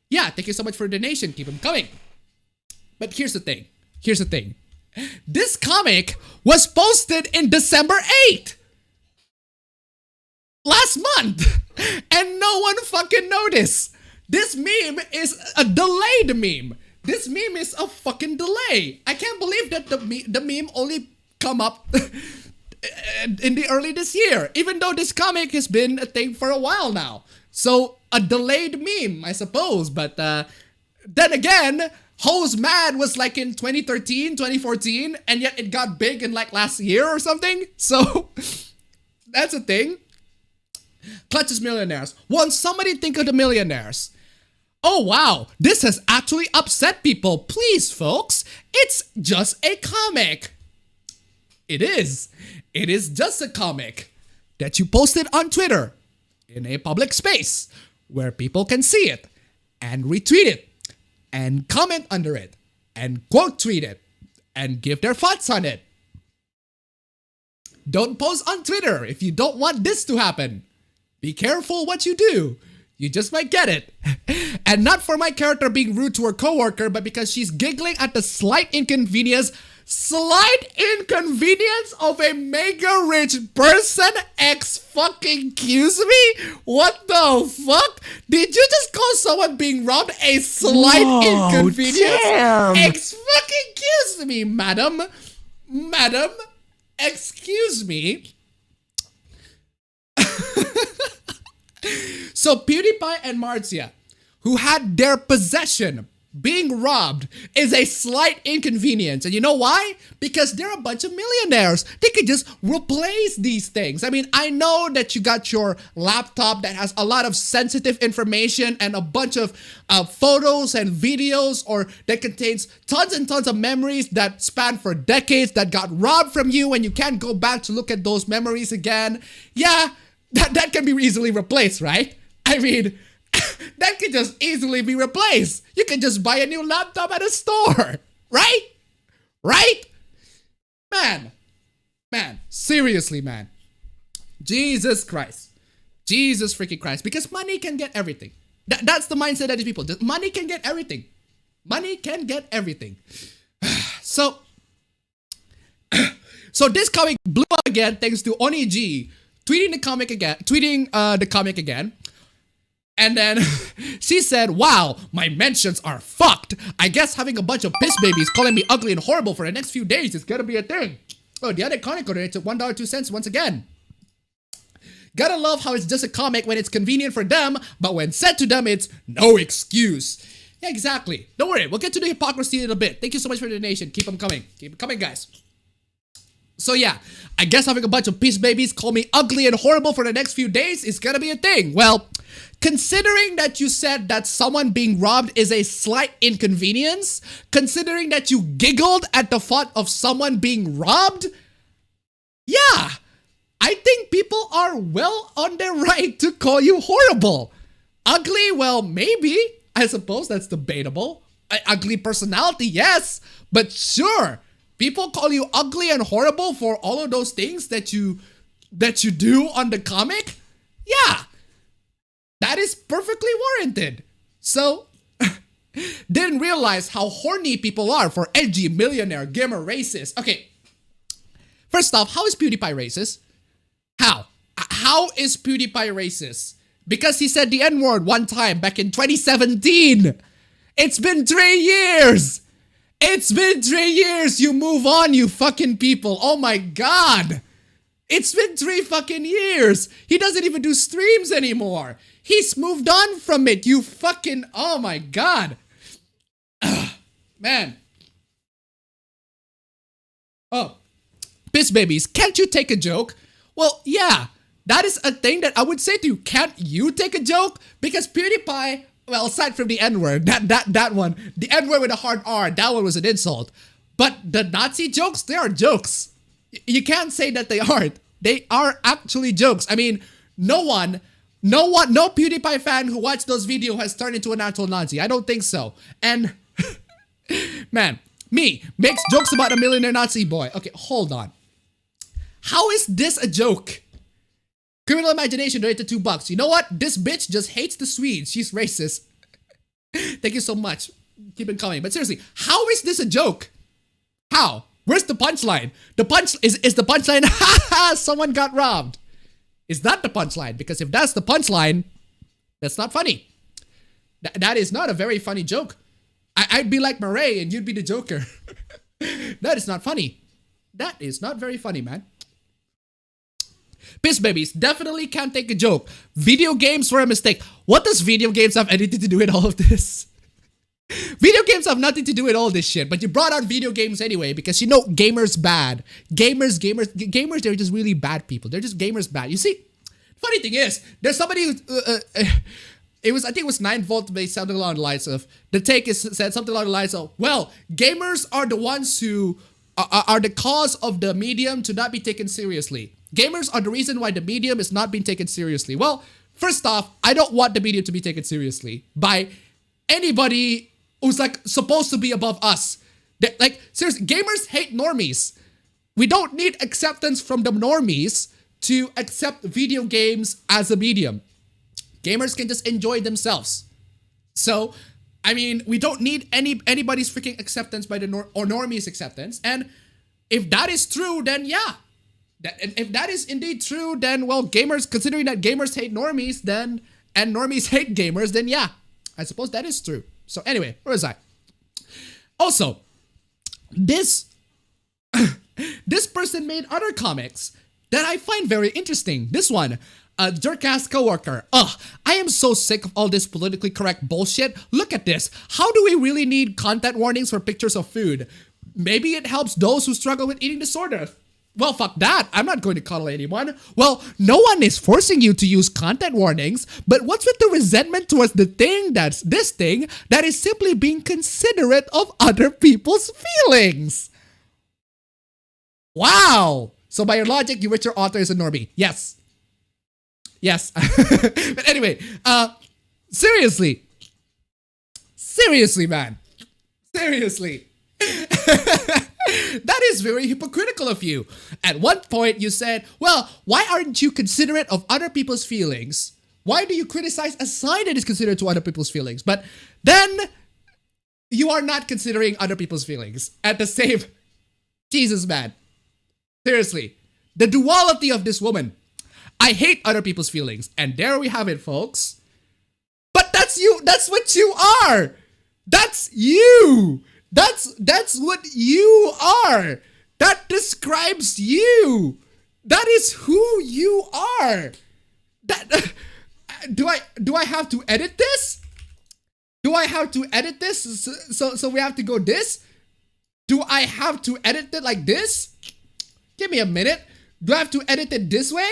Yeah, thank you so much for the donation. Keep them coming. But here's the thing. This comic was posted in December 8th. Last month. And no one fucking noticed. This meme is a delayed meme. This meme is a fucking delay. I can't believe that the meme only come up in the early this year, even though this comic has been a thing for a while now. So a delayed meme, I suppose. But then again, Ho's Mad was like in 2013, 2014, and yet it got big in like last year or something. So that's a thing. Clutches millionaires. Won't somebody think of the millionaires? Oh wow, this has actually upset people. Please, folks, it's just a comic. It is. It is just a comic that you posted on Twitter in a public space where people can see it and retweet it and comment under it and quote tweet it and give their thoughts on it. Don't post on Twitter if you don't want this to happen. Be careful what you do. You just might get it. And not for my character being rude to her coworker, but because she's giggling at the slight inconvenience of a mega rich person. Excuse me? What the fuck? Did you just call someone being robbed a slight inconvenience? Damn. Excuse me, madam. Madam, excuse me. So PewDiePie and Marzia, who had their possession being robbed, is a slight inconvenience. And you know why? Because they're a bunch of millionaires. They could just replace these things. I mean, I know that you got your laptop that has a lot of sensitive information and a bunch of photos and videos, or that contains tons and tons of memories that span for decades that got robbed from you and you can't go back to look at those memories again. Yeah, that can be easily replaced, right? I mean, that can just easily be replaced. You can just buy a new laptop at a store, right? Right? Man, seriously, man. Jesus Christ. Jesus freaking Christ. Because money can get everything. That's the mindset of these people. Money can get everything. Money can get everything. So this comic blew up again thanks to Oniji tweeting the comic again. And then she said, wow, my mentions are fucked. I guess having a bunch of piss babies calling me ugly and horrible for the next few days is gonna be a thing. Oh, the other comic donated $1.02 once again. Gotta love how it's just a comic when it's convenient for them, but when said to them, it's no excuse. Yeah, exactly. Don't worry, we'll get to the hypocrisy in a bit. Thank you so much for the donation. Keep them coming. Keep them coming, guys. So yeah, I guess having a bunch of piss babies call me ugly and horrible for the next few days is gonna be a thing. Well, considering that you said that someone being robbed is a slight inconvenience, considering that you giggled at the thought of someone being robbed, yeah, I think people are well on their right to call you horrible. Ugly, well, maybe. I suppose that's debatable. Ugly personality, yes, but sure. People call you ugly and horrible for all of those things that you do on the comic? Yeah. That is perfectly warranted. So, didn't realize how horny people are for edgy, millionaire, gamer, racist. Okay, first off, how is PewDiePie racist? How? How is PewDiePie racist? Because he said the N-word one time back in 2017. It's been 3 years. It's been 3 years. You move on, you fucking people. Oh my god. It's been 3 fucking years. He doesn't even do streams anymore. He's moved on from it. You fucking... Oh my god. Man. Oh. Piss babies. Can't you take a joke? Well, yeah. That is a thing that I would say to you. Can't you take a joke? Because PewDiePie... Well, aside from the N-word, that one, the N-word with a hard R, that one was an insult. But the Nazi jokes, they are jokes. You can't say that they aren't. They are actually jokes. I mean, no PewDiePie fan who watched those videos has turned into an actual Nazi. I don't think so. And, man, me makes jokes about a millionaire Nazi boy. Okay, hold on. How is this a joke? Criminal Imagination donated $2. You know what? This bitch just hates the Swedes. She's racist. Thank you so much. Keep it coming. But seriously, how is this a joke? How? Where's the punchline? The punch is the punchline, haha, someone got robbed. Is that the punchline? Because if that's the punchline, that's not funny. That is not a very funny joke. I'd be like Murray and you'd be the Joker. That is not funny. That is not very funny, man. Piss babies definitely can't take a joke. Video games were a mistake. What does video games have anything to do with all of this? Video games have nothing to do with all this shit, but you brought out video games anyway because you know gamers bad. Gamers, they're just really bad people. They're just gamers bad. You see, funny thing is, there's somebody who, I think it was 9volt based something along the lines of, the take is said something along the lines of, well, gamers are the ones who are the cause of the medium to not be taken seriously. Gamers are the reason why the medium is not being taken seriously. Well, first off, I don't want the medium to be taken seriously by anybody who's like supposed to be above us. Like, seriously, gamers hate normies. We don't need acceptance from the normies to accept video games as a medium. Gamers can just enjoy themselves. So, I mean, we don't need anybody's freaking acceptance by the normies acceptance. And if that is true, then yeah. If that is indeed true, then, well, gamers, considering that gamers hate normies, then, and normies hate gamers, then yeah. I suppose that is true. So anyway, where was I? Also, this person made other comics that I find very interesting. This one, Jerkass coworker. Ugh, I am so sick of all this politically correct bullshit. Look at this. How do we really need content warnings for pictures of food? Maybe it helps those who struggle with eating disorders. Well, fuck that. I'm not going to cuddle anyone. Well, no one is forcing you to use content warnings, but what's with the resentment towards this thing that is simply being considerate of other people's feelings? Wow. So by your logic, you wish your author is a normie. Yes. Yes. But anyway, seriously, man. Seriously. That is very hypocritical of you. At one point you said, well, why aren't you considerate of other people's feelings? Why do you criticize a sign that is considerate to other people's feelings? But then you are not considering other people's feelings at the same... Jesus, man. Seriously. The duality of this woman. I hate other people's feelings. And there we have it, folks. But that's you. That's what you are. That's you. That's what you are. That describes you. That is who you are. That do I have to edit this? Do I have to edit this? So we have to go this? Do I have to edit it like this? Give me a minute. Do I have to edit it this way?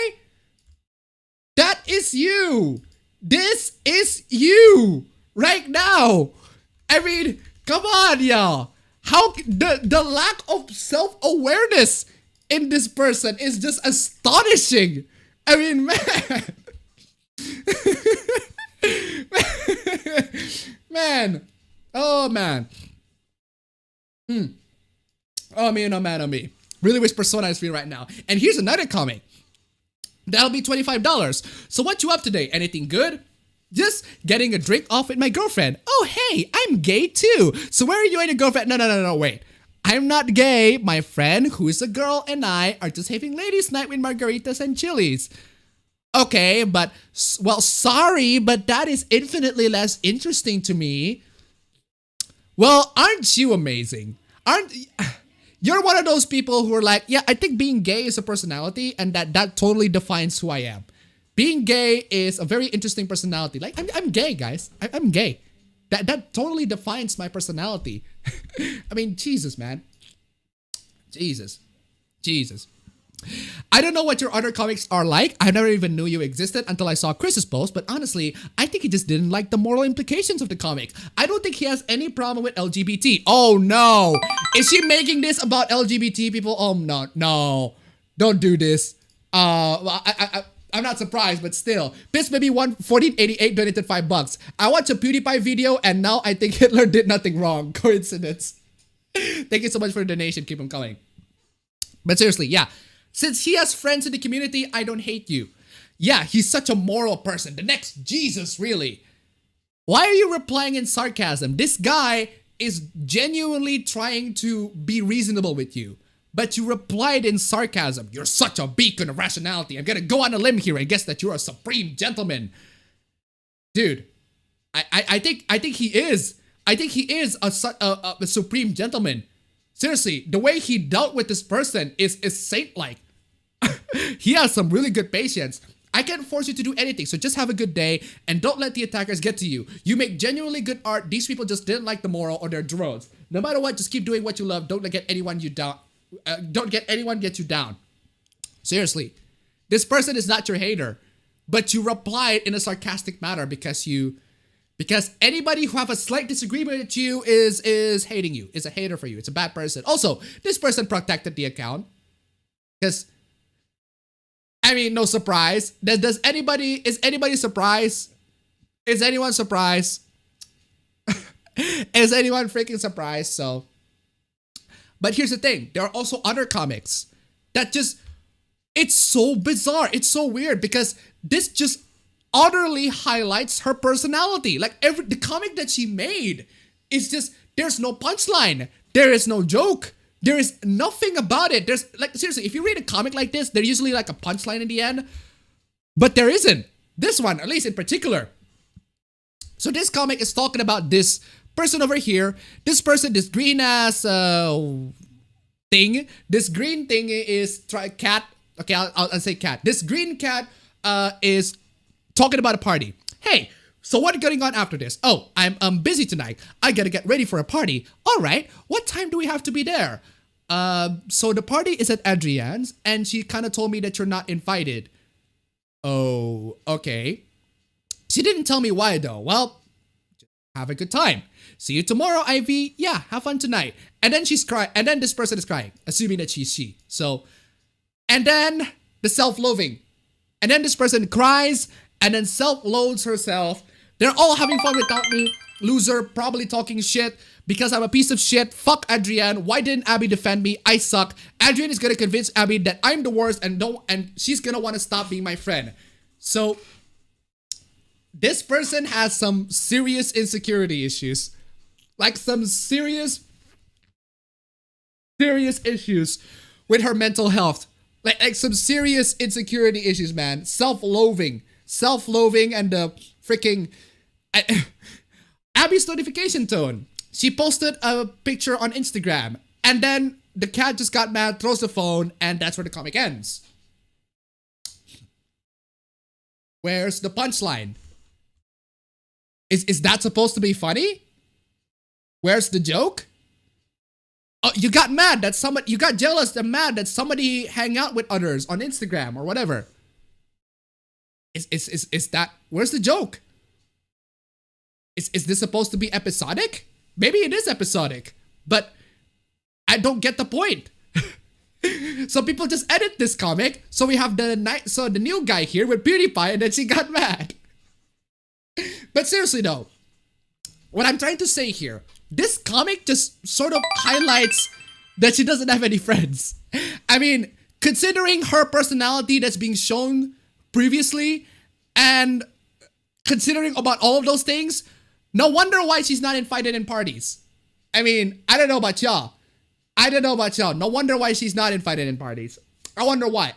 That is you. This is you right now. I mean, come on, y'all. How the lack of self-awareness in this person is just astonishing. I mean, man. Man. Oh, man. Oh, me, oh, man, oh, me. Really wish Persona is free right now. And here's another comic. That'll be $25. So what you up today? Anything good? Just getting a drink off with my girlfriend. Oh, hey, I'm gay too. So where are you and your girlfriend? No, wait. I'm not gay. My friend, who is a girl, and I are just having ladies' night with margaritas and chilies. Okay, but, well, sorry, but that is infinitely less interesting to me. Well, aren't you amazing? You're one of those people who are like, yeah, I think being gay is a personality, and that totally defines who I am. Being gay is a very interesting personality. Like, I'm gay, guys. I'm gay. That totally defines my personality. I mean, Jesus, man. Jesus. I don't know what your other comics are like. I never even knew you existed until I saw Chris's post, but honestly, I think he just didn't like the moral implications of the comic. I don't think he has any problem with LGBT. Oh, no. Is she making this about LGBT people? Oh, no. Don't do this. Well, I'm not surprised, but still. Piss Baby 1488 donated $5. I watched a PewDiePie video and now I think Hitler did nothing wrong. Coincidence. Thank you so much for the donation. Keep them coming. But seriously, yeah. Since he has friends in the community, I don't hate you. Yeah, he's such a moral person. The next Jesus, really. Why are you replying in sarcasm? This guy is genuinely trying to be reasonable with you. but you replied in sarcasm. You're such a beacon of rationality. I'm gonna go on a limb here and guess that you're a supreme gentleman. Dude, I think he is. I think he is a supreme gentleman. Seriously, the way he dealt with this person is saint-like. He has some really good patience. I can't force you to do anything, so just have a good day and don't let the attackers get to you. You make genuinely good art. These people just didn't like the moral or they're drones. No matter what, just keep doing what you love. Don't get anyone you down. Don't get anyone get you down. Seriously, this person is not your hater, but you replied in a sarcastic manner because anybody who have a slight disagreement with you is hating you. Is a hater for you. It's a bad person. Also, this person protected the account because. I mean, no surprise. Is anybody surprised? Is anyone surprised? Is anyone freaking surprised? So, but here's the thing. There are also other comics that just, it's so bizarre. It's so weird because this just utterly highlights her personality. Like the comic that she made is just, there's no punchline. There is no joke. There is nothing about it. There's like, seriously, if you read a comic like this, there's usually like a punchline in the end, but there isn't. This one, at least in particular. So this comic is talking about this person over here. This person, this green ass thing. This green thing is cat. Okay, I'll say cat. This green cat is talking about a party. Hey, so what's going on after this? Oh, I'm busy tonight. I gotta get ready for a party. All right, what time do we have to be there? So the party is at Adrian's, and she kind of told me that you're not invited. Oh, okay. She didn't tell me why though. Well, have a good time. See you tomorrow, Ivy. Yeah, have fun tonight. And then she's crying, and then this person is crying, assuming that she's she. So, and then the self-loathing. And then this person cries, and then self-loathes herself. They're all having fun without me. Loser, probably talking shit because I'm a piece of shit. Fuck Adrienne. Why didn't Abby defend me? I suck. Adrienne is gonna convince Abby that I'm the worst and she's gonna want to stop being my friend. So this person has some serious insecurity issues. Like some serious issues with her mental health. Like some serious insecurity issues, man. Self-loathing and the freaking Abby's notification tone. She posted a picture on Instagram, and then the cat just got mad, throws the phone, and that's where the comic ends. Where's the punchline? Is that supposed to be funny? Where's the joke? Oh, you got mad that you got jealous and mad that somebody hang out with others on Instagram or whatever. Is that, where's the joke? Is this supposed to be episodic? Maybe it is episodic, but I don't get the point. So people just edit this comic, so we have the new guy here with PewDiePie, and then she got mad. But seriously though, what I'm trying to say here, this comic just sort of highlights that she doesn't have any friends. I mean, considering her personality that's being shown previously, and considering about all of those things, no wonder why she's not invited in parties. I mean, I don't know about y'all. No wonder why she's not invited in parties. I wonder why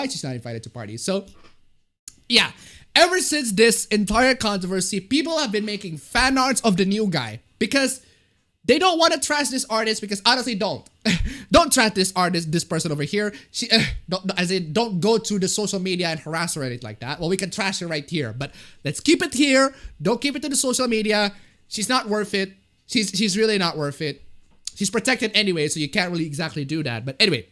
she's not invited to parties. So, yeah. Ever since this entire controversy, people have been making fan arts of the new guy because they don't want to trash this artist, because honestly, don't trash this artist, this person over here. She, don't go to the social media and harass her or anything like that. Well, we can trash her right here, but let's keep it here. Don't keep it to the social media. She's not worth it. She's really not worth it. She's protected anyway, so you can't really exactly do that. But anyway,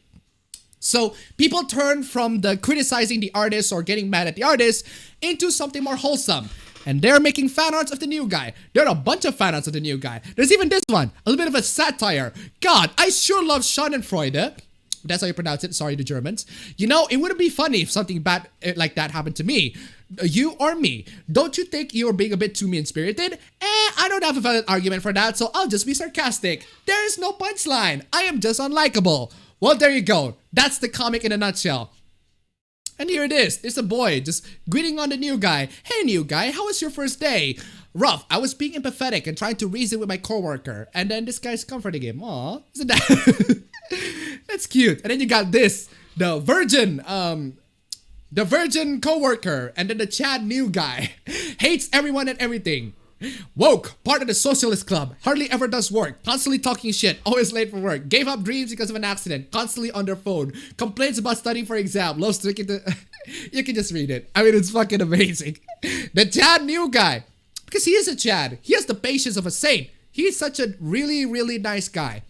so people turn from the criticizing the artist or getting mad at the artist into something more wholesome. And they're making fan arts of the new guy. There are a bunch of fan arts of the new guy. There's even this one, a little bit of a satire. God, I sure love Schadenfreude. That's how you pronounce it. Sorry, the Germans. You know, it wouldn't be funny if something bad like that happened to me. You or me. Don't you think you're being a bit too mean-spirited? I don't have a valid argument for that, so I'll just be sarcastic. There is no punchline. I am just unlikable. Well, there you go. That's the comic in a nutshell. And here it is. There's a boy just greeting on the new guy. Hey, new guy, how was your first day? Rough. I was being empathetic and trying to reason with my coworker. And then this guy's comforting him. Aw, isn't that... That's cute. And then you got this, the virgin coworker, and then the Chad new guy. Hates everyone and everything. Woke, part of the socialist club, hardly ever does work, constantly talking shit, always late for work, gave up dreams because of an accident, constantly on their phone, complains about studying for exam, loves drinking to... You can just read it. I mean, it's fucking amazing. The Chad new guy, because he is a Chad. He has the patience of a saint. He's such a really, really nice guy.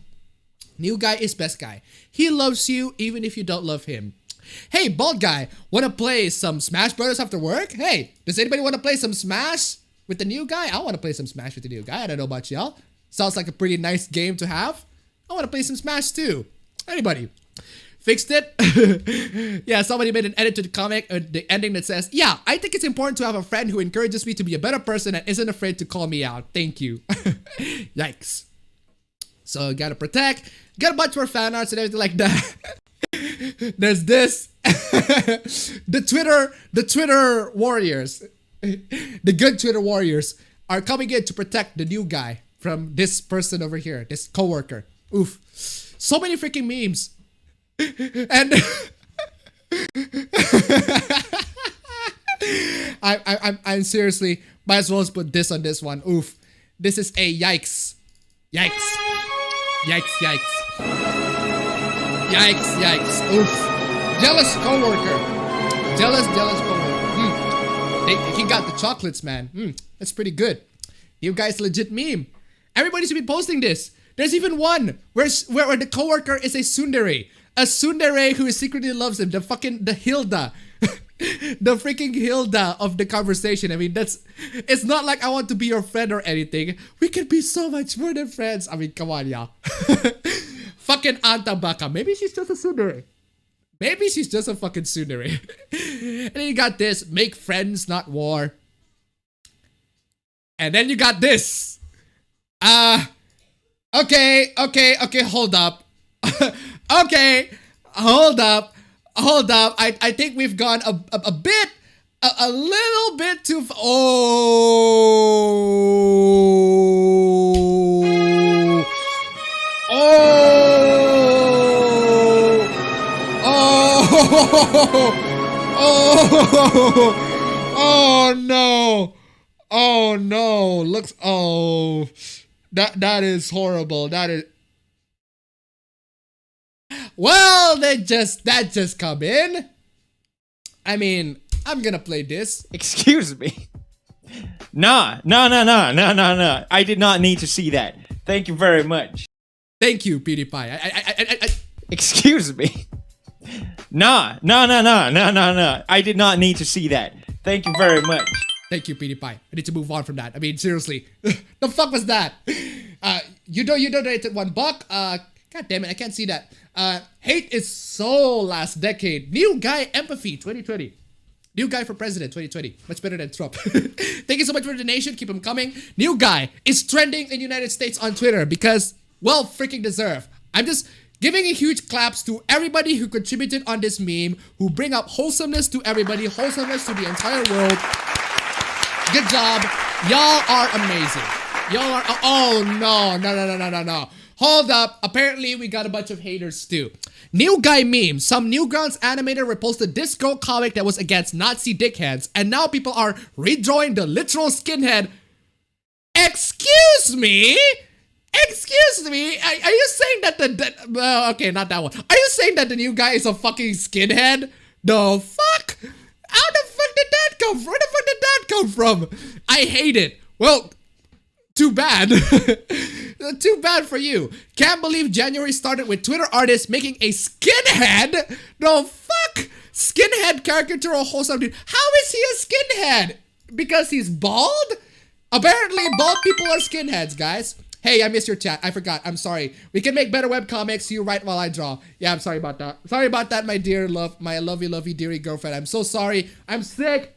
New guy is best guy. He loves you even if you don't love him. Hey, bald guy, wanna play some Smash Brothers after work? Hey, does anybody wanna play some Smash with the new guy? I wanna play some Smash with the new guy. I don't know about y'all. Sounds like a pretty nice game to have. I wanna play some Smash too. Anybody? Fixed it? Yeah, somebody made an edit to the comic, the ending that says, yeah, I think it's important to have a friend who encourages me to be a better person and isn't afraid to call me out. Thank you. Yikes. So, gotta protect. Got a bunch more fan arts and everything like that. There's this. The Twitter warriors. The good Twitter warriors are coming in to protect the new guy from this person over here, this coworker. Oof. So many freaking memes. And I'm seriously might as well put this on this one. Oof. This is a yikes. Yikes. Yikes, yikes. Yikes, yikes. Oof. Jealous coworker. Jealous coworker. He got the chocolates, man. That's pretty good. You guys legit meme. Everybody should be posting this. There's even one where the coworker is a tsundere. A tsundere who secretly loves him. The Hilda. The freaking Hilda of the conversation. I mean, it's not like I want to be your friend or anything. We could be so much more than friends. I mean, come on, y'all. Fucking Anta Baka. Maybe she's just a tsundere. Maybe she's just a fucking tsundere. And then you got this. Make friends, not war. And then you got this. Okay, hold up. Okay, hold up. I think we've gone a little bit too far. Oh no. Looks, that is horrible. That is. Well, that just come in. I mean, I'm gonna play this. Excuse me. No. I did not need to see that. Thank you very much. Thank you, PewDiePie. I Excuse me. No. I did not need to see that. Thank you very much. Thank you, PewDiePie. I need to move on from that. I mean, seriously. The fuck was that? You donated $1. God damn it, I can't see that. Hate is so last decade. New guy empathy 2020. New guy for president 2020. Much better than Trump. Thank you so much for the donation. Keep them coming. New guy is trending in the United States on Twitter because, well, freaking deserve. I'm just giving a huge claps to everybody who contributed on this meme, who bring up wholesomeness to everybody, wholesomeness to the entire world. Good job. Y'all are amazing. Y'all are, oh no. Hold up. Apparently, we got a bunch of haters too. New guy meme. Some Newgrounds animator reposted this girl comic that was against Nazi dickheads, and now people are redrawing the literal skinhead. Excuse me? Excuse me? Are you saying that okay, not that one. Are you saying that the new guy is a fucking skinhead? The fuck? How the fuck did that come from? Where the fuck did that come from? I hate it. Well, too bad. Too bad for you. Can't believe January started with Twitter artists making a skinhead. The fuck? Skinhead caricature or wholesome dude. How is he a skinhead? Because he's bald? Apparently, bald people are skinheads, guys. Hey, I missed your chat. I forgot. I'm sorry. We can make better webcomics. You write while I draw. Yeah, I'm sorry about that. Sorry about that, my dear love. My lovey, dearie girlfriend. I'm so sorry. I'm sick.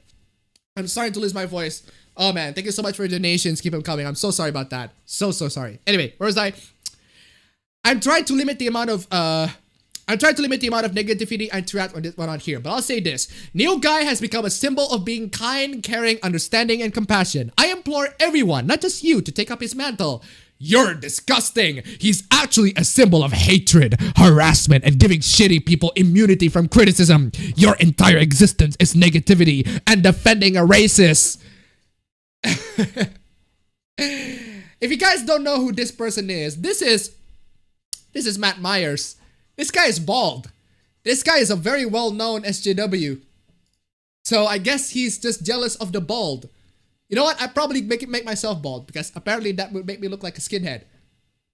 I'm starting to lose my voice. Oh, man. Thank you so much for your donations. Keep them coming. I'm so sorry about that. So sorry. Anyway, where was I? I'm trying to limit the amount of negativity I interact on this one on here, but I'll say this. New guy has become a symbol of being kind, caring, understanding, and compassion. I implore everyone, not just you, to take up his mantle. You're disgusting. He's actually a symbol of hatred, harassment, and giving shitty people immunity from criticism. Your entire existence is negativity and defending a racist. If you guys don't know who this person is, this is Matt Myers. This guy is bald. This guy is a very well-known SJW. So I guess he's just jealous of the bald. You know what? I probably make myself bald because apparently that would make me look like a skinhead.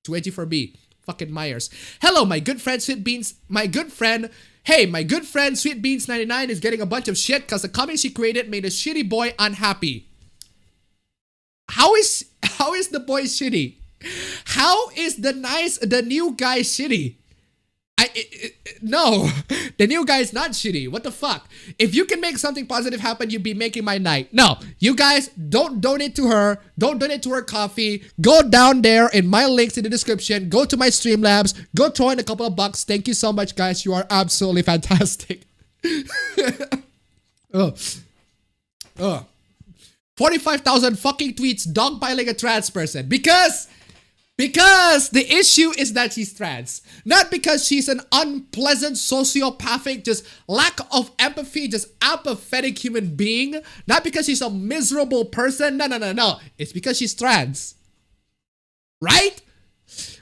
Too edgy for me. Fucking Myers. Hello, my good friend Sweet Beans. My good friend Sweet Beans 99 is getting a bunch of shit because the comment she created made a shitty boy unhappy. How is the boy shitty? How is the new guy shitty? No, the new guy is not shitty. What the fuck? If you can make something positive happen, you'd be making my night. No, you guys don't donate to her. Don't donate to her coffee. Go down there in my links in the description. Go to my Streamlabs. Go throw in a couple of bucks. Thank you so much, guys. You are absolutely fantastic. 45,000 fucking tweets dogpiling a trans person because the issue is that she's trans, not because she's an unpleasant sociopathic, just lack of empathy, just apathetic human being, not because she's a miserable person. No, it's because she's trans, right?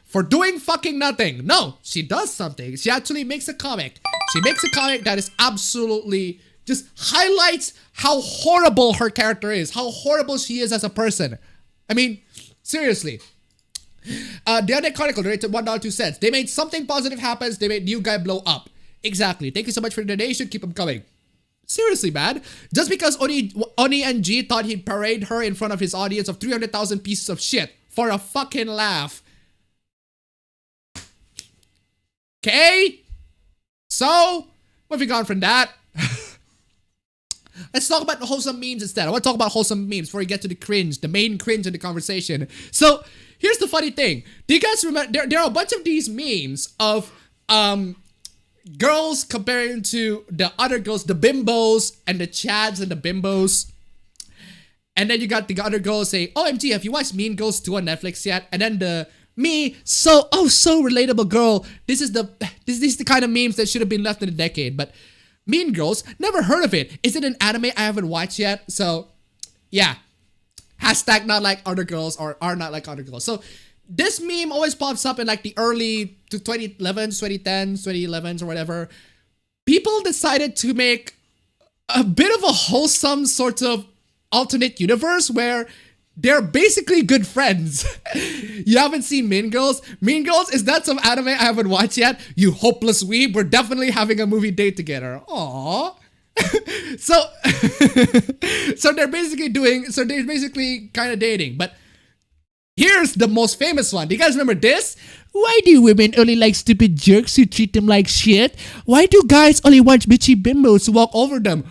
For doing fucking nothing. No, she does something. She actually makes a comic. She makes a comic that is absolutely just highlights how horrible her character is, how horrible she is as a person. I mean, seriously. The other Chronicle donated $1.02. They made something positive happens. They made new guy blow up. Exactly. Thank you so much for the donation. Keep them coming. Seriously, man. Just because Oni and G thought he'd parade her in front of his audience of 300,000 pieces of shit for a fucking laugh. Okay? So, where have we gone from that? Let's talk about the wholesome memes instead. I want to talk about wholesome memes before we get to the cringe, the main cringe in the conversation. So, here's the funny thing. Do you guys remember, there are a bunch of these memes of girls comparing to the other girls, the bimbos and the chads and the bimbos. And then you got the other girls saying, OMG, have you watched Mean Girls 2 on Netflix yet? And then the so relatable girl. This is the kind of memes that should have been left in the decade. But Mean Girls, never heard of it. Is it an anime I haven't watched yet? So, yeah. Hashtag not like other girls or are not like other girls. So, this meme always pops up in like the early 2011s, 2010s, 2011s or whatever. People decided to make a bit of a wholesome sort of alternate universe where they're basically good friends. You haven't seen Mean Girls? Mean Girls, is that some anime I haven't watched yet? You hopeless weeb, we're definitely having a movie date together. Aww. So they're basically kind of dating. But here's the most famous one. Do you guys remember this? Why do women only like stupid jerks who treat them like shit? Why do guys only watch bitchy bimbos who walk over them?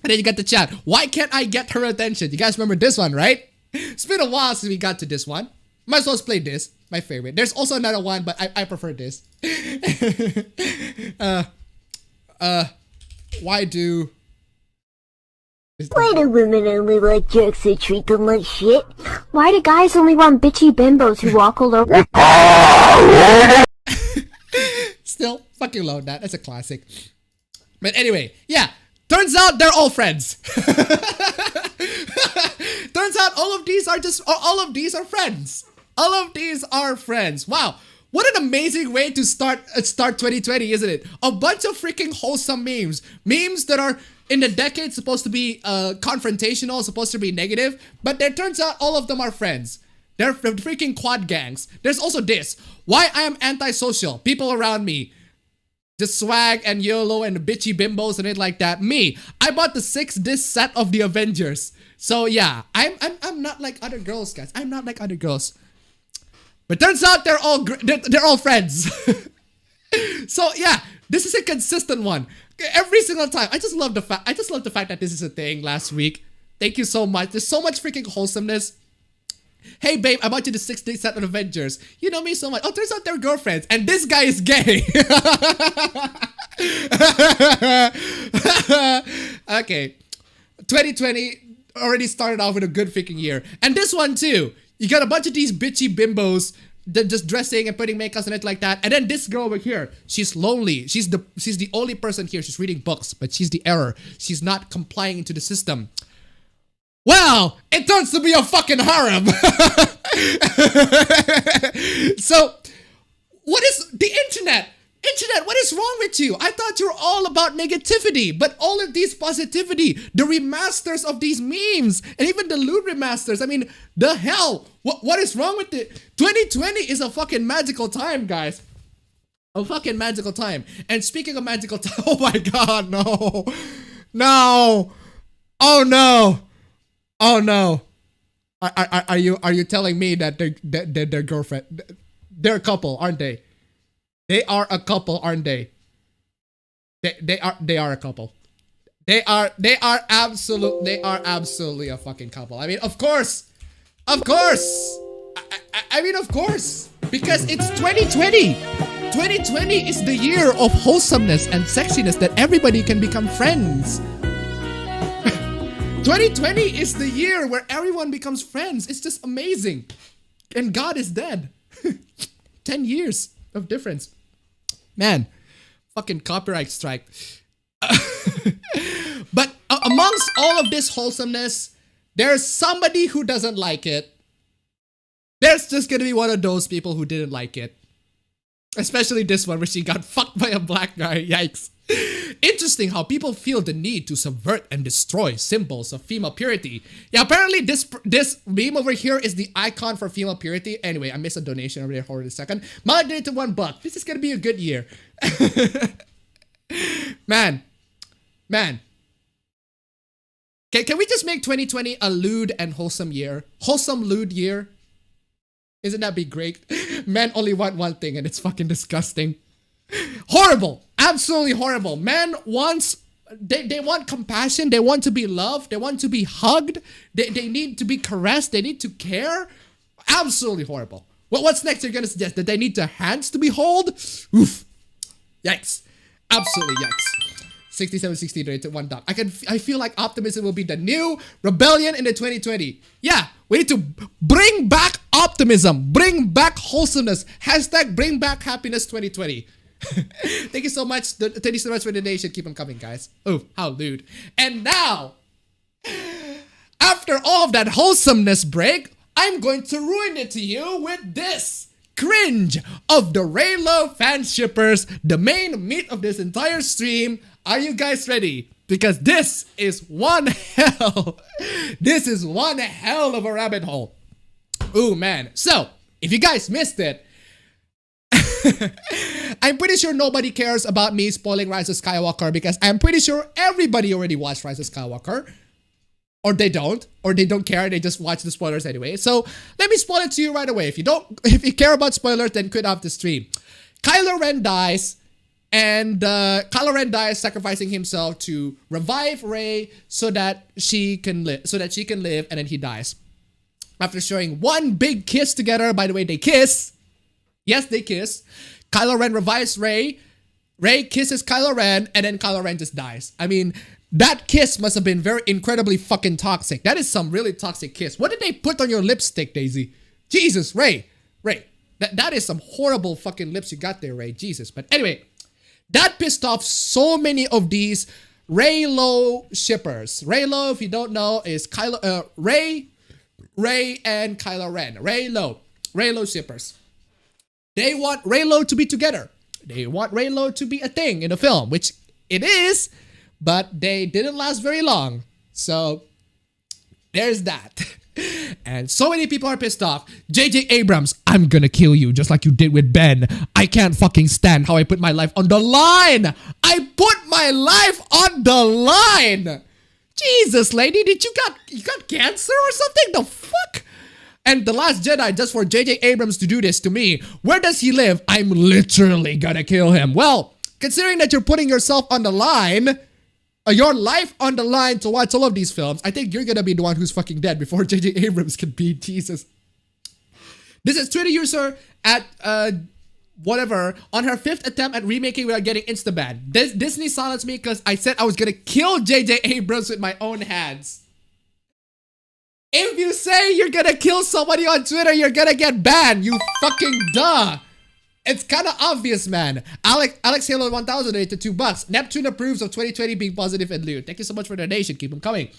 And then you got the chat. Why can't I get her attention? You guys remember this one, right? It's been a while since we got to this one. Might as well play this. My favorite. There's also another one, but I prefer this. Why do women only like jerks who treat them like shit? Why do guys only want bitchy bimbos who walk all over? Still, fucking load that. That's a classic. But anyway, yeah. Turns out they're all friends. Turns out all of these are friends. All of these are friends. Wow. What an amazing way to start 2020, isn't it? A bunch of freaking wholesome memes. Memes that are in the decade supposed to be confrontational, supposed to be negative, but it turns out all of them are friends. They're freaking quad gangs. There's also this. Why I am antisocial. People around me. Just swag and YOLO and bitchy bimbos and it like that. Me, I bought the 6-disc set of the Avengers. So yeah, I'm not like other girls, guys. I'm not like other girls. But turns out they're all friends. So yeah, this is a consistent one. Every single time. I just love the fact that this is a thing last week. Thank you so much. There's so much freaking wholesomeness. Hey babe, I bought you the 6-disc set of Avengers. You know me so much. Oh, turns out they're girlfriends. And this guy is gay. Okay. 2020. already started off with a good freaking year. And this one too. You got a bunch of these bitchy bimbos that just dressing and putting makeup and it like that. And then this girl over here, she's lonely. She's the only person here. She's reading books, but she's the error. She's not complying to the system. Well, it turns to be a fucking harem. So, what is the internet? Internet, what is wrong with you? I thought you were all about negativity, but all of these positivity, the remasters of these memes, and even the lewd remasters. I mean, the hell? What is wrong with it? 2020 is a fucking magical time, guys. A fucking magical time. And speaking of magical time, oh my god, no. No. Oh no. Oh no. Are you telling me that their girlfriend, they're a couple, aren't they? They are a couple, aren't they? They are a couple. They are absolutely a fucking couple. I mean, of course. I mean, of course, because it's 2020. 2020 is the year of wholesomeness and sexiness that everybody can become friends. 2020 is the year where everyone becomes friends. It's just amazing. And God is dead. 10 years of difference. Man, fucking copyright strike. But amongst all of this wholesomeness, there's somebody who doesn't like it. There's just gonna be one of those people who didn't like it. Especially this one where she got fucked by a black guy. Yikes. Interesting how people feel the need to subvert and destroy symbols of female purity. Yeah, apparently this meme over here is the icon for female purity. Anyway, I missed a donation over there. Hold on a second. My donated $1. This is gonna be a good year. Man. Can we just make 2020 a lewd and wholesome year? Wholesome lewd year? Isn't that be great? Men only want one thing and it's fucking disgusting. Horrible. Absolutely horrible. Men wants, they want compassion. They want to be loved. They want to be hugged. They need to be caressed. They need to care. Absolutely horrible. What's next? You're going to suggest that they need their hands to be held? Oof. Yikes. Absolutely yikes. 6760 to $1. I feel like optimism will be the new rebellion in the 2020. Yeah, we need to bring back optimism, bring back wholesomeness. Hashtag bring back happiness 2020. Thank you so much. Thank you so much for the donation. Keep them coming, guys. Oh, how lewd. And now, after all of that wholesomeness break, I'm going to ruin it to you with this. Cringe of the Raylo fan shippers, the main meat of this entire stream. Are you guys ready? Because this is one hell. This is one hell of a rabbit hole. Ooh, man. So, if you guys missed it, I'm pretty sure nobody cares about me spoiling Rise of Skywalker because I'm pretty sure everybody already watched Rise of Skywalker. Or they don't care, they just watch the spoilers anyway. So let me spoil it to you right away. If you care about spoilers, then quit off the stream. Kylo Ren dies, and Kylo Ren dies sacrificing himself to revive Rey so that she can live, and then he dies. After showing one big kiss together, by the way, they kiss. Yes, they kiss. Kylo Ren revives Rey. Rey kisses Kylo Ren, and then Kylo Ren just dies. I mean, that kiss must have been very incredibly fucking toxic. That is some really toxic kiss. What did they put on your lipstick, Daisy? Jesus, Rey. That is some horrible fucking lips you got there, Rey. Jesus. But anyway, that pissed off so many of these Raylo shippers. Raylo, if you don't know, is Rey and Kylo Ren. Raylo shippers. They want Raylo to be together. They want Raylo to be a thing in the film, which it is. But they didn't last very long. So, there's that. And so many people are pissed off. JJ Abrams, I'm gonna kill you just like you did with Ben. I can't fucking stand how I put my life on the line. I put my life on the line. Jesus, lady, you got cancer or something? The fuck? And The Last Jedi, just for JJ Abrams to do this to me. Where does he live? I'm literally gonna kill him. Well, considering that you're putting yourself on the line, your life on the line to watch all of these films, I think you're gonna be the one who's fucking dead before JJ Abrams can beat Jesus. This is Twitter user at whatever on her 5th attempt at remaking without getting insta-banned. Disney silenced me because I said I was gonna kill JJ Abrams with my own hands. If you say you're gonna kill somebody on Twitter, you're gonna get banned. You fucking duh. It's kind of obvious, man. Alex Halo 1000 donated $2. Neptune approves of 2020 being positive and lewd. Thank you so much for the donation. Keep them coming.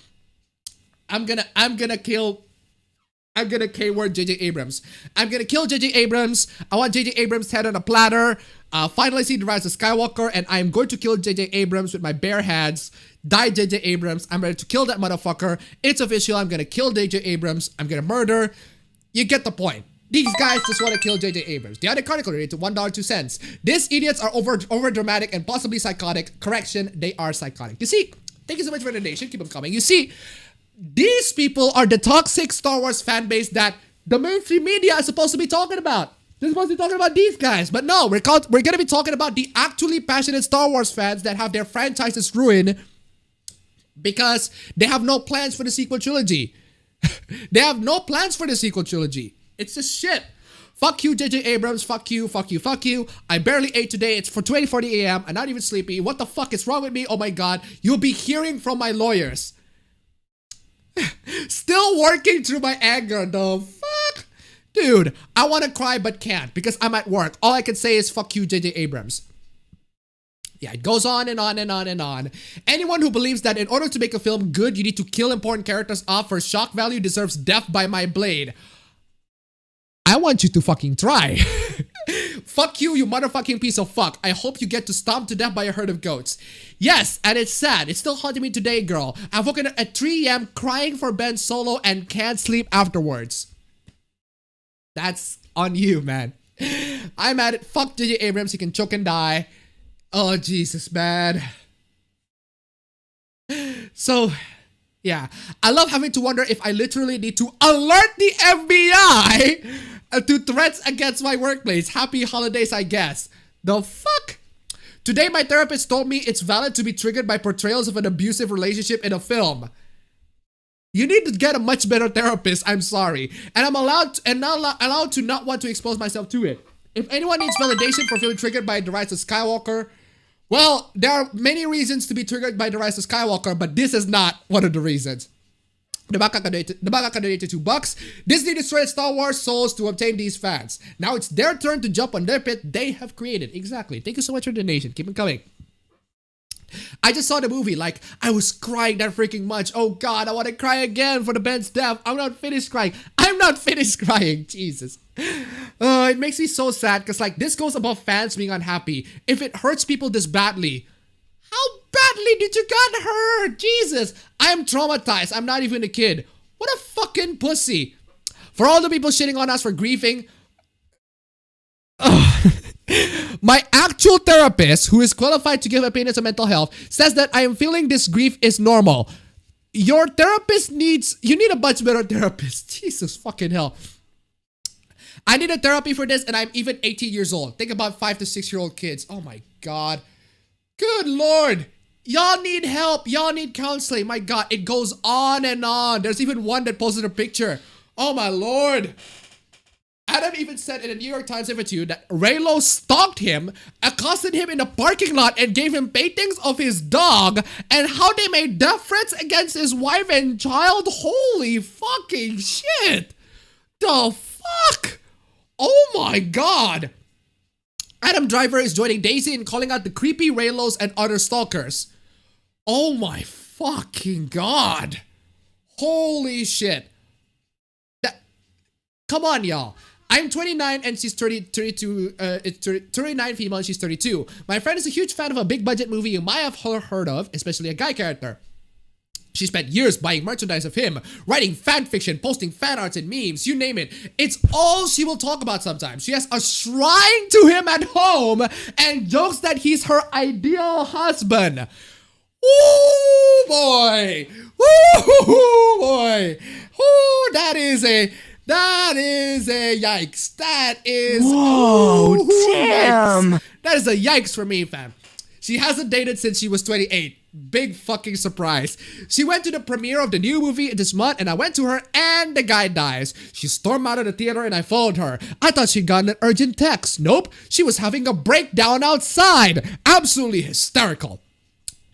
I'm gonna K-word JJ Abrams. I'm gonna kill JJ Abrams. I want JJ Abrams' head on a platter. Finally see the rise of Skywalker, and I'm going to kill JJ Abrams with my bare hands. Die JJ Abrams. I'm ready to kill that motherfucker. It's official. I'm gonna kill JJ Abrams. I'm gonna murder. You get the point. These guys just want to kill JJ Abrams. The other Chronicle rated to $1.02. These idiots are over dramatic and possibly psychotic. Correction, they are psychotic. You see, thank you so much for the donation. Keep them coming. You see, these people are the toxic Star Wars fan base that the mainstream media is supposed to be talking about. They're supposed to be talking about these guys. But no, we're going to be talking about the actually passionate Star Wars fans that have their franchises ruined because they have no plans for the sequel trilogy. They have no plans for the sequel trilogy. It's just shit. Fuck you, JJ Abrams. Fuck you, fuck you, fuck you. I barely ate today. It's for 20:40 a.m. I'm not even sleepy. What the fuck is wrong with me? Oh my god. You'll be hearing from my lawyers. Still working through my anger, though. Fuck. Dude, I want to cry but can't because I'm at work. All I can say is fuck you, JJ Abrams. Yeah, it goes on and on and on and on. Anyone who believes that in order to make a film good, you need to kill important characters off for shock value deserves death by my blade. I want you to fucking try. Fuck you, you motherfucking piece of fuck. I hope you get to stomp to death by a herd of goats. Yes, and it's sad. It's still haunting me today, girl. I've woken up at 3 a.m. crying for Ben Solo and can't sleep afterwards. That's on you, man. I'm at it. Fuck JJ Abrams. He can choke and die. Oh, Jesus, man. So, yeah. I love having to wonder if I literally need to alert the FBI to threats against my workplace. Happy holidays, I guess. The fuck? Today, my therapist told me it's valid to be triggered by portrayals of an abusive relationship in a film. You need to get a much better therapist, I'm sorry. And I'm allowed to not want to expose myself to it. If anyone needs validation for feeling triggered by the rise of Skywalker, well, there are many reasons to be triggered by the rise of Skywalker, but this is not one of the reasons. The Baka donated $2. Disney destroyed Star Wars souls to obtain these fans. Now it's their turn to jump on their pit they have created. Exactly. Thank you so much for the donation. Keep it coming. I just saw the movie, like, I was crying that freaking much. Oh god, I want to cry again for the Ben's death. I'm not finished crying. I'm not finished crying. Jesus. It makes me so sad because, like, this goes above fans being unhappy. If it hurts people this badly, how badly did you get hurt? Jesus. I am traumatized. I'm not even a kid. What a fucking pussy. For all the people shitting on us for grieving, my actual therapist, who is qualified to give opinions on mental health, says that I am feeling this grief is normal. Your therapist you need a much better therapist. Jesus fucking hell. I need a therapy for this and I'm even 18 years old. Think about 5 to 6-year-old kids. Oh my god. Good lord. Y'all need help. Y'all need counseling. My god, it goes on and on. There's even one that posted a picture. Oh my lord. Adam even said in a New York Times interview that Raylo stalked him, accosted him in the parking lot, and gave him paintings of his dog, and how they made death threats against his wife and child. Holy fucking shit. The fuck? Oh my god. Adam Driver is joining Daisy in calling out the creepy Raylos and other stalkers. Oh my fucking god. Holy shit. Come on, y'all. I'm 29 and she's 32, 39 female and she's 32. My friend is a huge fan of a big budget movie you might have heard of, especially a guy character. She spent years buying merchandise of him, writing fan fiction, posting fan arts and memes, you name it. It's all she will talk about sometimes. She has a shrine to him at home and jokes that he's her ideal husband. Ooh, boy. Ooh, boy. Ooh, that is a yikes. That is... Whoa, damn. Yikes. That is a yikes for me, fam. She hasn't dated since she was 28. Big fucking surprise. She went to the premiere of the new movie this month and I went to her and the guy dies. She stormed out of the theater and I followed her. I thought she'd gotten an urgent text. Nope. She was having a breakdown outside. Absolutely hysterical.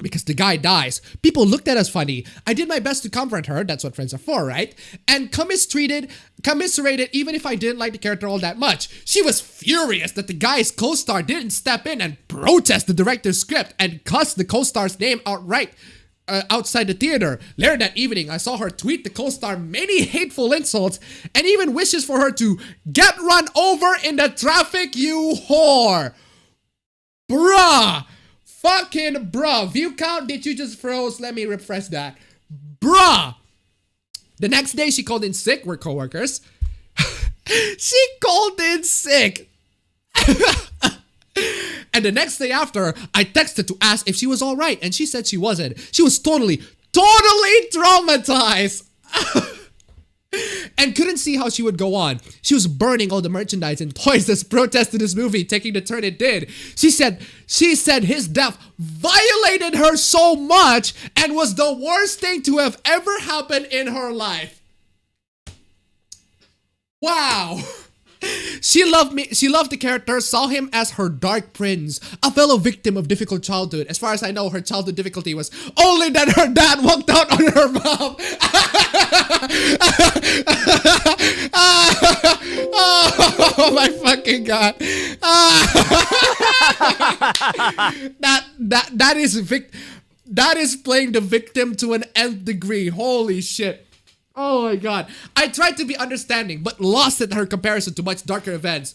because the guy dies. People looked at us funny. I did my best to comfort her. That's what friends are for, right? And commiserated even if I didn't like the character all that much. She was furious that the guy's co-star didn't step in and protest the director's script and cuss the co-star's name outright outside the theater. Later that evening, I saw her tweet the co-star many hateful insults and even wishes for her to get run over in the traffic, you whore. Bruh. Fucking bruh. View count, did you just froze? Let me refresh that. Bruh. The next day she called in sick. We're coworkers. She called in sick. And the next day after, I texted to ask if she was alright. And she said she wasn't. She was totally traumatized. And couldn't see how she would go on. She was burning all the merchandise and toys as protest to this movie taking the turn it did. She said his death violated her so much and was the worst thing to have ever happened in her life. Wow. She loved the character, saw him as her dark prince, a fellow victim of difficult childhood. As far as I know, her childhood difficulty was only that her dad walked out on her mom. Oh my fucking god. That is playing the victim to an nth degree. Holy shit. Oh my god. I tried to be understanding, but lost at her comparison to much darker events.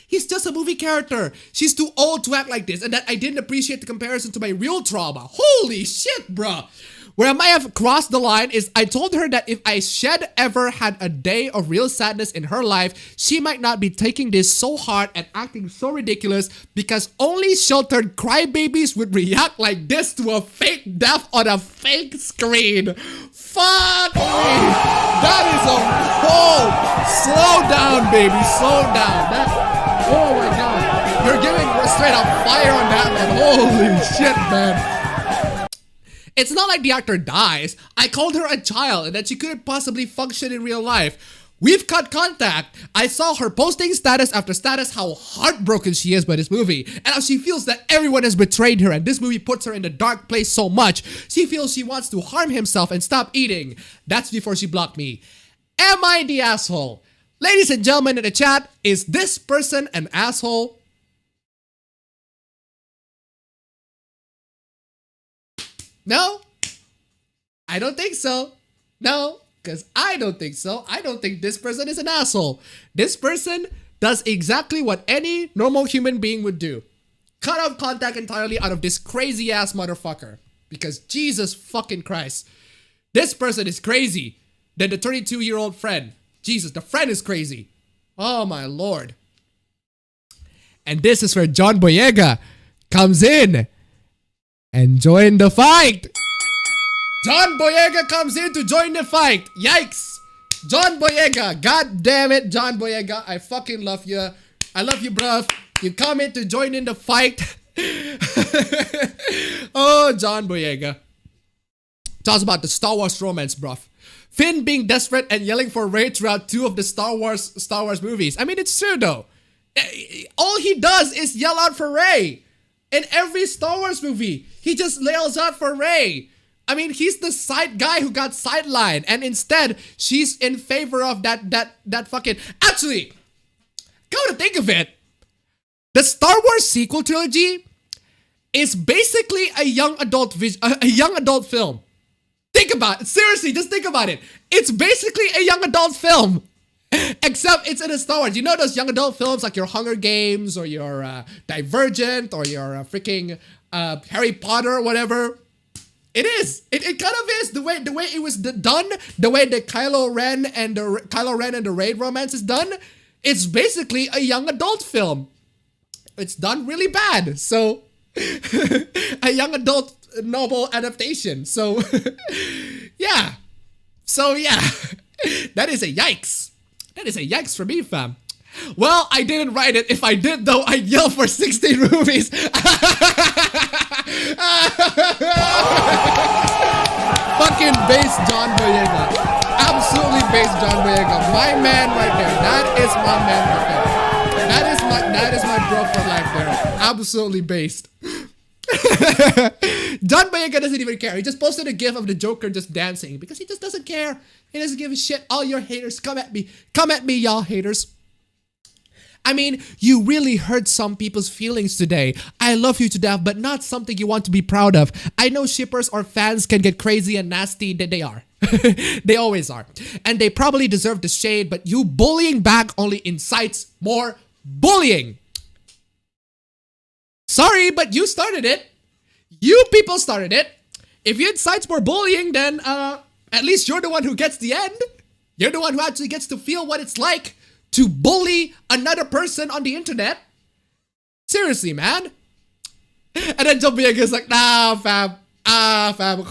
He's just a movie character. She's too old to act like this, and that I didn't appreciate the comparison to my real trauma. Holy shit, bruh. Where I might have crossed the line is I told her that if I shed ever had a day of real sadness in her life, she might not be taking this so hard and acting so ridiculous because only sheltered crybabies would react like this to a fake death on a fake screen. Fuck me. That is a slow down, baby. Slow down. Oh my god. You're giving straight up fire on that, man. Holy shit, man. It's not like the actor dies. I called her a child and that she couldn't possibly function in real life. We've cut contact. I saw her posting status after status how heartbroken she is by this movie and how she feels that everyone has betrayed her and this movie puts her in the dark place so much. She feels she wants to harm himself and stop eating. That's before she blocked me. Am I the asshole? Ladies and gentlemen in the chat, is this person an asshole? No? I don't think so. No, because I don't think so. I don't think this person is an asshole. This person does exactly what any normal human being would do. Cut off contact entirely out of this crazy ass motherfucker. Because Jesus fucking Christ. This person is crazy than the 32-year-old friend. Jesus, the friend is crazy. Oh my lord. And this is where John Boyega comes in and join the fight. John Boyega comes in to join the fight. Yikes. John Boyega. God damn it, John Boyega. I fucking love you. I love you, bruv. You come in to join in the fight. Oh, John Boyega. Talks about the Star Wars romance, bruv. Finn being desperate and yelling for Rey throughout 2 of the Star Wars movies. I mean, it's true though. All he does is yell out for Rey. In every Star Wars movie, he just yells out for Rey. I mean, he's the side guy who got sidelined, and instead, she's in favor of that fucking. Actually, come to think of it, the Star Wars sequel trilogy is basically a young adult film. Think about it. Seriously, just think about it. It's basically a young adult film. Except it's in a Star Wars. You know those young adult films like your Hunger Games or your Divergent or your freaking Harry Potter or whatever? It is. It kind of is. The way it was done, the way the Kylo Ren and the Rey romance is done, it's basically a young adult film. It's done really bad. So, a young adult novel adaptation. So, yeah. So, yeah. That is a yikes. That is a yikes for me, fam. Well, I didn't write it. If I did, though, I'd yell for 16 movies. Fucking base John Boyega. Absolutely base John Boyega. My man right there. That is my man right there. That is my bro for life there. Absolutely based. John Boyega doesn't even care. He just posted a gif of the Joker just dancing because he just doesn't care. He doesn't give a shit. All your haters, come at me. Come at me, y'all haters. I mean, you really hurt some people's feelings today. I love you to death, but not something you want to be proud of. I know shippers or fans can get crazy and nasty. They are. They always are. And they probably deserve the shade, but you bullying back only incites more bullying. Sorry, but you started it. You people started it. If you incites more bullying, then at least you're the one who gets the end. You're the one who actually gets to feel what it's like to bully another person on the internet. Seriously, man. And then John Boyega is like, nah, fam. Fam.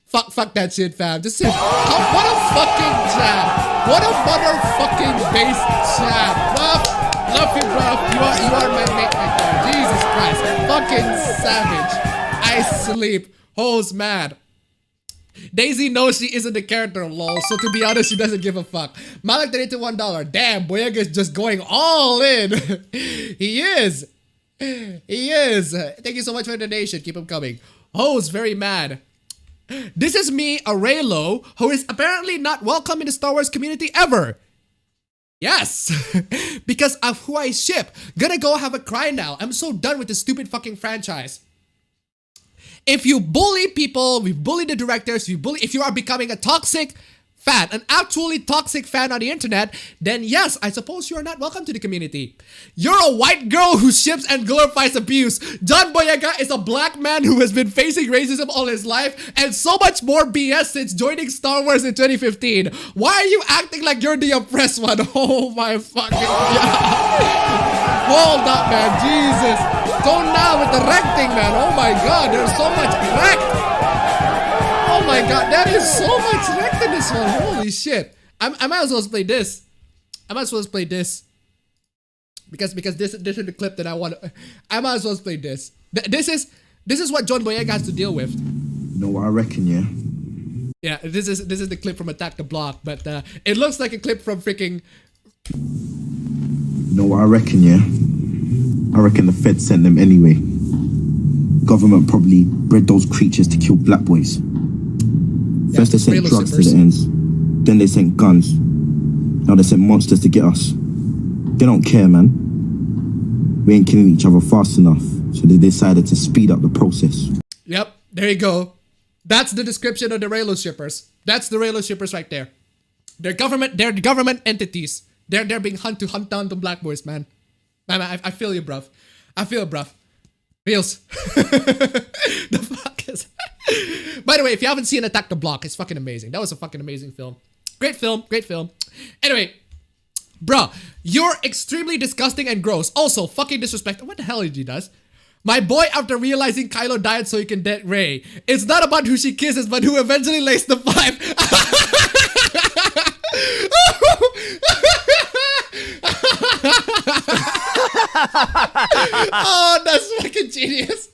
Fuck that shit, fam. Just sit. Oh, what a fucking jab. What a motherfucking base jab. Love you, bro. You are my mate right there. Jesus Christ. Fucking savage. I sleep. Hoes mad. Daisy knows she isn't the character, lol, so to be honest, she doesn't give a fuck. Malik donated $1. Damn, Boyega is just going all in. He is. He is. Thank you so much for the donation. Keep him coming. Ho's very mad. This is me, a Raylo, who is apparently not welcome in the Star Wars community ever. Yes, because of who I ship. Gonna go have a cry now. I'm so done with this stupid fucking franchise. If you bully people, we bully the directors, if you are becoming a toxic fan, an actually toxic fan on the internet, then yes, I suppose you are not welcome to the community. You're a white girl who ships and glorifies abuse. John Boyega is a black man who has been facing racism all his life and so much more BS since joining Star Wars in 2015. Why are you acting like you're the oppressed one? Oh my fucking god. Hold up, man. Jesus. Don't now with the wreck thing, man. Oh my god, there's so much wreck. Oh my god, that is so much wreck in this one. Holy shit. I might as well play this. I might as well play this. Because this is the clip that I want. I might as well play this. This is what John Boyega has to deal with. You know what I reckon, yeah? Yeah, this is the clip from Attack the Block, but it looks like a clip from freaking. You know what I reckon, yeah? I reckon the Fed sent them anyway. Government probably bred those creatures to kill black boys. First they sent drugs to the ends, then they sent guns. Now they sent monsters to get us. They don't care, man. We ain't killing each other fast enough, so they decided to speed up the process. Yep, there you go. That's the description of the Raylo shippers. That's the Raylo shippers right there. They're government entities. They're being hunt down the black boys, man. Man, I feel you, bruv. I feel, bruv. Feels. The fuck is. By the way, if you haven't seen Attack the Block, it's fucking amazing. That was a fucking amazing film. Great film, great film. Anyway, bruh, you're extremely disgusting and gross. Also, fucking disrespectful. What the hell did he does? My boy, after realizing Kylo died so he can dead Rey. It's not about who she kisses, but who eventually lays the pipe. Oh, that's fucking genius.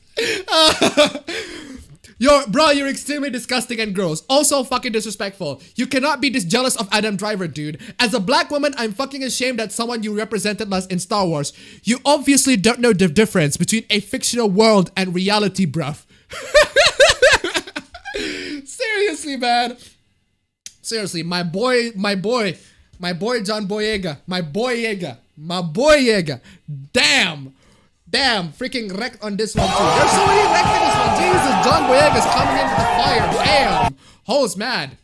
You're extremely disgusting and gross. Also fucking disrespectful. You cannot be this jealous of Adam Driver, dude. As a black woman, I'm fucking ashamed that someone you represented us in Star Wars. You obviously don't know the difference between a fictional world and reality, bruv. Seriously, man. Seriously, my boy John Boyega. My Boyega. Damn, freaking wrecked on this one too. There's so many wrecked in this one. Jesus, John Boyega's coming in with the fire. Damn. Ho's mad.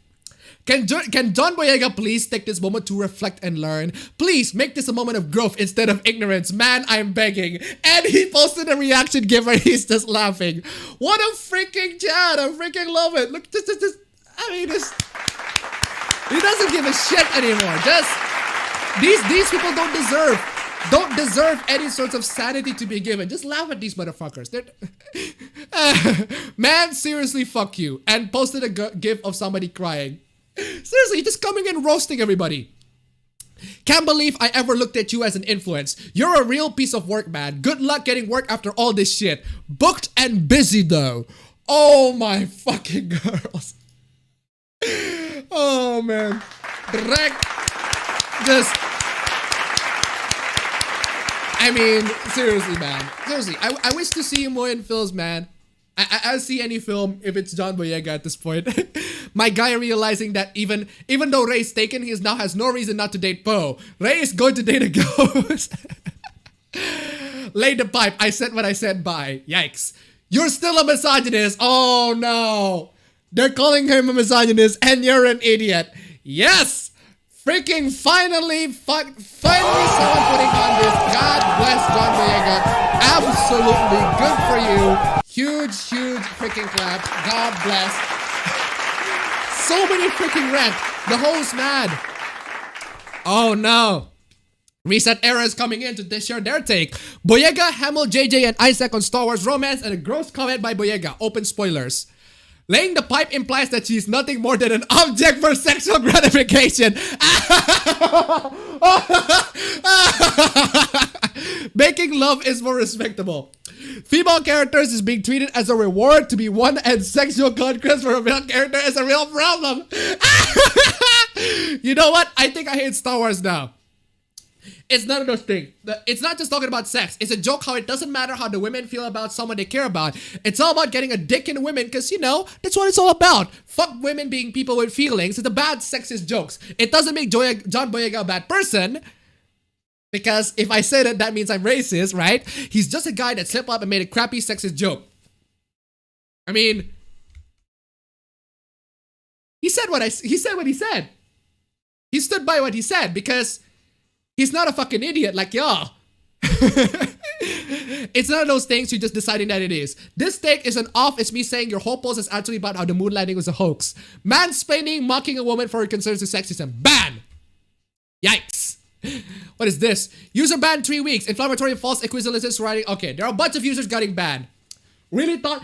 Can John Boyega please take this moment to reflect and learn? Please make this a moment of growth instead of ignorance. Man, I'm begging. And he posted a reaction gif where he's just laughing. What a freaking chat. I freaking love it. Look, this. I mean, this. He doesn't give a shit anymore. Just these people don't deserve any sorts of sanity to be given. Just laugh at these motherfuckers. Man, seriously, fuck you. And posted a gif of somebody crying. Seriously, just coming in roasting everybody. Can't believe I ever looked at you as an influence. You're a real piece of work, man. Good luck getting work after all this shit. Booked and busy though. Oh my fucking girls. Oh man. Direct. Just. I mean, seriously, man. Seriously, I wish to see you more in films, man. I'll see any film if it's John Boyega at this point. My guy realizing that even though Ray's taken, he now has no reason not to date Poe. Ray is going to date a ghost. Lay the pipe. I said what I said. Bye. Yikes. You're still a misogynist. Oh no. They're calling him a misogynist and you're an idiot. Yes. Freaking finally someone putting on this. God bless John Boyega. Absolutely good for you. Huge freaking clap. God bless. So many freaking rant. The host mad. Oh no. Reset Era is coming in to share their take. Boyega, Hamill, JJ, and Isaac on Star Wars romance, and a gross comment by Boyega. Open spoilers. Laying the pipe implies that she's nothing more than an object for sexual gratification. Making love is more respectable. Female characters is being treated as a reward to be won, and sexual conquest for a male character is a real problem. You know what? I think I hate Star Wars now. It's none of those things. It's not just talking about sex. It's a joke how it doesn't matter how the women feel about someone they care about. It's all about getting a dick in women because, you know, that's what it's all about. Fuck women being people with feelings. It's a bad sexist jokes. It doesn't make John Boyega a bad person. Because if I say that, that means I'm racist, right? He's just a guy that slipped up and made a crappy sexist joke. I mean, he said what he said. He stood by what he said because he's not a fucking idiot like y'all. It's none of those things you're just deciding that it is. This take is an off. It's me saying your whole post is actually about how the moon landing was a hoax. Mansplaining, mocking a woman for her concerns with sexism. Ban! Yikes. What is this? User banned 3 weeks. Inflammatory false equivalences writing. Okay, there are a bunch of users getting banned. Really thought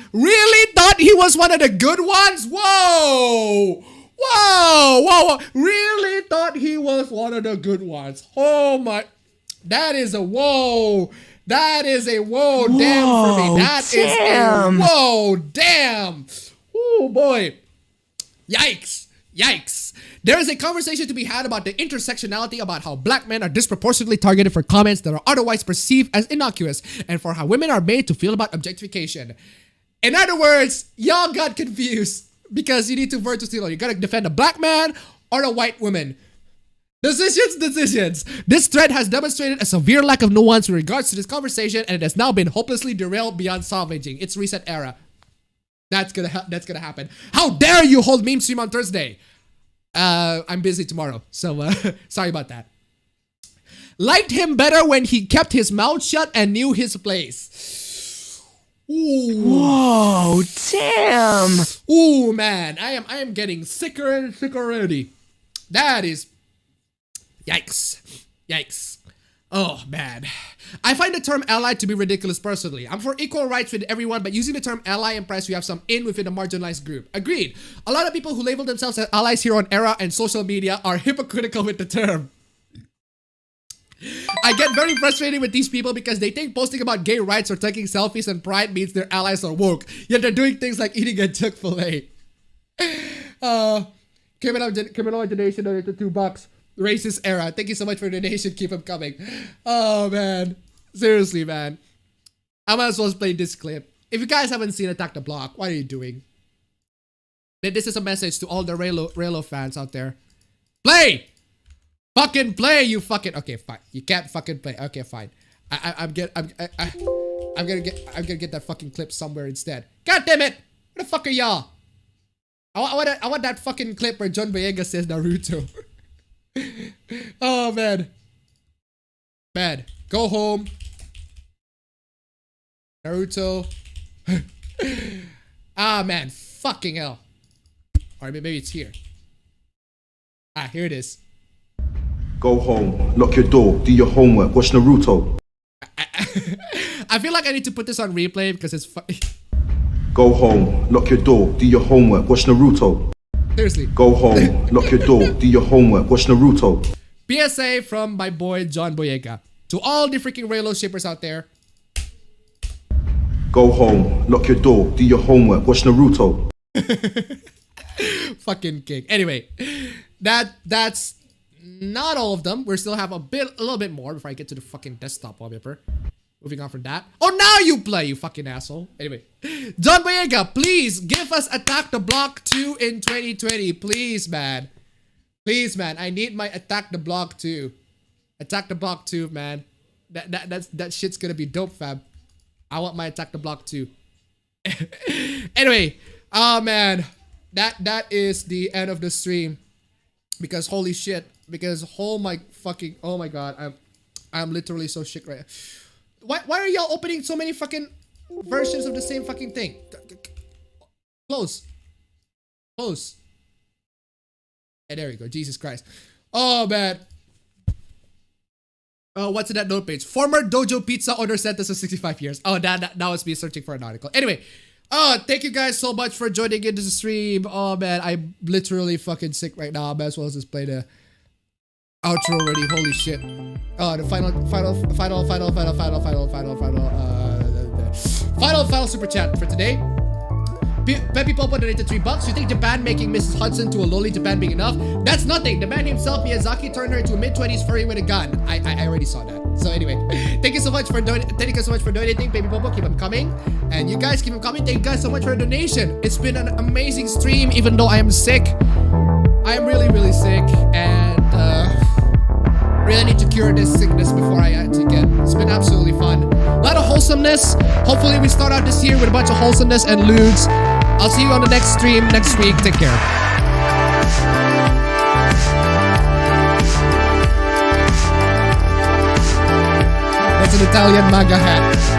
he was one of the good ones? Whoa! Whoa! Really thought he was one of the good ones. Oh my. That is a whoa. That is a whoa damn for me. That damn. Is a whoa damn. Oh boy. Yikes. Yikes. There is a conversation to be had about the intersectionality about how black men are disproportionately targeted for comments that are otherwise perceived as innocuous and for how women are made to feel about objectification. In other words, y'all got confused because you need two words to steal. You gotta defend a black man or a white woman. Decisions. This thread has demonstrated a severe lack of nuance in regards to this conversation, and it has now been hopelessly derailed beyond salvaging. It's reset era. That's gonna happen. How dare you hold meme stream on Thursday? I'm busy tomorrow, so sorry about that. Liked him better when he kept his mouth shut and knew his place. Ooh. Whoa, damn. Ooh, man, I am getting sicker and sicker already. That is yikes. Yikes. Oh, man. I find the term ally to be ridiculous personally. I'm for equal rights with everyone, but using the term ally implies we have some in within a marginalized group. Agreed. A lot of people who label themselves as allies here on Era and social media are hypocritical with the term. I get very frustrated with these people because they think posting about gay rights or taking selfies and pride means their allies are woke, yet they're doing things like eating a Chick-fil-A. Criminal donation donated $2. Racist Era. Thank you so much for the donation. Keep them coming. Oh, man. Seriously, man. I might as well play this clip. If you guys haven't seen Attack the Block, what are you doing? This is a message to all the Raylo fans out there. Play! Fucking play, you fucking... Okay, fine. You can't fucking play. Okay, fine. I'm gonna get that fucking clip somewhere instead. God damn it! Where the fuck are y'all? I want that fucking clip where John Boyega says Naruto. Oh, man. Man, go home. Naruto. Ah, man. Fucking hell. Or maybe it's here. Ah, here it is. Go home, lock your door, do your homework, watch Naruto. I feel like I need to put this on replay because it's Go home, lock your door, do your homework, watch Naruto. Seriously. Go home, lock your door, do your homework, watch Naruto. PSA from my boy John Boyega. To all the freaking Raylo shippers out there. Go home, lock your door, do your homework, watch Naruto. Fucking king. Anyway, that's not all of them. We still have a little bit more before I get to the fucking desktop wallpaper. Moving on from that. Oh, now you play, you fucking asshole. Anyway, Don Boyega, please give us Attack the Block 2 in 2020. Please, man. Please, man. I need my Attack the Block 2. Attack the Block 2, man. That shit's gonna be dope, fam. I want my Attack the Block 2. Anyway, oh man, that is the end of the stream. Because holy shit. Because oh my god, I'm literally so shit right now. Why are y'all opening so many fucking versions of the same fucking thing? Close. Close. And there we go. Jesus Christ. Oh, man. Oh, what's in that note page? Former Dojo Pizza owner sentence of 65 years. Oh, that was me searching for an article. Anyway. Oh, thank you guys so much for joining into the stream. Oh, man. I'm literally fucking sick right now. I might as well just play the outro already. Holy shit. Oh, the final super chat for today. Peppy Popo donated $3. You think Japan making Mrs. Hudson to a lowly Japan being enough? That's nothing. The man himself, Miyazaki, turned her into a mid-20s furry with a gun. I already saw that. So anyway, thank you so much for donating, Baby Popo. Keep them coming. And you guys keep them coming. Thank you guys so much for the donation. It's been an amazing stream, even though I am sick. I am really, really sick. And really need to cure this sickness before I actually get. It's been absolutely fun. A lot of wholesomeness. Hopefully we start out this year with a bunch of wholesomeness and lewds. I'll see you on the next stream next week. Take care. That's an Italian MAGA hat.